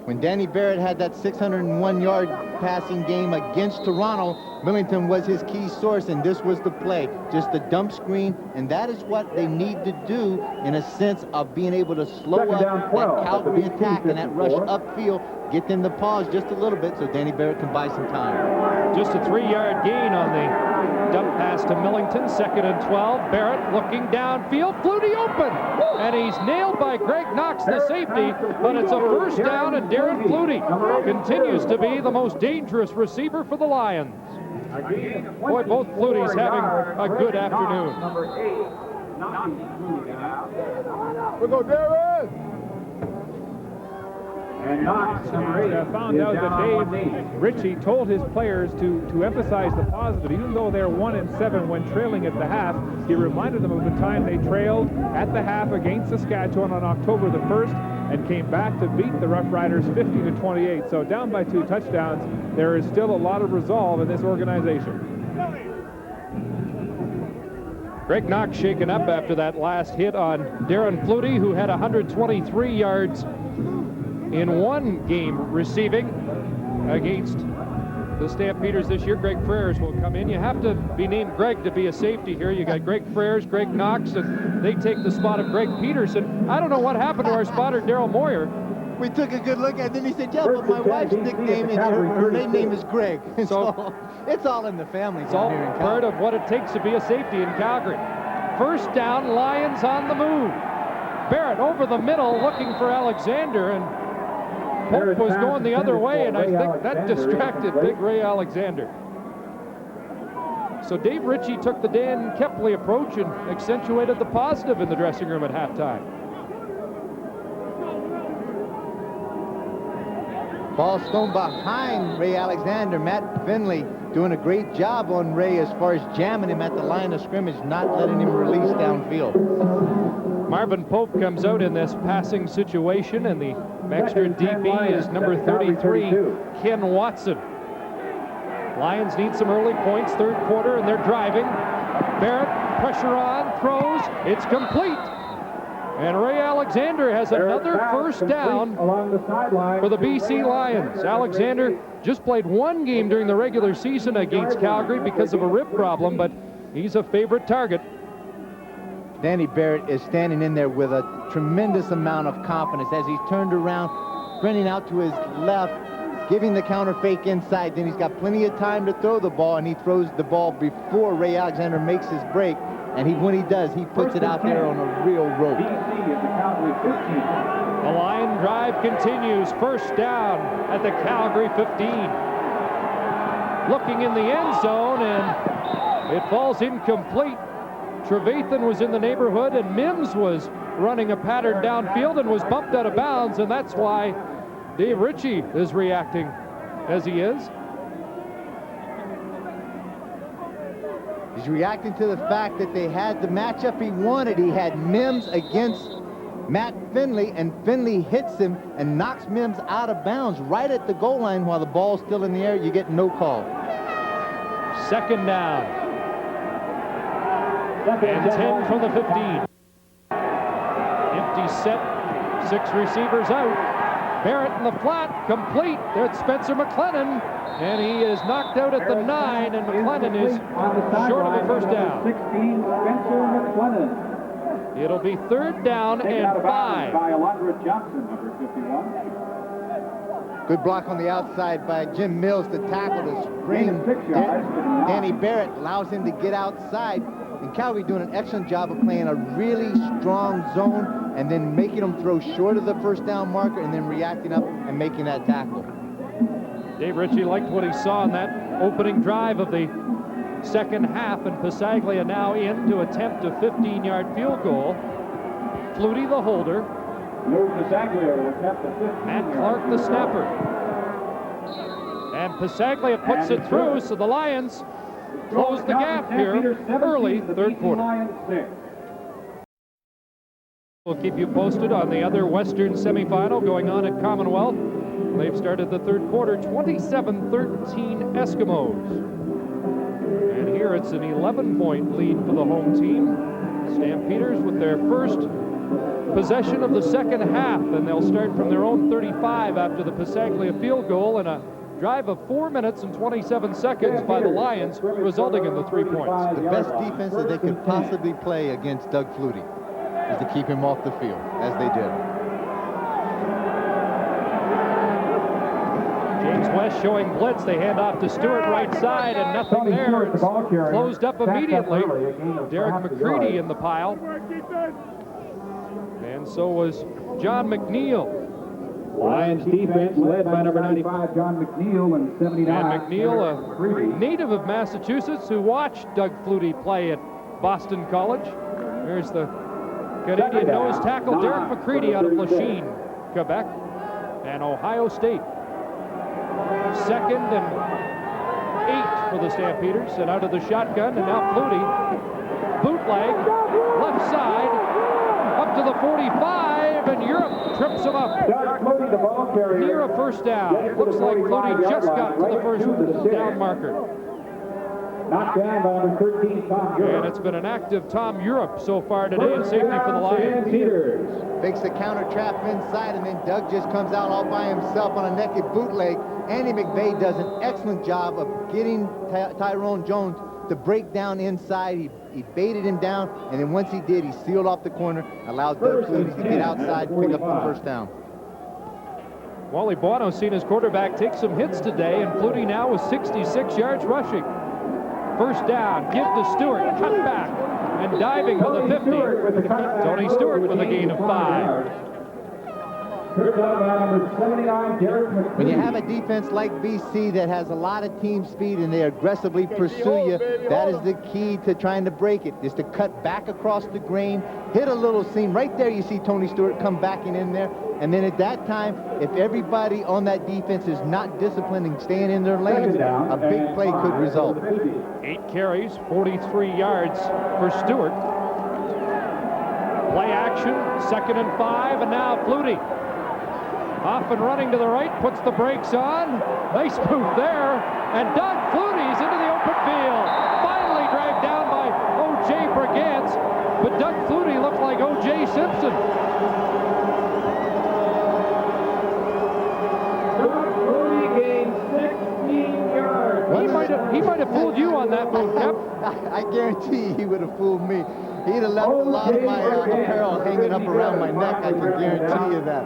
When Danny Barrett had that 601-yard passing game against Toronto, Millington was his key source, and this was the play. Just a dump screen, and that is what they need to do in a sense of being able to slow up that Calgary attack and that rush upfield, get them to pause just a little bit so Danny Barrett can buy some time. Just a 3-yard gain on the dump pass to Millington. 2nd and 12. Barrett looking downfield. Flutie open. And he's nailed by Greg Knox, the safety. But it's a first down, and Darren Flutie continues to be the most dangerous receiver for the Lions. Boy, both Fluties having a good afternoon. We'll go, Darren! And Knox, number 8, Found out that Dave Ritchie told his players to emphasize the positive. Even though they're 1-7 when trailing at the half, he reminded them of the time they trailed at the half against Saskatchewan on October the 1st and came back to beat the Rough Riders 50-28. So down by 2 touchdowns, there is still a lot of resolve in this organization. Greg Knox shaken up after that last hit on Darren Flutie, who had 123 yards in one game receiving against the Stampeders this year. Greg Frères will come in. You have to be named Greg to be a safety here. You got Greg Frères, Greg Knox, and they take the spot of Greg Peterson. I don't know what happened to our spotter, Daryl Moyer. We took a good look at it, and then he said, yeah, but my wife's nickname, her main name is Greg. So it's all in the family. It's all part of what it takes to be a safety in Calgary. First down, Lions on the move. Barrett over the middle looking for Alexander, and Pope was going the other way, and I think that distracted Big Ray Alexander. So Dave Ritchie took the Dan Kepley approach and accentuated the positive in the dressing room at halftime. Ball thrown behind Ray Alexander. Matt Finley doing a great job on Ray as far as jamming him at the line of scrimmage, not letting him release downfield. Marvin Pope comes out in this passing situation, and the extra DB is number 33, Ken Watson. Lions need some early points, third quarter, and they're driving. Barrett, pressure on, throws, it's complete. And Ray Alexander has another first down for the BC Lions. Alexander just played one game during the regular season against Calgary because of a rib problem, but he's a favorite target. Danny Barrett is standing in there with a tremendous amount of confidence as he's turned around, sprinting out to his left, giving the counter fake inside. Then he's got plenty of time to throw the ball, and he throws the ball before Ray Alexander makes his break. And when he does, he puts it out there on a real rope. The Lion drive continues. First down at the Calgary 15. Looking in the end zone, and it falls incomplete. Trevathan was in the neighborhood, and Mims was running a pattern downfield and was bumped out of bounds, and that's why Dave Ritchie is reacting as he is. He's reacting to the fact that they had the matchup he wanted. He had Mims against Matt Finley, and Finley hits him and knocks Mims out of bounds right at the goal line while the ball's still in the air. You get no call. Second down. And 10 from the 15. Empty set, 6 receivers out. Barrett in the flat, complete. There's Spencer McLennan, and he is knocked out at the 9, and McLennan is short of a first down. 16, Spencer McLennan. It'll be third down and 5. By Alondra Johnson, number 51. Good block on the outside by Jim Mills to tackle to spring. Danny Barrett allows him to get outside. And Calgary doing an excellent job of playing a really strong zone and then making them throw short of the first down marker and then reacting up and making that tackle. Dave Ritchie liked what he saw in that opening drive of the second half, and Passaglia now in to attempt a 15-yard field goal. Flutie the holder. Matt Clark the snapper. And Passaglia puts it through, so the Lions close the gap here early third quarter. We'll keep you posted on the other Western semifinal going on at Commonwealth. They've started the third quarter 27-13 Eskimos. And here it's an 11-point lead for the home team. Stampeders with their first possession of the second half, and they'll start from their own 35 after the Passaglia field goal and a drive of 4 minutes and 27 seconds by the Lions, resulting in the 3 points. The best defense that they could possibly play against Doug Flutie is to keep him off the field, as they did. James West showing blitz. They hand off to Stewart right side, and nothing there. It's closed up immediately. Derek McCready in the pile. And so was John McNeil. Lions defense led by number 95, John McNeil, and 79. And McNeil, a native of Massachusetts who watched Doug Flutie play at Boston College. There's the Canadian nose tackle, Derek McCready out of Lachine, Quebec. and Ohio State. 2nd and 8 for the Stampeders, and out of the shotgun, and now Flutie. Bootleg, left side, up to the 45, and Europe trips him up. Near a first down. Looks like Flutie just got to the first down marker. Knocked down by number 13, Tom Europe. And it's been an active Tom Europe so far today in safety for the Lions. Fakes the counter trap inside, and then Doug just comes out all by himself on a naked bootleg. Andy McVay does an excellent job of getting Tyrone Jones to break down inside. He baited him down, and then once he did, he sealed off the corner, allowed Doug Flutie to get outside and pick up the first down. Wally Buono's seen his quarterback take some hits today, and Flutie now with 66 yards rushing. First down, give to Stewart, cut back, and diving for the 50. Tony Stewart with a gain of 5. When you have a defense like BC that has a lot of team speed and they aggressively pursue you, that is the key to trying to break it, is to cut back across the grain, hit a little seam. Right there you see Tony Stewart come backing in there. And then at that time, if everybody on that defense is not disciplined and staying in their lanes, a big play could result. 8 carries, 43 yards for Stewart. Play action, 2nd and 5, and now Flutie. Off and running to the right, puts the brakes on. Nice move there, and Doug Flutie's into the open field. Finally dragged down by O.J. Brigance, but Doug Flutie looked like O.J. Simpson. He might have fooled you on that move, Cap. I guarantee he would have fooled me. He'd have left a lot of my apparel hanging up around my neck, I can guarantee you that.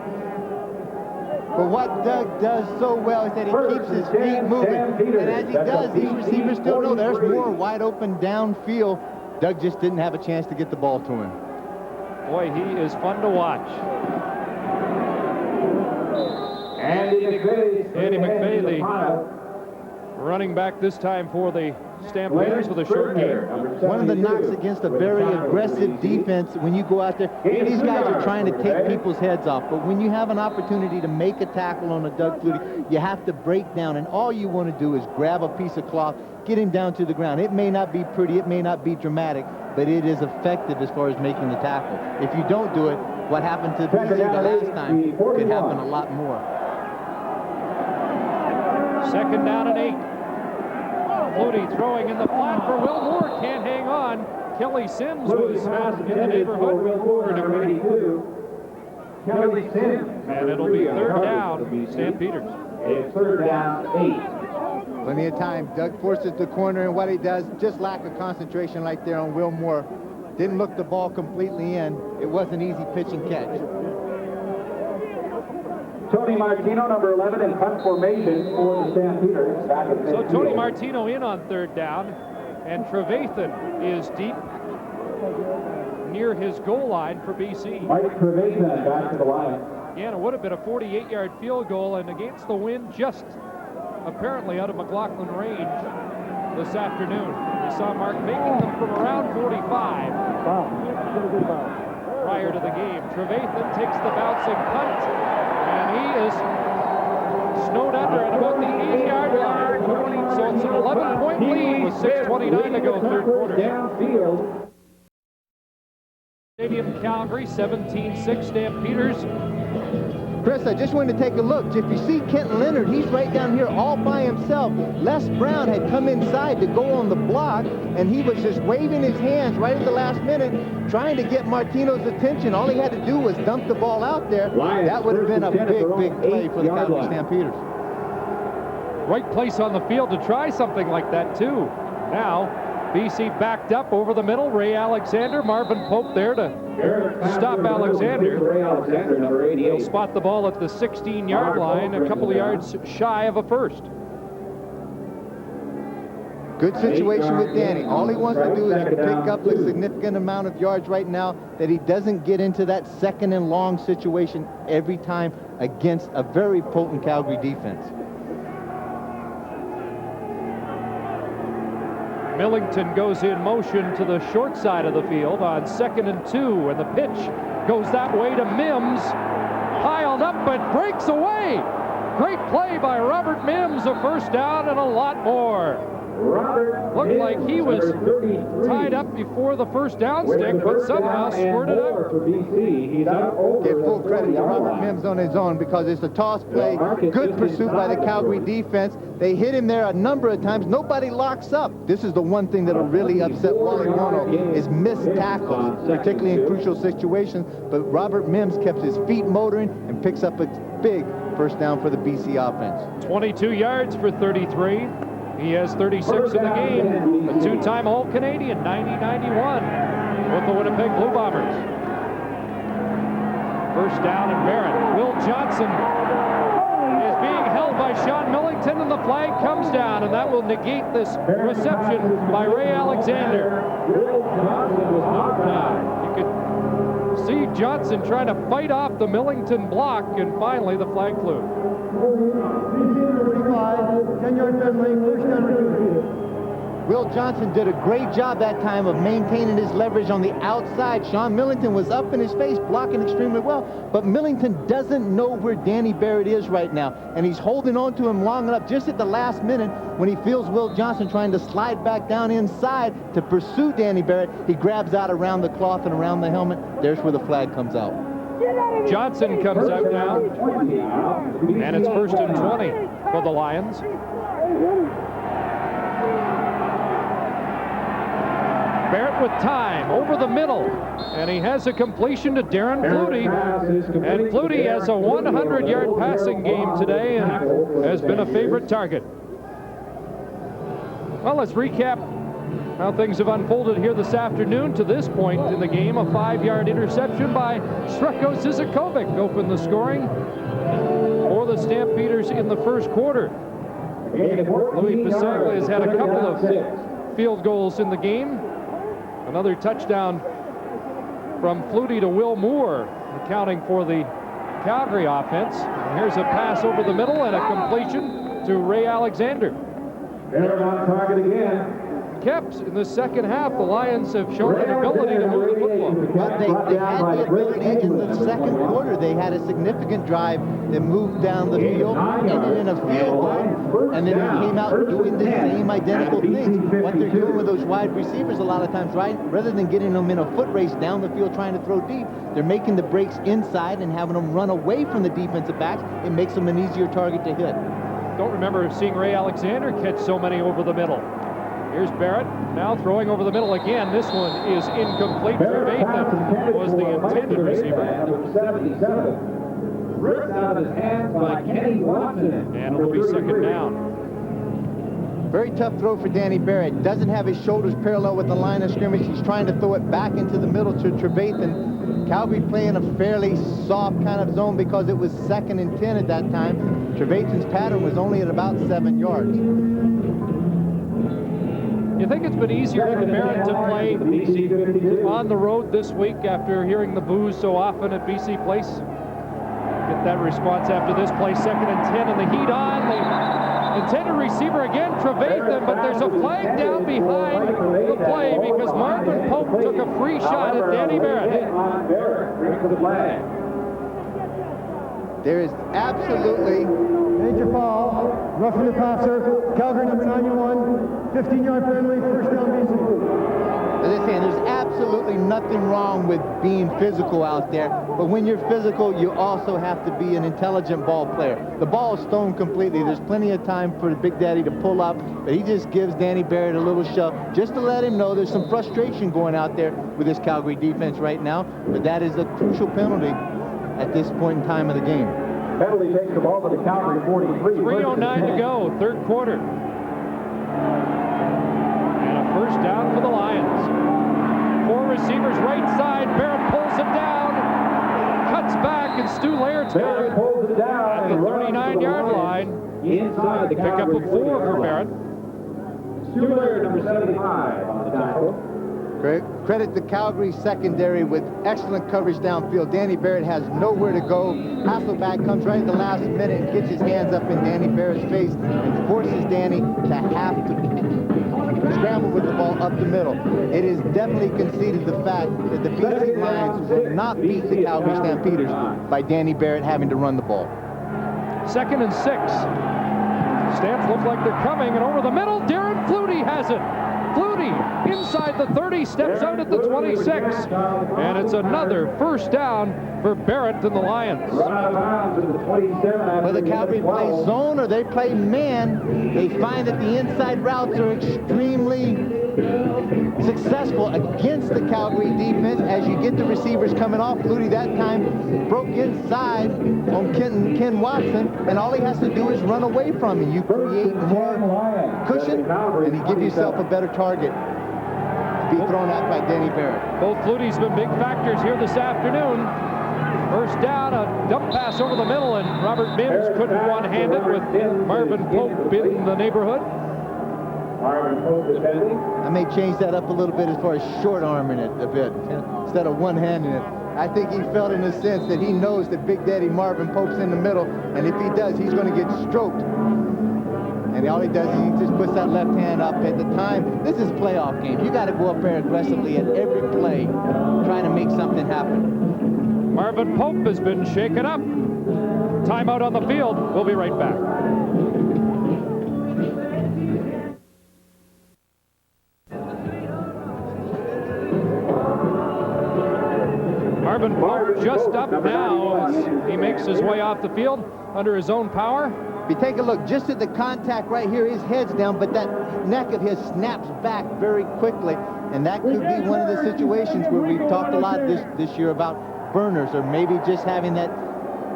But what Doug does so well is that he keeps his feet moving. And as he does, these receivers still know there's more wide open downfield. Doug just didn't have a chance to get the ball to him. Boy, he is fun to watch. Andy McVay, the running back this time for the Stampeders with a short game. One of the knocks against a very aggressive defense when you go out there, these guys are trying to take people's heads off, but when you have an opportunity to make a tackle on a Doug Flutie, you have to break down, and all you want to do is grab a piece of cloth, get him down to the ground. It may not be pretty, it may not be dramatic, but it is effective as far as making the tackle. If you don't do it, what happened to BC the last time could happen a lot more. 2nd down and 8. Flutie throwing in the flat for Will Moore. Can't hang on. Kelly Sims was in the neighborhood for number 82. Kelly Sims. And it'll be 3rd down, Stampeders. It's 3rd down, 8. Plenty of time. Doug forces the corner, and what he does, just lack of concentration right there on Will Moore. Didn't look the ball completely in. It was an easy pitch and catch. Tony Martino, number 11, in punt formation for the Stampeders. So Tony Martino in on 3rd down, and Trevathan is deep near his goal line for BC. Mike Trevathan back to the line. Again, it would have been a 48-yard field goal, and against the wind, just apparently out of McLaughlin range this afternoon. We saw Mark making them from around 45 prior to the game. Trevathan takes the bouncing punt, and he is snowed under at about the 80-yard line. So it's an 11-point lead with 6:29 to go, 3rd quarter. Downfield. Stadium, Calgary, 17-6 Stampeders. Chris, I just wanted to take a look. If you see Kenton Leonard, he's right down here all by himself. Les Brown had come inside to go on the block, and he was just waving his hands right at the last minute, trying to get Martino's attention. All he had to do was dump the ball out there. That would have been a big play for the Calgary Stampeders. Right place on the field to try something like that, too. Now, BC backed up over the middle. Ray Alexander, Marvin Pope there to stop Alexander. He'll spot the ball at the 16-yard line, a couple of yards shy of a first. Good situation with Danny. All he wants to do is pick up a significant amount of yards right now, that he doesn't get into that 2nd and long situation every time against a very potent Calgary defense. Millington goes in motion to the short side of the field on 2nd and 2, and the pitch goes that way to Mims. piled up, but breaks away. Great play by Robert Mims, a first down and a lot more. Looked like he was tied up before the first down stick, but somehow squirted out. Give full credit to Robert Mims on his own because it's a toss play. Good pursuit by the Calgary defense. They hit him there a number of times. Nobody locks up. This is the one thing that'll really upset Wally Wano is missed tackles, particularly in crucial situations. But Robert Mims kept his feet motoring and picks up a big first down for the BC offense. 22 yards for 33. He has 36 in the game. A two-time All-Canadian, 90-91 with the Winnipeg Blue Bombers. First down and Barrett. Will Johnson is being held by Sean Millington, and the flag comes down, and that will negate this reception by Ray Alexander. You could see Johnson trying to fight off the Millington block, and finally the flag flew. 10-yard penalty, first down and 2. Will Johnson did a great job that time of maintaining his leverage on the outside. Sean Millington was up in his face, blocking extremely well, but Millington doesn't know where Danny Barrett is right now, and he's holding on to him long enough just at the last minute when he feels Will Johnson trying to slide back down inside to pursue Danny Barrett. He grabs out around the cloth and around the helmet. There's where the flag comes out. Johnson comes out now, and it's first and 20 for the Lions. Barrett with time over the middle, and he has a completion to Darren Flutie. And Flutie has a 100-yard passing game today and has been a favorite target. Well, let's recap how things have unfolded here this afternoon. To this point in the game, a 5-yard interception by Sreko Zizakovic opened the scoring for the Stampeders in the first quarter. Louis Pasaglia has had a couple of field goals in the game. Another touchdown from Flutie to Will Moore, accounting for the Calgary offense. And here's a pass over the middle and a completion to Ray Alexander. They're on target again. Kept in the second half, the Lions have shown an ability to move the football. Well, they had the ability in the second quarter. They had a significant drive that moved down the field, ended in a field goal, and then they came out doing the same identical things. What they're doing with those wide receivers a lot of times, right? Rather than getting them in a foot race down the field trying to throw deep, they're making the breaks inside and having them run away from the defensive backs. It makes them an easier target to hit. Don't remember seeing Ray Alexander catch so many over the middle. Here's Barrett, now throwing over the middle again. This one is incomplete. Trevathan was the intended receiver. Number 77. Ripped out of his hands by Kenny Watson. And it'll be second down. Very tough throw for Danny Barrett. Doesn't have his shoulders parallel with the line of scrimmage. He's trying to throw it back into the middle to Trevathan. Calgary playing a fairly soft kind of zone because it was 2nd and 10 at that time. Trevathan's pattern was only at about 7 yards. You think it's been easier for Barrett to play on the road this week after hearing the boos so often at BC Place? Get that response after this play, 2nd and 10, and the heat on. The intended receiver again, Trevathan, but there's a flag down behind the play because Marvin Pope took a free shot at Danny Barrett. There is absolutely Major foul, roughing the passer, Calgary number 91, 15-yard penalty, first down BC. As I say, there's absolutely nothing wrong with being physical out there, but when you're physical, you also have to be an intelligent ball player. The ball is stoned completely. There's plenty of time for the Big Daddy to pull up, but he just gives Danny Barrett a little shove just to let him know there's some frustration going out there with this Calgary defense right now, but that is a crucial penalty at this point in time of the game. Penalty takes the ball to the Calgary 43. 3:09 to go, third quarter. And a first down for the Lions. 4 receivers right side. Barrett pulls him down, cuts back, and Stu Laird's got it pulls it down at the 39-yard line. Inside the Pick up a 4 for Barrett. Stu Laird, number 75 on the tackle. Credit the Calgary secondary with excellent coverage downfield. Danny Barrett has nowhere to go. Hasselback comes right at the last minute and gets his hands up in Danny Barrett's face and forces Danny to have to scramble with the ball up the middle. It is definitely conceded the fact that the BC Lions will not beat the Calgary Stampeders by Danny Barrett having to run the ball. 2nd and 6. Stamps look like they're coming, and over the middle, Darren Flutie has it. Flutie inside the 30, steps out at the 26, and it's another first down for Barrett and the Lions. Whether Calgary plays zone or they play man, they find that the inside routes are extremely successful against the Calgary defense. As you get the receivers coming off, Flutie that time broke inside on Ken Watson, and all he has to do is run away from you. You create more cushion, and you give yourself a better target to be thrown at by Danny Barrett. Both Flutie's been big factors here this afternoon. First down, a dump pass over the middle, and Robert Mims couldn't one-hand it with Marvin Pope in the neighborhood. I may change that up a little bit as far as short-arming it a bit instead of one-handing it. I think he felt in a sense that he knows that Big Daddy Marvin Pope's in the middle, and if he does, he's going to get stroked. And all he does is he just puts that left hand up at the time. This is a playoff game. You got to go up there aggressively at every play, trying to make something happen. Marvin Pope has been shaken up. Timeout on the field. We'll be right back. Marvin Pope just up now as he makes his way off the field under his own power. If you take a look just at the contact right here, his head's down, but that neck of his snaps back very quickly. And that could be one of the situations where we've talked a lot this year about burners, or maybe just having that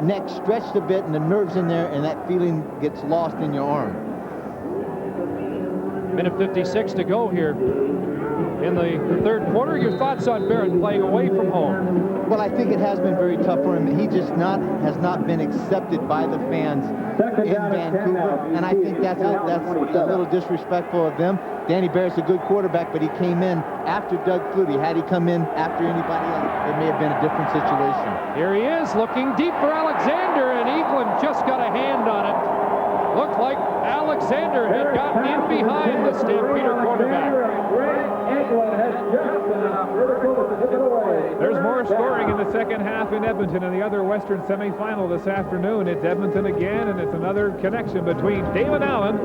neck stretched a bit and the nerves in there, and that feeling gets lost in your arm. Minute 56 to go here in the third quarter. Your thoughts on Barrett playing away from home? Well, I think it has been very tough for him. He just has not been accepted by the fans in Vancouver, and I think that's a little disrespectful of them. Danny Barrett's a good quarterback, but he came in after Doug Flutie. Had he come in after anybody else, it may have been a different situation. Here he is, looking deep for Alexander, and Eaglin just got a hand on it. Looked like Alexander had gotten in behind the Stampeder quarterback. There's more scoring in the second half in Edmonton in the other Western semifinal this afternoon. It's Edmonton again, and it's another connection between David Allen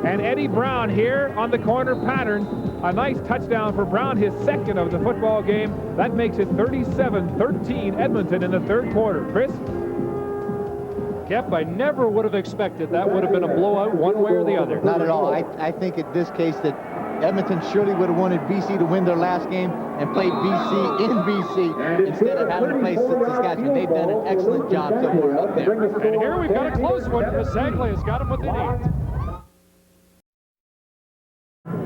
and Eddie Brown here on the corner pattern. A nice touchdown for Brown, his second of the football game. That makes it 37-13 Edmonton in the third quarter. Chris? Kep, I never would have expected that would have been a blowout one way or the other. Not at all. I think in this case that Edmonton surely would have wanted BC to win their last game and played BC in BC instead of having to play Saskatchewan. They've done an excellent job so far up there. And here we've got a close one. Casaglia has got him within 8.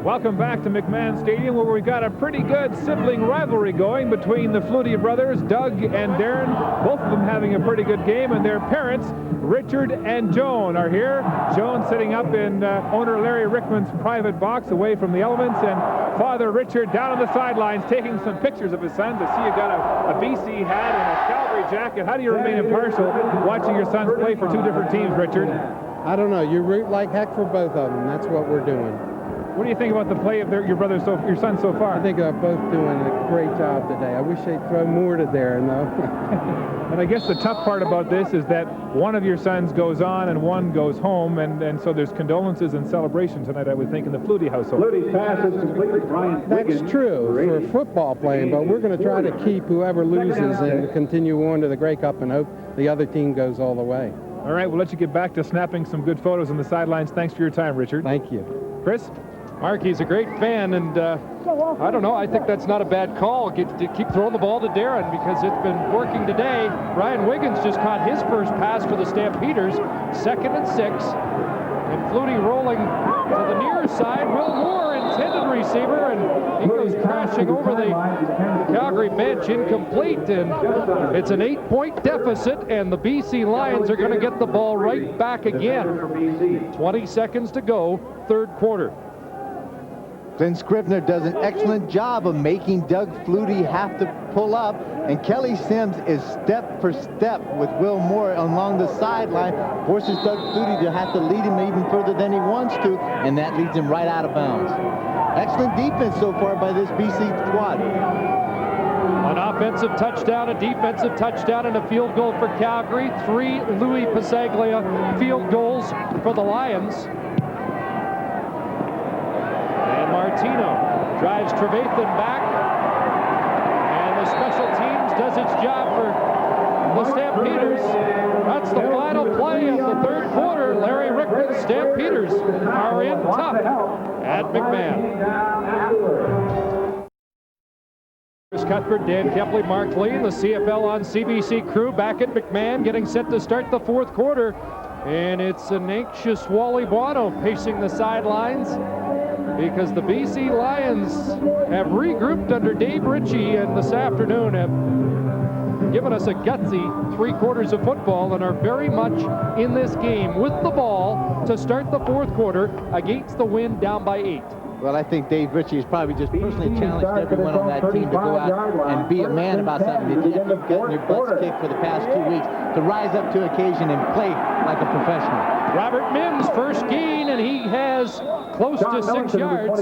Welcome back to McMahon Stadium, where we've got a pretty good sibling rivalry going between the Flutie brothers, Doug and Darren, both of them having a pretty good game, and their parents, Richard and Joan, are here. Joan sitting up in owner Larry Rickman's private box away from the elements, and Father Richard down on the sidelines taking some pictures of his son to see you got a BC hat and a Calgary jacket. How do you remain impartial watching your sons play for two different teams, Richard? I don't know. You root like heck for both of them. That's what we're doing. What do you think about the play of your son so far? I think they're both doing a great job today. I wish they'd throw more to Darren, though. And I guess the tough part about this is that one of your sons goes on and one goes home, and so there's condolences and celebration tonight, I would think, in the Flutie household. Flutie's pass is complete. That's true for football playing, but we're going to try to keep whoever loses and continue on to the Grey Cup and hope the other team goes all the way. All right, we'll let you get back to snapping some good photos on the sidelines. Thanks for your time, Richard. Thank you. Chris? Mark, he's a great fan, and I don't know, I think that's not a bad call. Keep throwing the ball to Darren because it's been working today. Ryan Wiggins just caught his first pass for the Stampeders, 2nd and 6. And Flutie rolling to the near side. Will Moore, intended receiver, and he goes crashing over the Calgary bench, incomplete. And it's an 8-point deficit, and the BC Lions are going to get the ball right back again. 20 seconds to go, third quarter. Glenn Scrivener does an excellent job of making Doug Flutie have to pull up, and Kelly Sims is step for step with Will Moore along the sideline, forces Doug Flutie to have to lead him even further than he wants to, and that leads him right out of bounds. Excellent defense so far by this BC squad. An offensive touchdown, a defensive touchdown, and a field goal for Calgary. 3 Louis Pasaglia field goals for the Lions. And Martino drives Trevathan back. And the special teams does its job for the Stampeders. That's the final play of the third quarter. Larry Rickman's Stampeders are in tough at McMahon. Chris Cuthbert, Dan Kepley, Mark Lee, and the CFL on CBC crew back at McMahon, getting set to start the fourth quarter. And it's an anxious Wally Buono pacing the sidelines because the BC Lions have regrouped under Dave Ritchie, and this afternoon have given us a gutsy 3 quarters of football and are very much in this game with the ball to start the fourth quarter against the Wind down by 8. Well, I think Dave Ritchie has probably just personally challenged everyone on that team to go out and be a man about something. They didn't keep getting their butts kicked for the past 2 weeks, to rise up to occasion and play like a professional. Robert Mims, first gain, and he has close to 6 yards.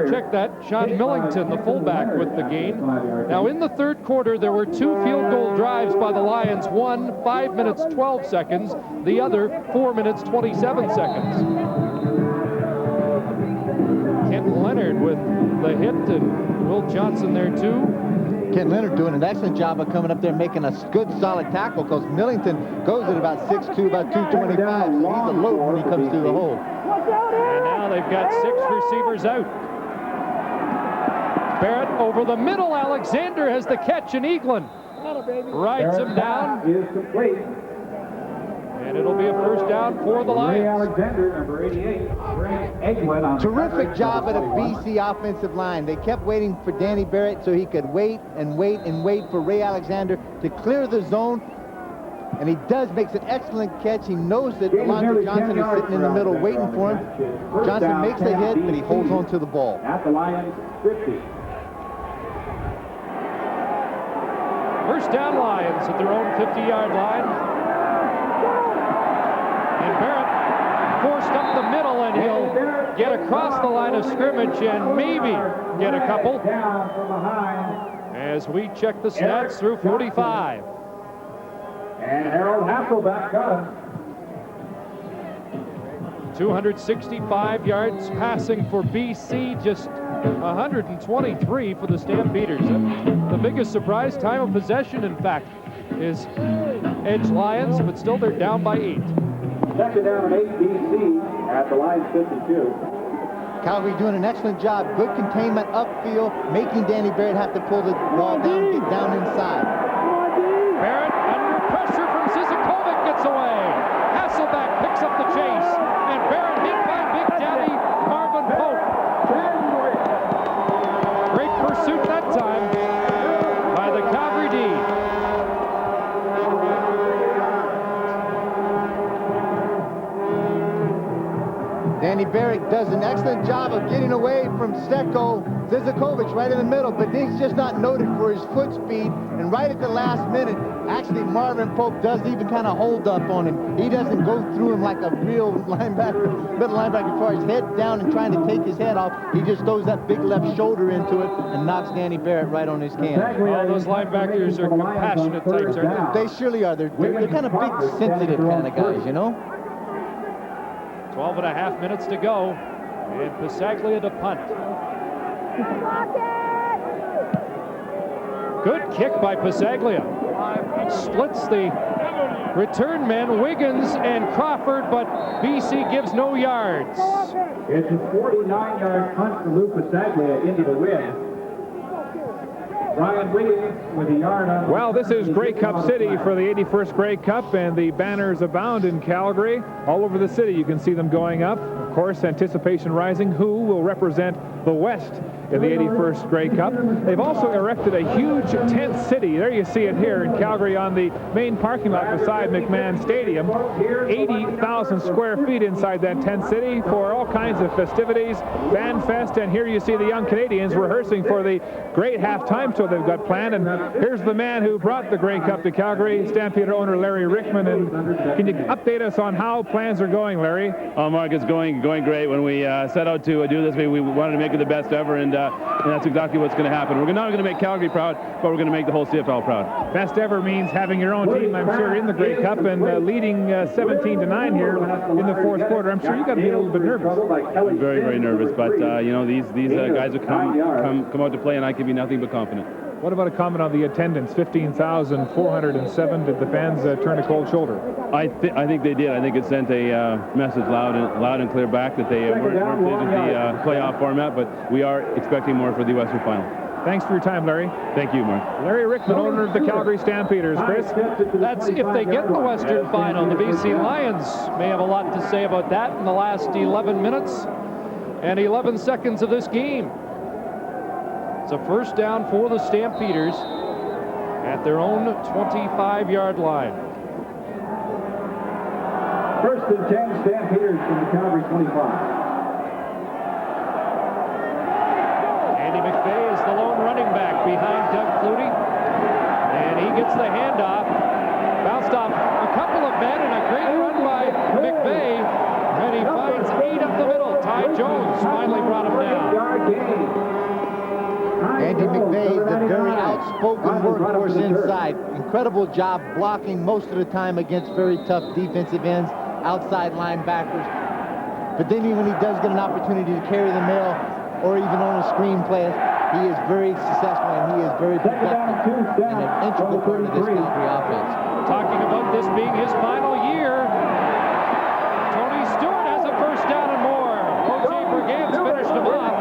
Check that. Sean Millington, the fullback, with the gain. Now, in the third quarter, there were 2 field goal drives by the Lions. One, 5 minutes, 12 seconds. The other, 4 minutes, 27 seconds. Kent Leonard with the hit, and Will Johnson there too. Kent Leonard doing an excellent job of coming up there making a good solid tackle, because Millington goes at about 6'2", about 225, so he's a load when he comes through the hole. And now they've got 6 receivers out. Barrett over the middle. Alexander has the catch, and Eaglin rides him down. And it'll be a first down for the Lions. Alexander, number 88. Terrific job at a BC offensive line. They kept waiting for Danny Barrett so he could wait and wait and wait for Ray Alexander to clear the zone. And he makes an excellent catch. He knows that Alonzo Johnson is sitting in the middle waiting for him. Johnson makes the hit, but he holds on to the ball. At the Lions 50. First down, Lions at their own 50-yard line. And Barrett forced up the middle, and he'll get across the line of scrimmage and maybe get a couple as we check the stats through 45. And Harold Hasselbeck got him. 265 yards passing for BC, just 123 for the Stampeders. The biggest surprise, time of possession, in fact, is edge Lions, but still they're down by 8. Second down and 8 BC at the line 52. Calgary doing an excellent job. Good containment upfield, making Danny Barrett have to pull the ball down, get down inside. Barrett under pressure from Zizakovic gets away. Hasselbeck picks up the chase, and Barrett hit by Big Daddy Marvin Pope. Great pursuit that time by the Calgary D. Danny Barrett does an excellent job of getting away from Steko Zizakovic right in the middle, but he's just not noted for his foot speed. And right at the last minute, actually Marvin Pope does even kind of hold up on him. He doesn't go through him like a real linebacker, middle linebacker, as far as head down and trying to take his head off. He just throws that big left shoulder into it and knocks Danny Barrett right on his can. All those linebackers are compassionate types, aren't they? They surely are. They're kind of big, sensitive kind of guys, you know? 12 and a half minutes to go, and Pasaglia to punt. Good kick by Pasaglia. Splits the return men, Wiggins and Crawford, but BC gives no yards. It's a 49-yard punt for Lou Pasaglia into the wind. Brian Wiggins with a yard on. Well, this is Grey Cup City for the 81st Grey Cup, and the banners abound in Calgary. All over the city, you can see them going up. Of course, anticipation rising. Who will represent the West in the 81st Grey Cup. They've also erected a huge tent city. There you see it here in Calgary on the main parking lot beside McMahon Stadium. 80,000 square feet inside that tent city for all kinds of festivities, Fan Fest, and here you see the young Canadians rehearsing for the great halftime show they've got planned. And here's the man who brought the Grey Cup to Calgary, Stampeder owner Larry Rickman. And can you update us on how plans are going, Larry? Oh, Mark, it's going great. When we set out to do this, we wanted to make it the best ever, and that's exactly what's going to happen. We're not going to make Calgary proud, but we're going to make the whole CFL proud. Best ever means having your own team, I'm sure, in the Grey Cup and leading 17-9 here in the fourth quarter. I'm sure you got to be a little bit nervous. I'm very, very nervous, but you know, these guys have come out to play, and I can be nothing but confident. What about a comment on the attendance? 15,407. Did the fans turn a cold shoulder? I think they did. I think it sent a message loud and clear back that they weren't pleased with the playoff format, but we are expecting more for the Western Final. Thanks for your time, Larry. Thank you, Mark. Larry Rickman, owner of the Calgary Stampeders. Chris? That's if they get the Western Final. The BC Lions may have a lot to say about that in the last 11 minutes and 11 seconds of this game. It's a first down for the Stampeders at their own 25-yard line. First and 10, Stampeders from the Calgary 25. Andy McVeigh is the lone running back behind Doug Flutie. And he gets the handoff. Bounced off a couple of men and a great run by McVeigh. And he finds 8 up the middle. Ty Jones finally brought him down. Andy McVeigh, the very outspoken workhorse inside. Incredible job blocking most of the time against very tough defensive ends, outside linebackers. But then when he does get an opportunity to carry the mail or even on a screen play, he is very successful and he is very productive and an integral part of this Calgary offense. Talking about this being his final year, Tony Stewart has a first down and more. O.J. Brigance finished him off.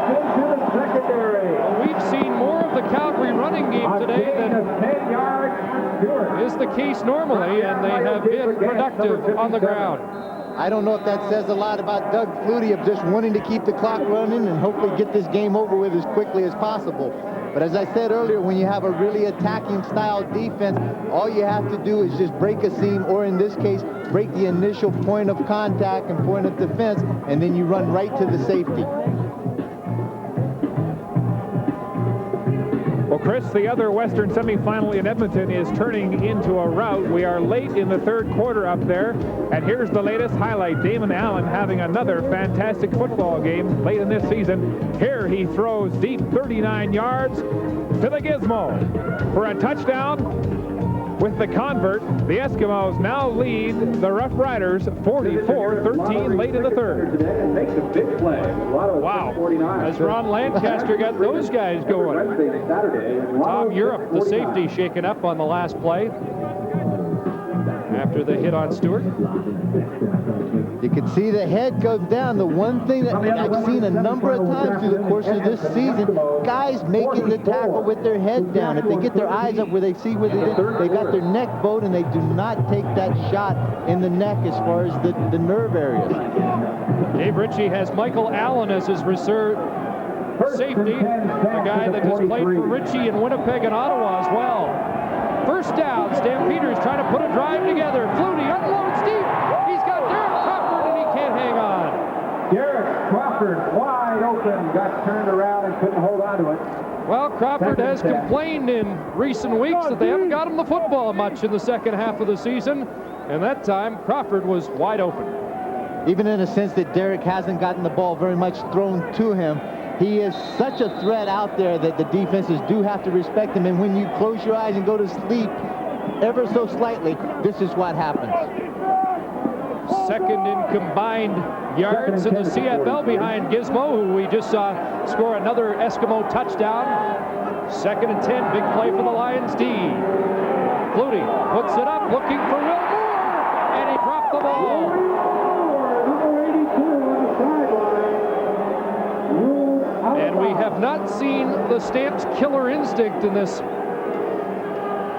We've seen more of the Calgary running game today than is the case normally, and they have been productive on the ground. I don't know if that says a lot about Doug Flutie of just wanting to keep the clock running and hopefully get this game over with as quickly as possible. But as I said earlier, when you have a really attacking style defense, all you have to do is just break a seam, or in this case, break the initial point of contact and point of defense, and then you run right to the safety. Well, Chris, the other Western semifinal in Edmonton is turning into a rout. We are late in the third quarter up there, and here's the latest highlight. Damon Allen having another fantastic football game late in this season. Here he throws deep 39 yards to the gizmo for a touchdown. With the convert, the Eskimos now lead the Rough Riders 44-13 late in the third. Wow. As Ron Lancaster got those guys going. Tom Europe, the safety, shaken up on the last play after the hit on Stewart. You can see the head goes down. The one thing that I've seen a number of times through the course of this season, guys making the tackle with their head down. If they get their eyes up where they see where they got their neck bowed, and they do not take that shot in the neck as far as the nerve areas. Dave Ritchie has Michael Allen as his reserve safety, a guy that has played for Ritchie in Winnipeg and Ottawa as well. First down, Stampeders trying to put a drive together. Flutie unloads deep. He's got Derek Crawford and he can't hang on. Derek Crawford wide open, got turned around and couldn't hold on to it. Well, Crawford has complained in recent weeks that they haven't got him the football much in the second half of the season, and that time Crawford was wide open. Even in a sense that Derek hasn't gotten the ball very much thrown to him, he is such a threat out there that the defenses do have to respect him. And when you close your eyes and go to sleep ever so slightly, this is what happens. Second in combined yards in the CFL behind Gizmo, who we just saw score another Eskimo touchdown. Second and 10, big play for the Lions D. Flutie puts it up, looking for Will Moore, and he dropped the ball. And we have not seen the Stamps' killer instinct in this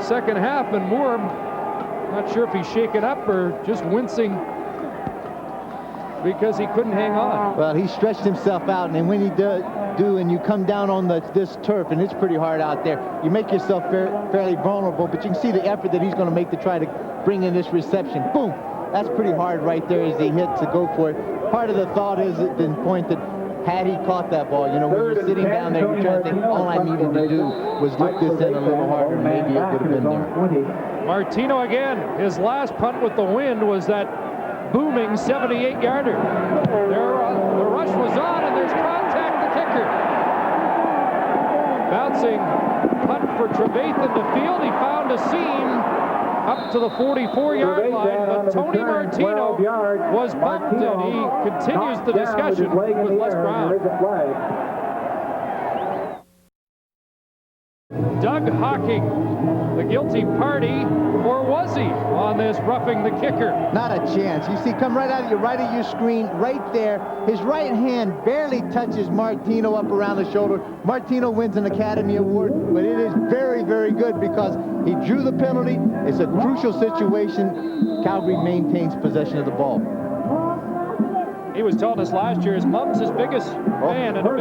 second half, and Moore, not sure if he's shaken up or just wincing because he couldn't hang on. Well, he stretched himself out, and when he do, and you come down on this turf, and it's pretty hard out there, you make yourself fairly vulnerable, but you can see the effort that he's going to make to try to bring in this reception. Boom! That's pretty hard right there as he hit to go for it. Part of the thought is at the point that had he caught that ball, you know, when you're sitting down there, you're trying to think, all I needed to do was look this in a little harder, maybe it would have been there. Martino again, his last punt with the wind was that booming 78-yarder. The rush was on, and there's contact, the kicker. Bouncing punt for Trevathan to field. He found a seam up to the 44-yard line, but Tony Martino was bumped, and he continues the discussion with Les Brown. Doug Hocking, the guilty party, or was he on this roughing the kicker? Not a chance. You see, come right out of your screen, right there. His right hand barely touches Martino up around the shoulder. Martino wins an Academy Award, but it is very, very good because he drew the penalty. It's a crucial situation. Calgary maintains possession of the ball. He was telling us last year his mom's his biggest fan and a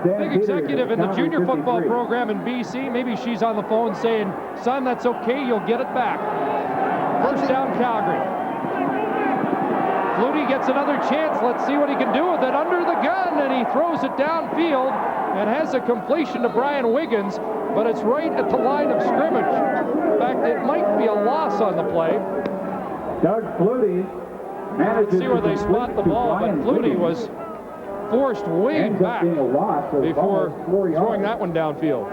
big executive in the junior football program in BC. Maybe she's on the phone saying, son, that's okay, you'll get it back. First down, Calgary. Flutie gets another chance. Let's see what he can do with it under the gun, and he throws it downfield and has a completion to Brian Wiggins, but it's right at the line of scrimmage. In fact, it might be a loss on the play. Doug Flutie. Let's see where they spot the ball, but Flutie was forced way back before throwing that one downfield.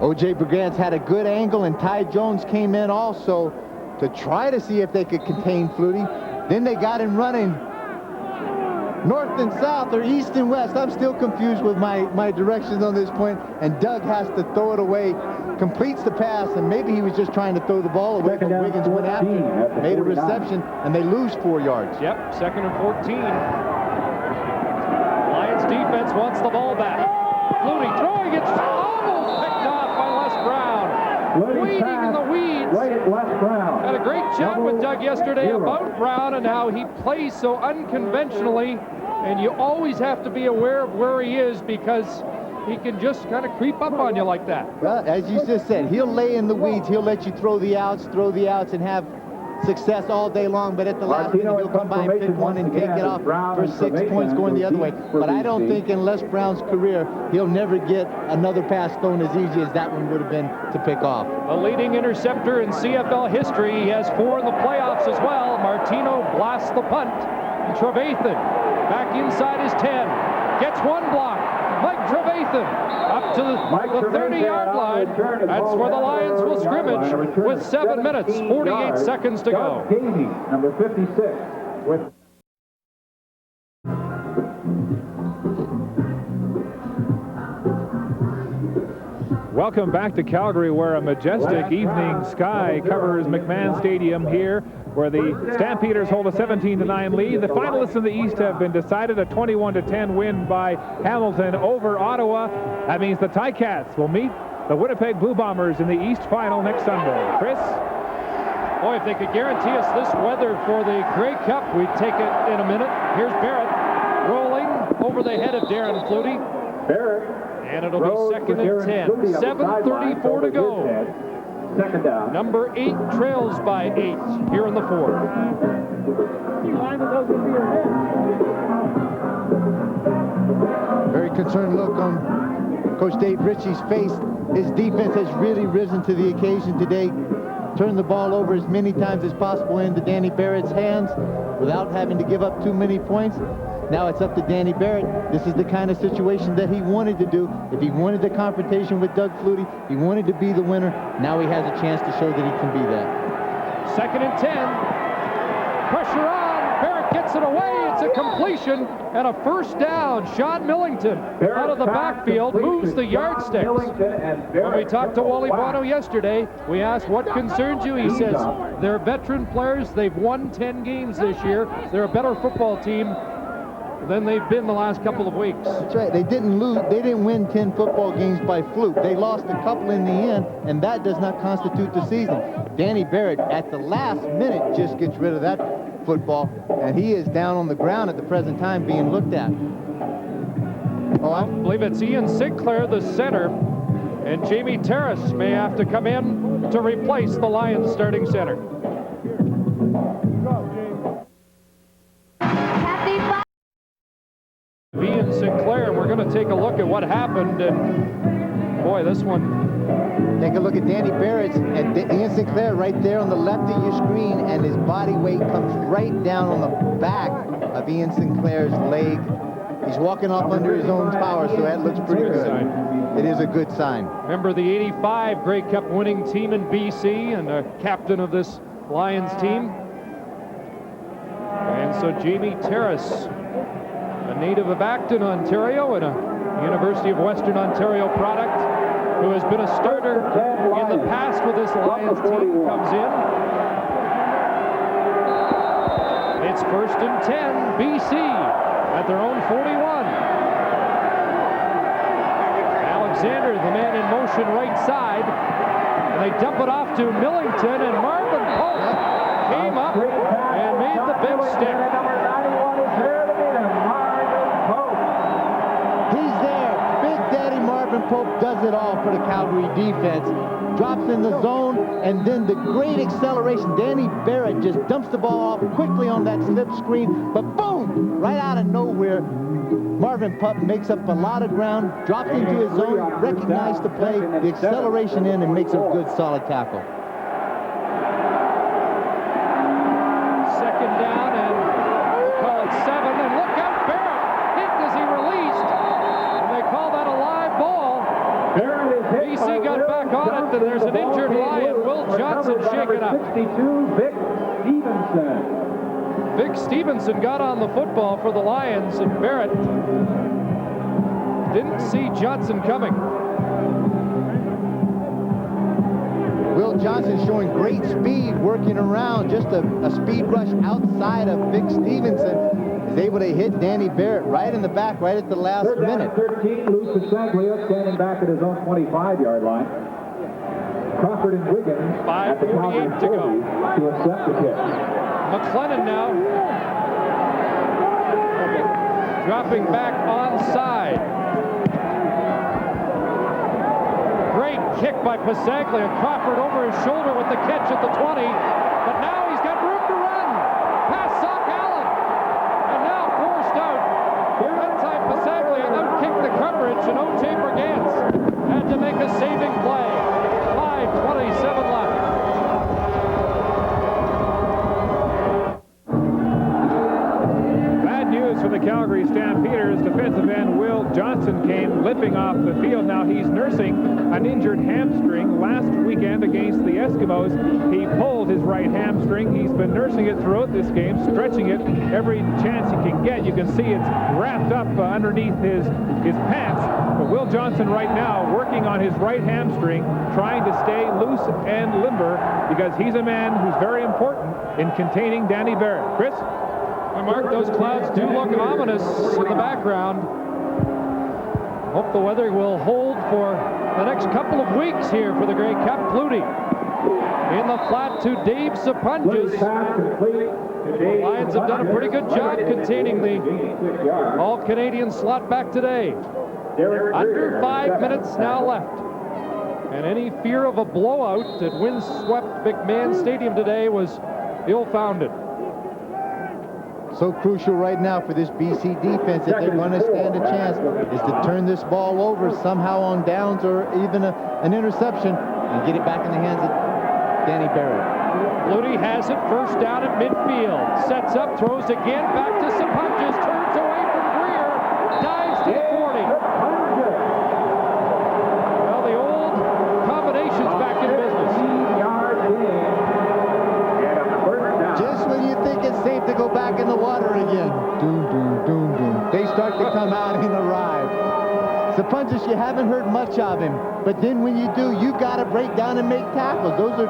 O.J. Brigance had a good angle, and Ty Jones came in also to try to see if they could contain Flutie. Then they got him running north and south, or east and west. I'm still confused with my directions on this point, and Doug has to throw it away. Completes the pass, and maybe he was just trying to throw the ball away, but Wiggins went after him, made a reception, and they lose 4 yards. Yep, 2nd and 14. Lions defense wants the ball back. Flutie throwing it, almost picked off by Les Brown. Wading in the weeds. Right at Les Brown. Had a great chat with Doug yesterday about Brown and how he plays so unconventionally, and you always have to be aware of where he is because he can just kind of creep up on you like that. Well, as you just said, he'll lay in the weeds. He'll let you throw the outs, and have success all day long, but at the last minute, he'll come by and pick one and take it off for 6 points going the other way. But I don't think in Les Brown's career, he'll never get another pass thrown as easy as that one would have been to pick off. A leading interceptor in CFL history. He has 4 in the playoffs as well. Martino blasts the punt. And Trevathan back inside his 10. Gets one block. Mike Trevathan up to the 30-yard line. That's where the Lions will scrimmage with 7 minutes, 48 seconds to go. Casey, number 56, with Welcome back to Calgary, where a majestic evening sky covers McMahon Stadium here, where the Stampeders hold a 17-9 lead. The finalists in the East have been decided, a 21-10 win by Hamilton over Ottawa. That means the Ticats will meet the Winnipeg Blue Bombers in the East Final next Sunday. Chris? Boy, if they could guarantee us this weather for the Grey Cup, we'd take it in a minute. Here's Barrett rolling over the head of Darren Flutie. Barrett. And it'll be 2nd and 10. 7:34 to go. Second down. Number 8 trails by 8 here in the 4th. Very concerned look on Coach Dave Ritchie's face. His defense has really risen to the occasion today. Turned the ball over as many times as possible into Danny Barrett's hands without having to give up too many points. Now it's up to Danny Barrett. This is the kind of situation that he wanted to do. If he wanted the confrontation with Doug Flutie, he wanted to be the winner. Now he has a chance to show that he can be that. 2nd and 10. Pressure on. Barrett gets it away. It's a completion and a first down. Sean Millington out of the backfield moves the yardsticks. When we talked to Wally Bono yesterday, we asked what concerns you. He says they're veteran players. They've won 10 games this year. They're a better football team than they've been the last couple of weeks. That's right. They didn't lose. They didn't win 10 football games by fluke. They lost a couple in the end, and that does not constitute the season. Danny Barrett, at the last minute, just gets rid of that football, and he is down on the ground at the present time being looked at. I believe it's Ian Sinclair, the center, and Jamie Terrace may have to come in to replace the Lions starting center. Ian Sinclair, and we're going to take a look at what happened, and boy, this one. Take a look at Danny Barrett and Ian Sinclair right there on the left of your screen, and his body weight comes right down on the back of Ian Sinclair's leg. He's walking off under his own power, so that looks pretty good. It is a good sign. Remember the '85 Grey Cup winning team in BC and a captain of this Lions team. And so Jamie Terrace, a native of Acton, Ontario, and a University of Western Ontario product, who has been a starter in the past with this Lions team, comes in. It's 1st and 10, BC at their own 41. Alexander, the man in motion right side, and they dump it off to Millington, and Marvin Pope came up and made the big stick. He's there. Big Daddy Marvin Pope does it all for the Calgary defense. Drops in the zone, and then the great acceleration. Danny Barrett just dumps the ball off quickly on that slip screen, but boom, right out of nowhere, Marvin Pope makes up a lot of ground, drops into his zone, recognized the play, the acceleration in, and makes a good solid tackle. Second down, and call it 7, and look out, Barrett hit as he released, and they call that a live ball. BC got back on it, and there's an injured Lion. Will Johnson shaken up. 62, Vic Stevenson. Vic Stevenson got on the football for the Lions, and Barrett didn't see Johnson coming. Will Johnson showing great speed, working around, just a speed rush outside of Vic Stevenson. Is able to hit Danny Barrett right in the back, right at the last minute. 13, Lou Pasaglia standing back at his own 25-yard line. Crawford and Wiggins 5:48 to go to accept the kick. McLennan now dropping back onside. Great kick by Pasaglia. Crawford over his shoulder with the catch at the 20, but now he's got room to run past Sock Allen, and now forced out. That time Pasaglia out-kicked the coverage, and O.J. Brigance had to make a saving play. 5:27 left. Bad news for the Calgary Stampeders. Defensive end Will Johnson came limping off the field. Now he's nursing an injured hamstring. Last weekend against the Eskimos, he pulled his right hamstring. He's been nursing it throughout this game, stretching it every chance he can get. You can see it's wrapped up underneath his pants. But Will Johnson right now working on his right hamstring, trying to stay loose and limber, because he's a man who's very important in containing Danny Barrett. Chris? Well, Mark, those clouds do look ominous in the background. Hope the weather will hold for the next couple of weeks here for the Grey Cup. Flutie in the flat to Dave Sapunjas. The Lions have done a pretty good job containing the All-Canadian slot back today. Under 5 minutes now left. And any fear of a blowout at windswept McMahon Stadium today was ill-founded. So crucial right now for this BC defense, if they're going to stand a chance, is to turn this ball over somehow on downs or even an interception and get it back in the hands of Danny Barrett. Flutie has it, first down at midfield. Sets up, throws again, back to Sapunjas, turns away from Greer, dives to the 40. Well, the old combination's back in business. Just when you think it's safe to go back in the water again, doom, doom, doom, doom, they start to come out and arrive. Sapunjas, you haven't heard much of him, but then when you do, you got to break down and make tackles. Those are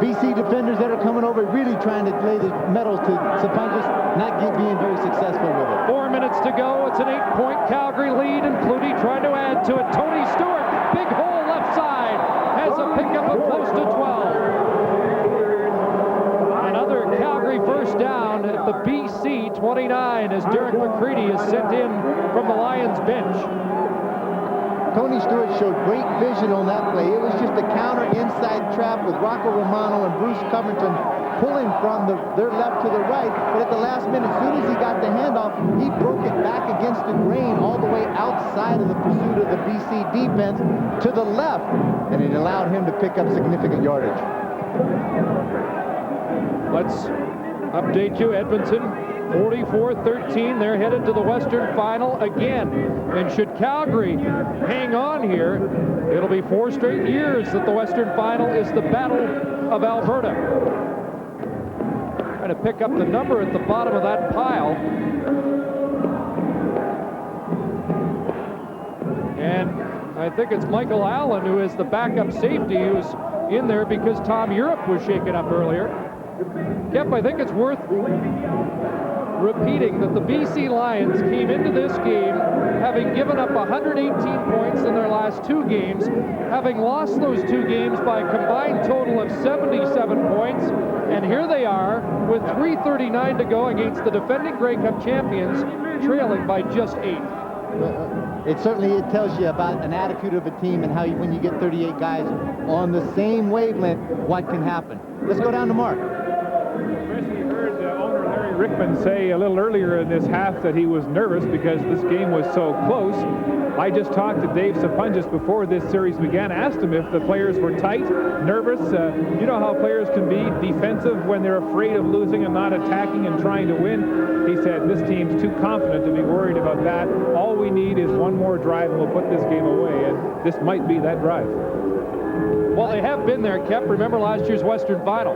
BC defenders that are coming over, really trying to lay the medals to Sapunjas, not being very successful with it. 4 minutes to go. It's an 8-point Calgary lead, and Flutie trying to add to it. Tony Stewart, big hole left side, has a pickup of close to 12. Another Calgary first down at the the BC 29 as Derek McCready is sent in from the Lions bench. Tony Stewart showed great vision on that play. It was just a counter inside trap with Rocco Romano and Bruce Covington pulling from their left to the right. But at the last minute, as soon as he got the handoff, he broke it back against the grain all the way outside of the pursuit of the BC defense to the left. And it allowed him to pick up significant yardage. Let's update you. Edmonton 44-13. They're headed to the Western Final again. And should Calgary hang on here, it'll be 4 straight years that the Western Final is the Battle of Alberta. Trying to pick up the number at the bottom of that pile. And I think it's Michael Allen who is the backup safety who's in there because Tom Europe was shaken up earlier. Yep, I think it's worth repeating that the BC Lions came into this game having given up 118 points in their last 2 games, having lost those 2 games by a combined total of 77 points, and here they are with 3:39 to go against the defending Grey Cup champions, trailing by just 8. It certainly tells you about an attitude of a team and how when you get 38 guys on the same wavelength, what can happen. Let's go down to Mark. Rickman say a little earlier in this half that he was nervous because this game was so close. I just talked to Dave Sapunjas before this series began, asked him if the players were tight, nervous. You know how players can be defensive when they're afraid of losing and not attacking and trying to win. He said this team's too confident to be worried about that. All we need is one more drive and we'll put this game away, and this might be that drive. Well, they have been there, Kep. Remember last year's Western Final?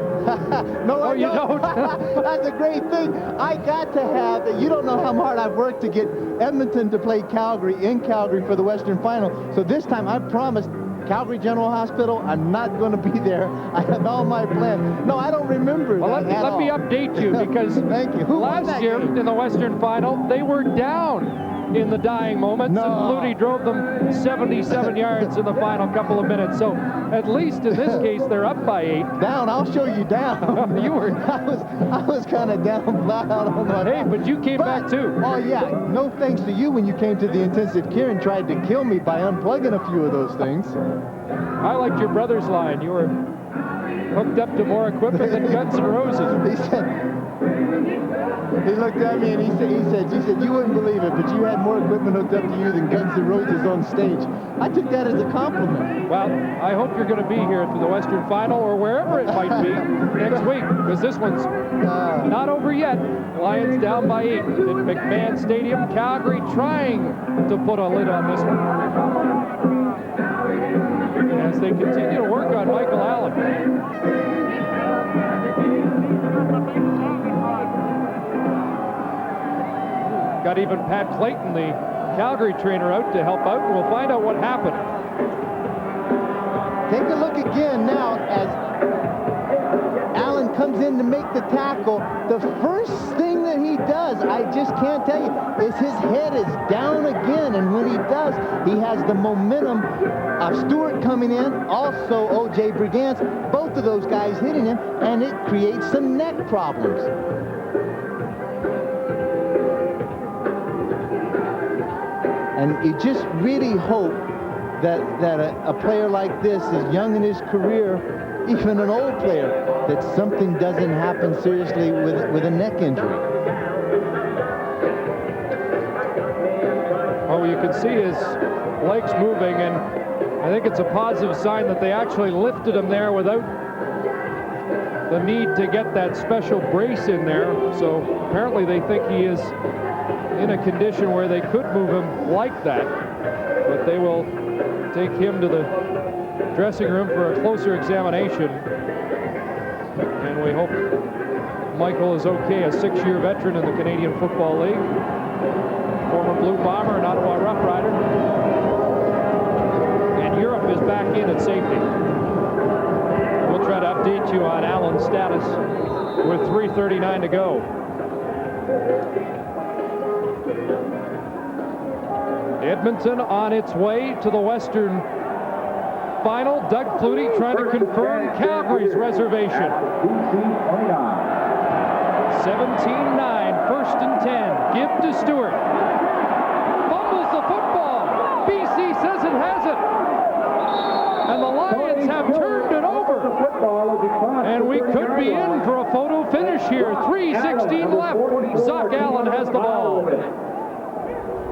No, you don't. That's a great thing. I got to have, you don't know how hard I've worked to get Edmonton to play Calgary in Calgary for the Western Final. So this time I promised Calgary General Hospital, I'm not going to be there. I have all my plans. No, I don't remember. Well, let me update you because Thank you. Last year in the Western Final, they were down in the dying moments, and Flutie drove them 77 yards in the final couple of minutes. So at least in this case, they're up by 8. Down? I'll show you down. You were. I was kind of down flat out on my Hey, but you came back too. Oh yeah, no thanks to you when you came to the intensive care and tried to kill me by unplugging a few of those things. I liked your brother's line. You were hooked up to more equipment than Guns N' Roses. He looked at me and he said, you wouldn't believe it, but you had more equipment hooked up to you than Guns N' Roses on stage. I took that as a compliment. Well, I hope you're going to be here for the Western Final or wherever it might be next week, because this one's not over yet. Lions down by 8 at McMahon Stadium. Calgary trying to put a lid on this one as they continue to work on Michael Allen. Got even Pat Clayton, the Calgary trainer, out to help out, and we'll find out what happened. Take a look again now as Allen comes in to make the tackle. The first thing that he does, I just can't tell you, is his head is down again, and when he does, he has the momentum of Stewart coming in, also O.J. Brigance, both of those guys hitting him, and it creates some neck problems. And you just really hope that a player like this is young in his career, even an old player, that something doesn't happen seriously with a neck injury. Oh, you can see his legs moving, and I think it's a positive sign that they actually lifted him there without the need to get that special brace in there. So apparently they think he is in a condition where they could move him like that, but they will take him to the dressing room for a closer examination, and we hope Michael is okay, a 6-year veteran in the Canadian Football League, former Blue Bomber and Ottawa Rough Rider, and Europe is back in at safety. We'll try to update you on Allen's status with 3:39 to go. Edmonton on its way to the Western Final. Doug Flutie trying to confirm Calgary's reservation. 17-9, 1st and 10. Give to Stewart. Fumbles the football. BC says it has it. And the Lions have turned it over. And we could be in for a photo finish here. 3:16 left. Zach Allen has the ball.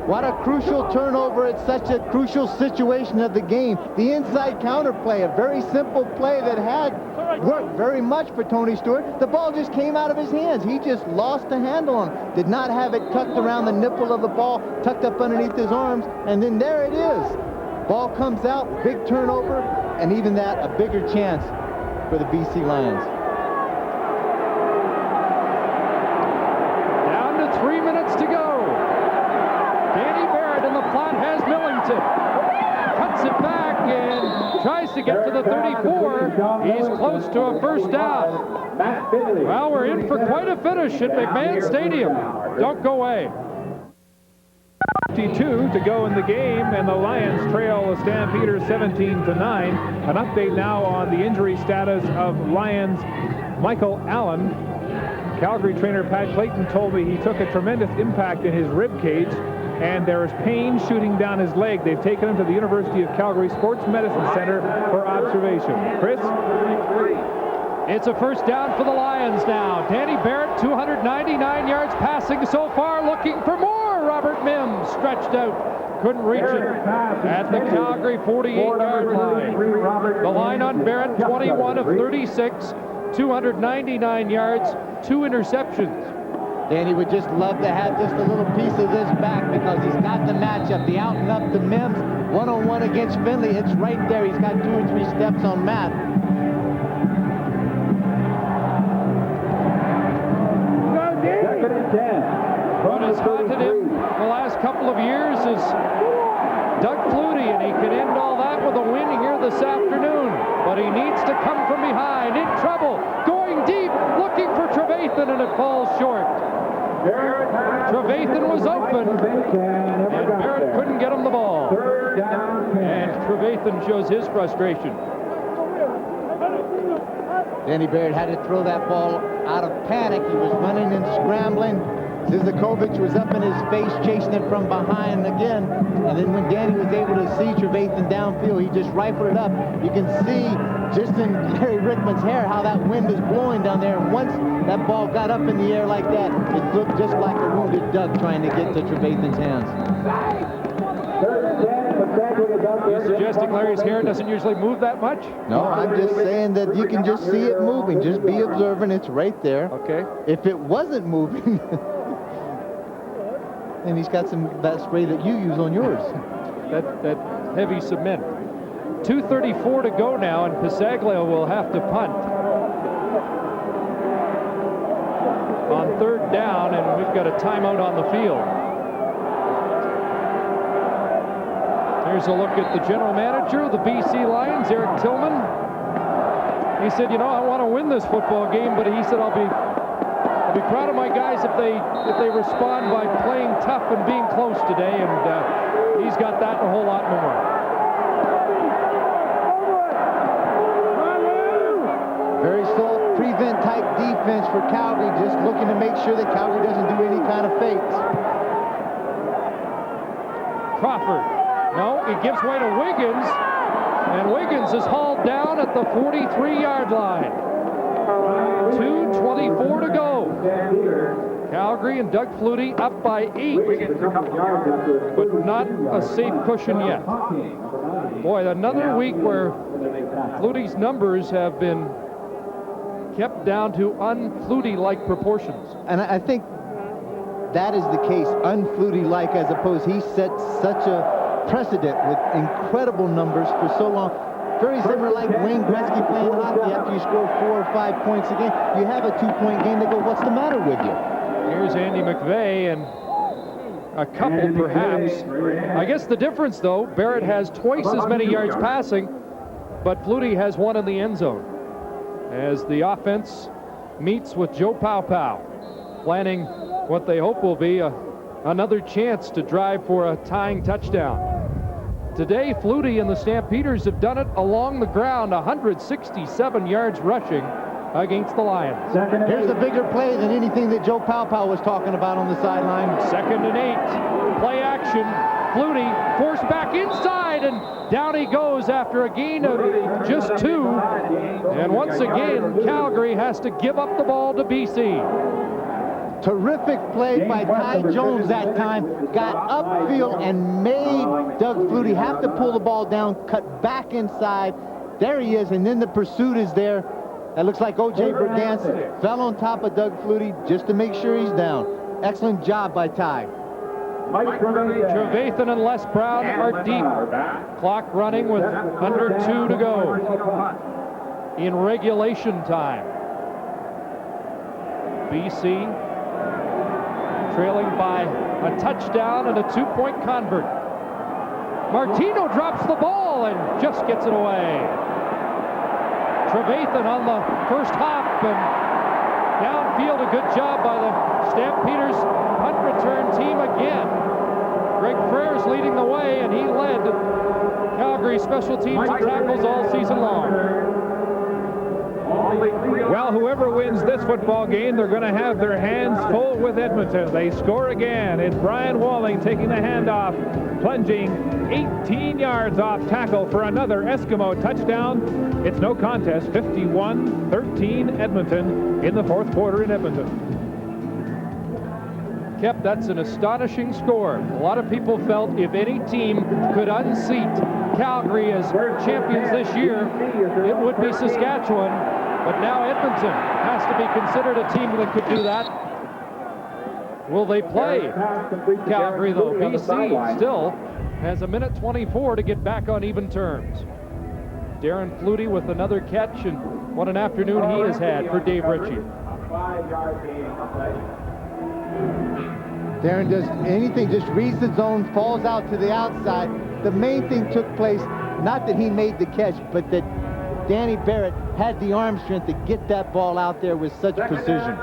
What a crucial turnover at such a crucial situation of the game. The inside counter play, a very simple play that had worked very much for Tony Stewart. The ball just came out of his hands. He just lost the handle on it. Did not have it tucked around the nipple of the ball, tucked up underneath his arms, and then there it is. Ball comes out, big turnover, and even that, a bigger chance for the BC Lions. Down to 3 minutes to go. Danny Barrett in the flat has Millington. Cuts it back and tries to get to the 34. He's close to a first down. Well, we're in for quite a finish at McMahon Stadium. Don't go away. 52 to go in the game, and the Lions trail the Stampeders 17-9. An update now on the injury status of Lions Michael Allen. Calgary trainer Pat Clayton told me he took a tremendous impact in his rib cage, and there is pain shooting down his leg. They've taken him to the University of Calgary Sports Medicine Center for observation. Chris? It's a first down for the Lions now. Danny Barrett, 299 yards passing so far, looking for more. Robert Mims stretched out, couldn't reach it at the Calgary 48-yard line. The line on Barrett, 21 of 36, 299 yards, 2 interceptions. Danny would just love to have just a little piece of this back because he's got the matchup, the out and up to Mims, one-on-one against Finley. It's right there. He's got 2 or 3 steps on Matt. What has haunted him the last couple of years is Doug Flutie, and he can end all that with a win here this afternoon. But he needs to come from behind, in trouble, going deep, looking for Trevathan, and it falls short. Trevathan was open, and Barrett couldn't get him the ball. And Trevathan shows his frustration. Danny Barrett had to throw that ball out of panic. He was running and scrambling. Zizakovic was up in his face, chasing it from behind again. And then when Danny was able to see Trevathan downfield, he just rifled it up. You can see just in Larry Rickman's hair how that wind is blowing down there. And once that ball got up in the air like that, it looked just like a wounded duck trying to get to Trevathan's hands. You're suggesting Larry's hair doesn't usually move that much? No, I'm just saying that you can just see it moving. Just be observant. It's right there. Okay. If it wasn't moving, and he's got some that spray that you use on yours. That heavy cement. 2:34 to go now, and Pisaglia will have to punt. On 3rd down, and we've got a timeout on the field. Here's a look at the general manager of the BC Lions, Eric Tillman. He said, you know, I want to win this football game, but he said, I'll be proud of my guys if they respond by playing tough and being close today, and he's got that and a whole lot more. Very soft prevent type defense for Calgary, just looking to make sure that Calgary doesn't do any kind of fakes. Crawford. No, he gives way to Wiggins, and Wiggins is hauled down at the 43-yard line. 2:24 to go. Calgary and Doug Flutie up by 8, but not a safe cushion yet. Boy, another week where Flutie's numbers have been kept down to un-Flutie-like proportions. And I think that is the case, un-Flutie-like, as opposed he set such a precedent with incredible numbers for so long. Very similar like Wayne Gretzky playing hockey. After you score 4 or 5 points a game, you have a 2-point game. They go, what's the matter with you? Here's Andy McVeigh and a couple perhaps. I guess the difference, though, Barrett has twice as many yards passing, but Flutie has 1 in the end zone. As the offense meets with Joe Pau, planning what they hope will be another chance to drive for a tying touchdown. Today, Flutie and the Stampeders have done it along the ground, 167 yards rushing, against the Lions. Here's a bigger play than anything that Joe Powell was talking about on the sideline. 2nd and 8. Play action. Flutie forced back inside, and down he goes after a gain of just 2. And once again, Calgary has to give up the ball to BC. Terrific play by Ty Jones that time. Got upfield and made Doug Flutie have to pull the ball down, cut back inside. There he is, and then the pursuit is there. That looks like O.J. Berganza fell on top of Doug Flutie just to make sure he's down. Excellent job by Ty. Trevathan and Les Brown are deep. Clock running with under 2 to go in regulation time. BC trailing by a touchdown and a 2-point convert. Martino drops the ball and just gets it away. Trevathan on the first hop, and downfield, a good job by the Stampeders punt return team again. Greg Frere's leading the way, and he led Calgary special teams and tackles all season long. Well, whoever wins this football game, they're going to have their hands full with Edmonton. They score again. It's Brian Walling taking the handoff, plunging 18 yards off tackle for another Eskimo touchdown. It's no contest, 51-13 Edmonton in the 4th quarter in Edmonton. Kep, that's an astonishing score. A lot of people felt if any team could unseat Calgary as champions this year, it would be Saskatchewan. But now Edmonton has to be considered a team that could do that. Will they play Calgary, though? BC still has a minute 24 to get back on even terms. Darren Flutie with another catch, and what an afternoon he has had for Dave Ritchie. Darren does anything, just reads the zone, falls out to the outside. The main thing took place, not that he made the catch, but that Danny Barrett had the arm strength to get that ball out there with such precision.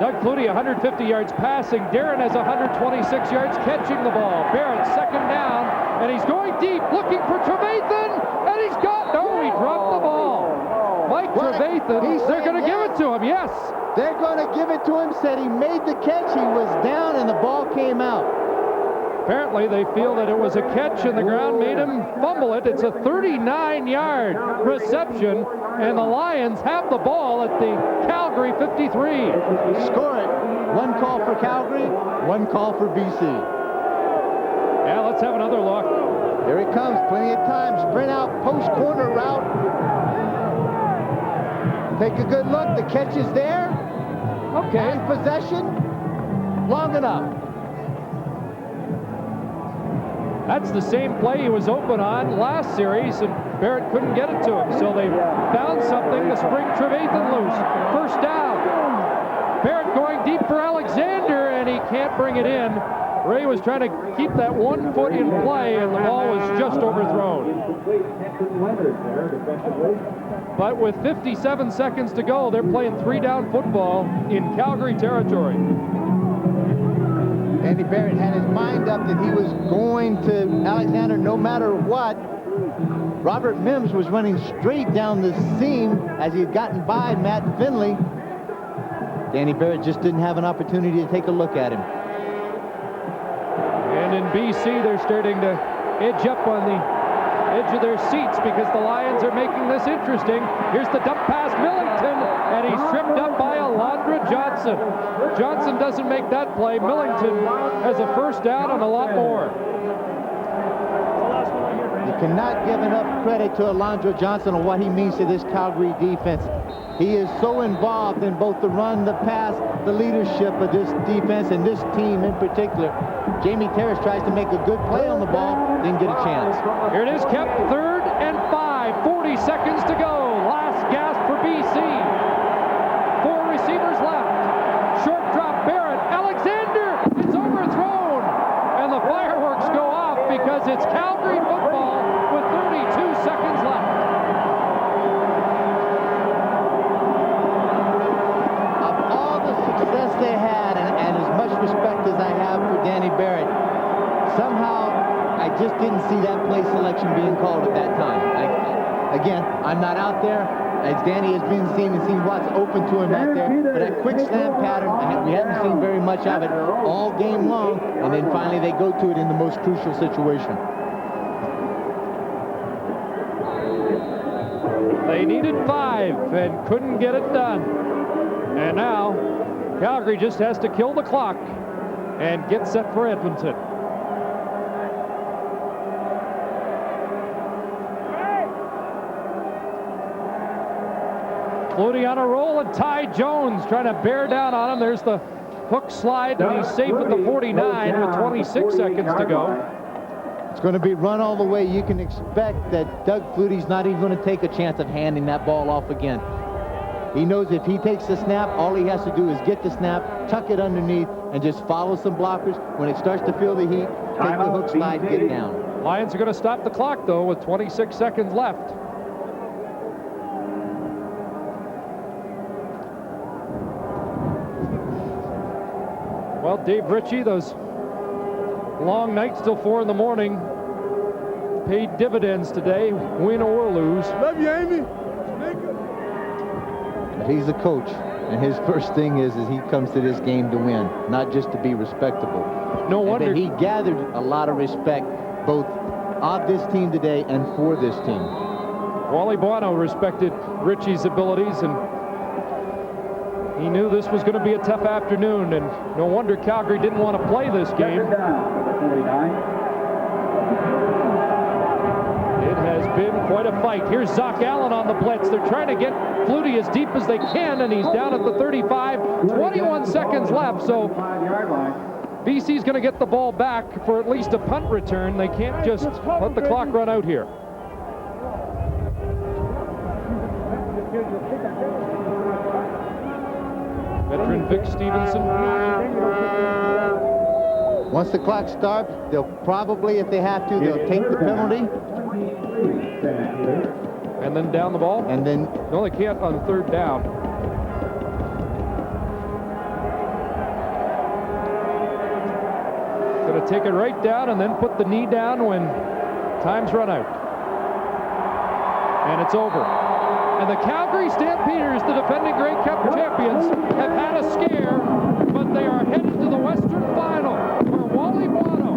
Doug Flutie 150 yards passing. Darren has 126 yards catching the ball. Barrett 2nd down, and he's going deep, looking for Trevathan, and he dropped the ball. Mike Trevathan, they're going to give it to him, yes. They're going to give it to him, said he made the catch, he was down, and the ball came out. Apparently they feel that it was a catch and the ground made him fumble it. It's a 39-yard reception, and the Lions have the ball at the Calgary 53. Score it. 1 call for Calgary, 1 call for BC. Yeah, let's have another look. Here it comes, plenty of time. Sprint out, post corner route. Take a good look, the catch is there. Okay. And possession, long enough. That's the same play he was open on last series, and Barrett couldn't get it to him. So they found something to spring Trevathan loose. First down. Barrett going deep for Alexander, and he can't bring it in. Ray was trying to keep that 1 foot in play, and the ball was just overthrown. But with 57 seconds to go, they're playing 3-down football in Calgary territory. Andy Barrett had his mind up that he was going to Alexander no matter what. Robert Mims was running straight down the seam as he had gotten by Matt Finley. Danny Barrett just didn't have an opportunity to take a look at him. And in BC, they're starting to edge up on the edge of their seats because the Lions are making this interesting. Here's the dump pass, Millington, and he's tripped up by Alondra Johnson. Johnson doesn't make that play. Millington has a first down and a lot more. You cannot give enough credit to Alondra Johnson on what he means to this Calgary defense. He is so involved in both the run, the pass, the leadership of this defense and this team in particular. Jamie Terrace tries to make a good play on the ball, didn't get a chance. Here it is, kept 3rd and 5, 40 seconds to go. Last gasp for BC. 4 receivers left. Short drop, Barrett, Alexander, it's overthrown. And the fireworks go off because it's Calgary football with 32 seconds left. Of all the success they had, and as much respect as I have for Danny Barrett, somehow I just didn't see that play selection being called at that time. Again, I'm not out there. as Danny has been seen and seen what's open to him out there. But that quick slam pattern, we haven't seen very much of it all game long, and then finally they go to it in the most crucial situation. They needed 5 and couldn't get it done. And now Calgary just has to kill the clock and get set for Edmonton. Flutie on a roll, and Ty Jones trying to bear down on him. There's the hook slide, and he's safe at the 49 with 26 seconds to go. It's going to be run all the way. You can expect that Doug Flutie's not even going to take a chance of handing that ball off again. He knows if he takes the snap, all he has to do is get the snap, tuck it underneath, and just follow some blockers. When it starts to feel the heat, take the hook slide, get down. Lions are going to stop the clock, though, with 26 seconds left. Well, Dave Ritchie, those long nights till 4 in the morning paid dividends today, win or lose. Love you, Amy. He's a coach, and his first thing is he comes to this game to win, not just to be respectable. No wonder he gathered a lot of respect both of this team today and for this team. Wally Buono respected Ritchie's abilities, and he knew this was going to be a tough afternoon, and no wonder Calgary didn't want to play this game. It has been quite a fight. Here's Zach Allen on the blitz. They're trying to get Flutie as deep as they can, and he's down at the 35. 21 seconds left, so BC's going to get the ball back for at least a punt return. They can't just let the clock run out here. Veteran Vic Stevenson. Once the clock starts, they'll probably, if they have to, they'll take the penalty. And then down the ball? And then... No, they can't on 3rd down. Going to take it right down and then put the knee down when time's run out. And it's over. And the Calgary Stampeders, the defending Grey Cup champions, have had a scare, but they are headed to the Western Final, where Wally Buono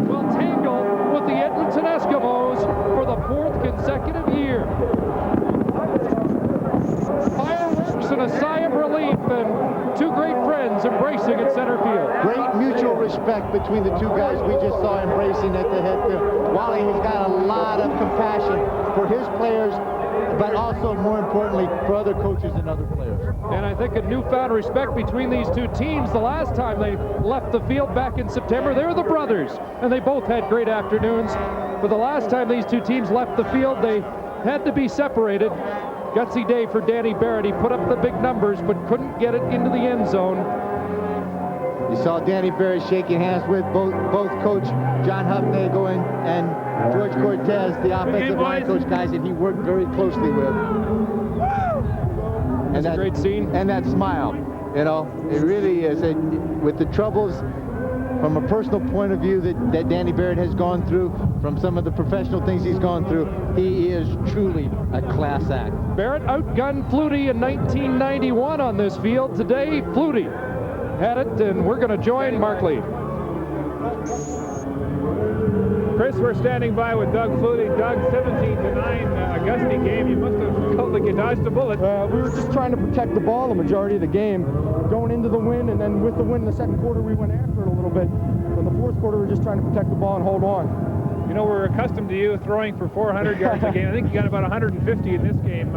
will tangle with the Edmonton Eskimos for the 4th consecutive year. Fireworks and a sigh of relief, and 2 great friends embracing at center field. Great mutual respect between the 2 guys we just saw embracing at the head field. Wally has got a lot of compassion for his players, but also, more importantly, for other coaches and other players. And I think a newfound respect between these 2 teams. The last time they left the field back in September, they were the brothers, and they both had great afternoons. But the last time these 2 teams left the field, they had to be separated. Gutsy day for Danny Barrett. He put up the big numbers, but couldn't get it into the end zone. You saw Danny Barrett shaking hands with both Coach John Hufnagel and George Cortez, the offensive line coach, guys that he worked very closely with. And that's a great scene. And that smile, you know, it really is. With the troubles from a personal point of view that Danny Barrett has gone through, from some of the professional things he's gone through, he is truly a class act. Barrett outgunned Flutie in 1991 on this field. Today, Flutie had it, and we're going to join Mark Lee. Chris, we're standing by with Doug Flutie. Doug, 17-9 Augusta game. You must have felt like you dodged a bullet. We were just trying to protect the ball the majority of the game, going into the win, and then with the win in the second quarter, we went after it a little bit. In the fourth quarter, we were just trying to protect the ball and hold on. You know, we're accustomed to you throwing for 400 yards a game. I think you got about 150 in this game.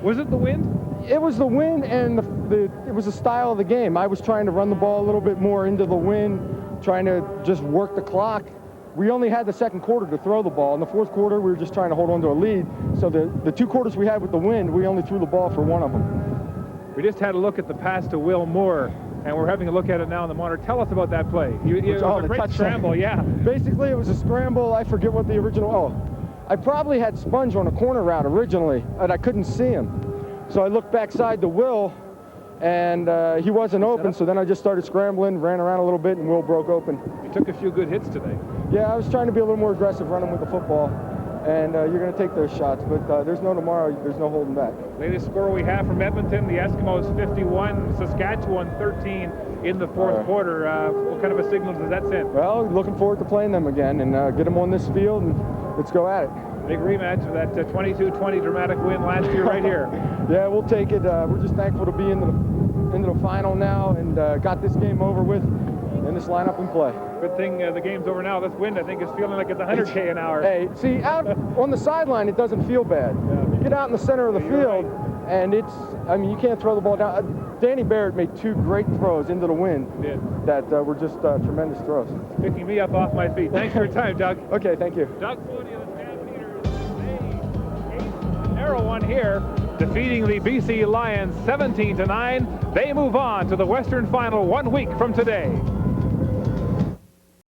Was it the wind? It was the wind, and it was the style of the game. I was trying to run the ball a little bit more into the wind, trying to just work the clock. We only had the second quarter to throw the ball. In the fourth quarter, we were just trying to hold on to a lead. So the 2 quarters we had with the wind, we only threw the ball for 1 of them. We just had a look at the pass to Will Moore, and we're having a look at it now on the monitor. Tell us about that play. It was a great scramble, yeah. Basically, it was a scramble. I forget what the original... I probably had Sponge on a corner route originally, and I couldn't see him. So I looked backside to Will, and he wasn't open, so then I just started scrambling, ran around a little bit, and Will broke open. You took a few good hits today. Yeah, I was trying to be a little more aggressive running with the football. and you're going to take those shots. But there's no tomorrow. There's no holding back. Latest score we have from Edmonton, the Eskimos 51, Saskatchewan 13 in the fourth quarter. What kind of a signal does that send? Well, looking forward to playing them again and get them on this field, and let's go at it. Big rematch of that 22-20 dramatic win last year right here. Yeah, we'll take it. We're just thankful to be into the final now and got this game over with and this lineup in play. Good thing the game's over now. This wind, I think, is feeling like it's 100K an hour. Hey, see, out on the sideline, it doesnn't feel bad. Yeah. You get out in the center of the field, and I mean, you can't throw the ball down. Danny Barrett made 2 great throws into the wind that were just tremendous throws. Picking me up off my feet. Thanks for your time, Doug. Okay, thank you. Doug Flutie of the Stampeders. They aced a narrow one here, defeating the BC Lions 17-9. They move on to the Western Final 1 week from today.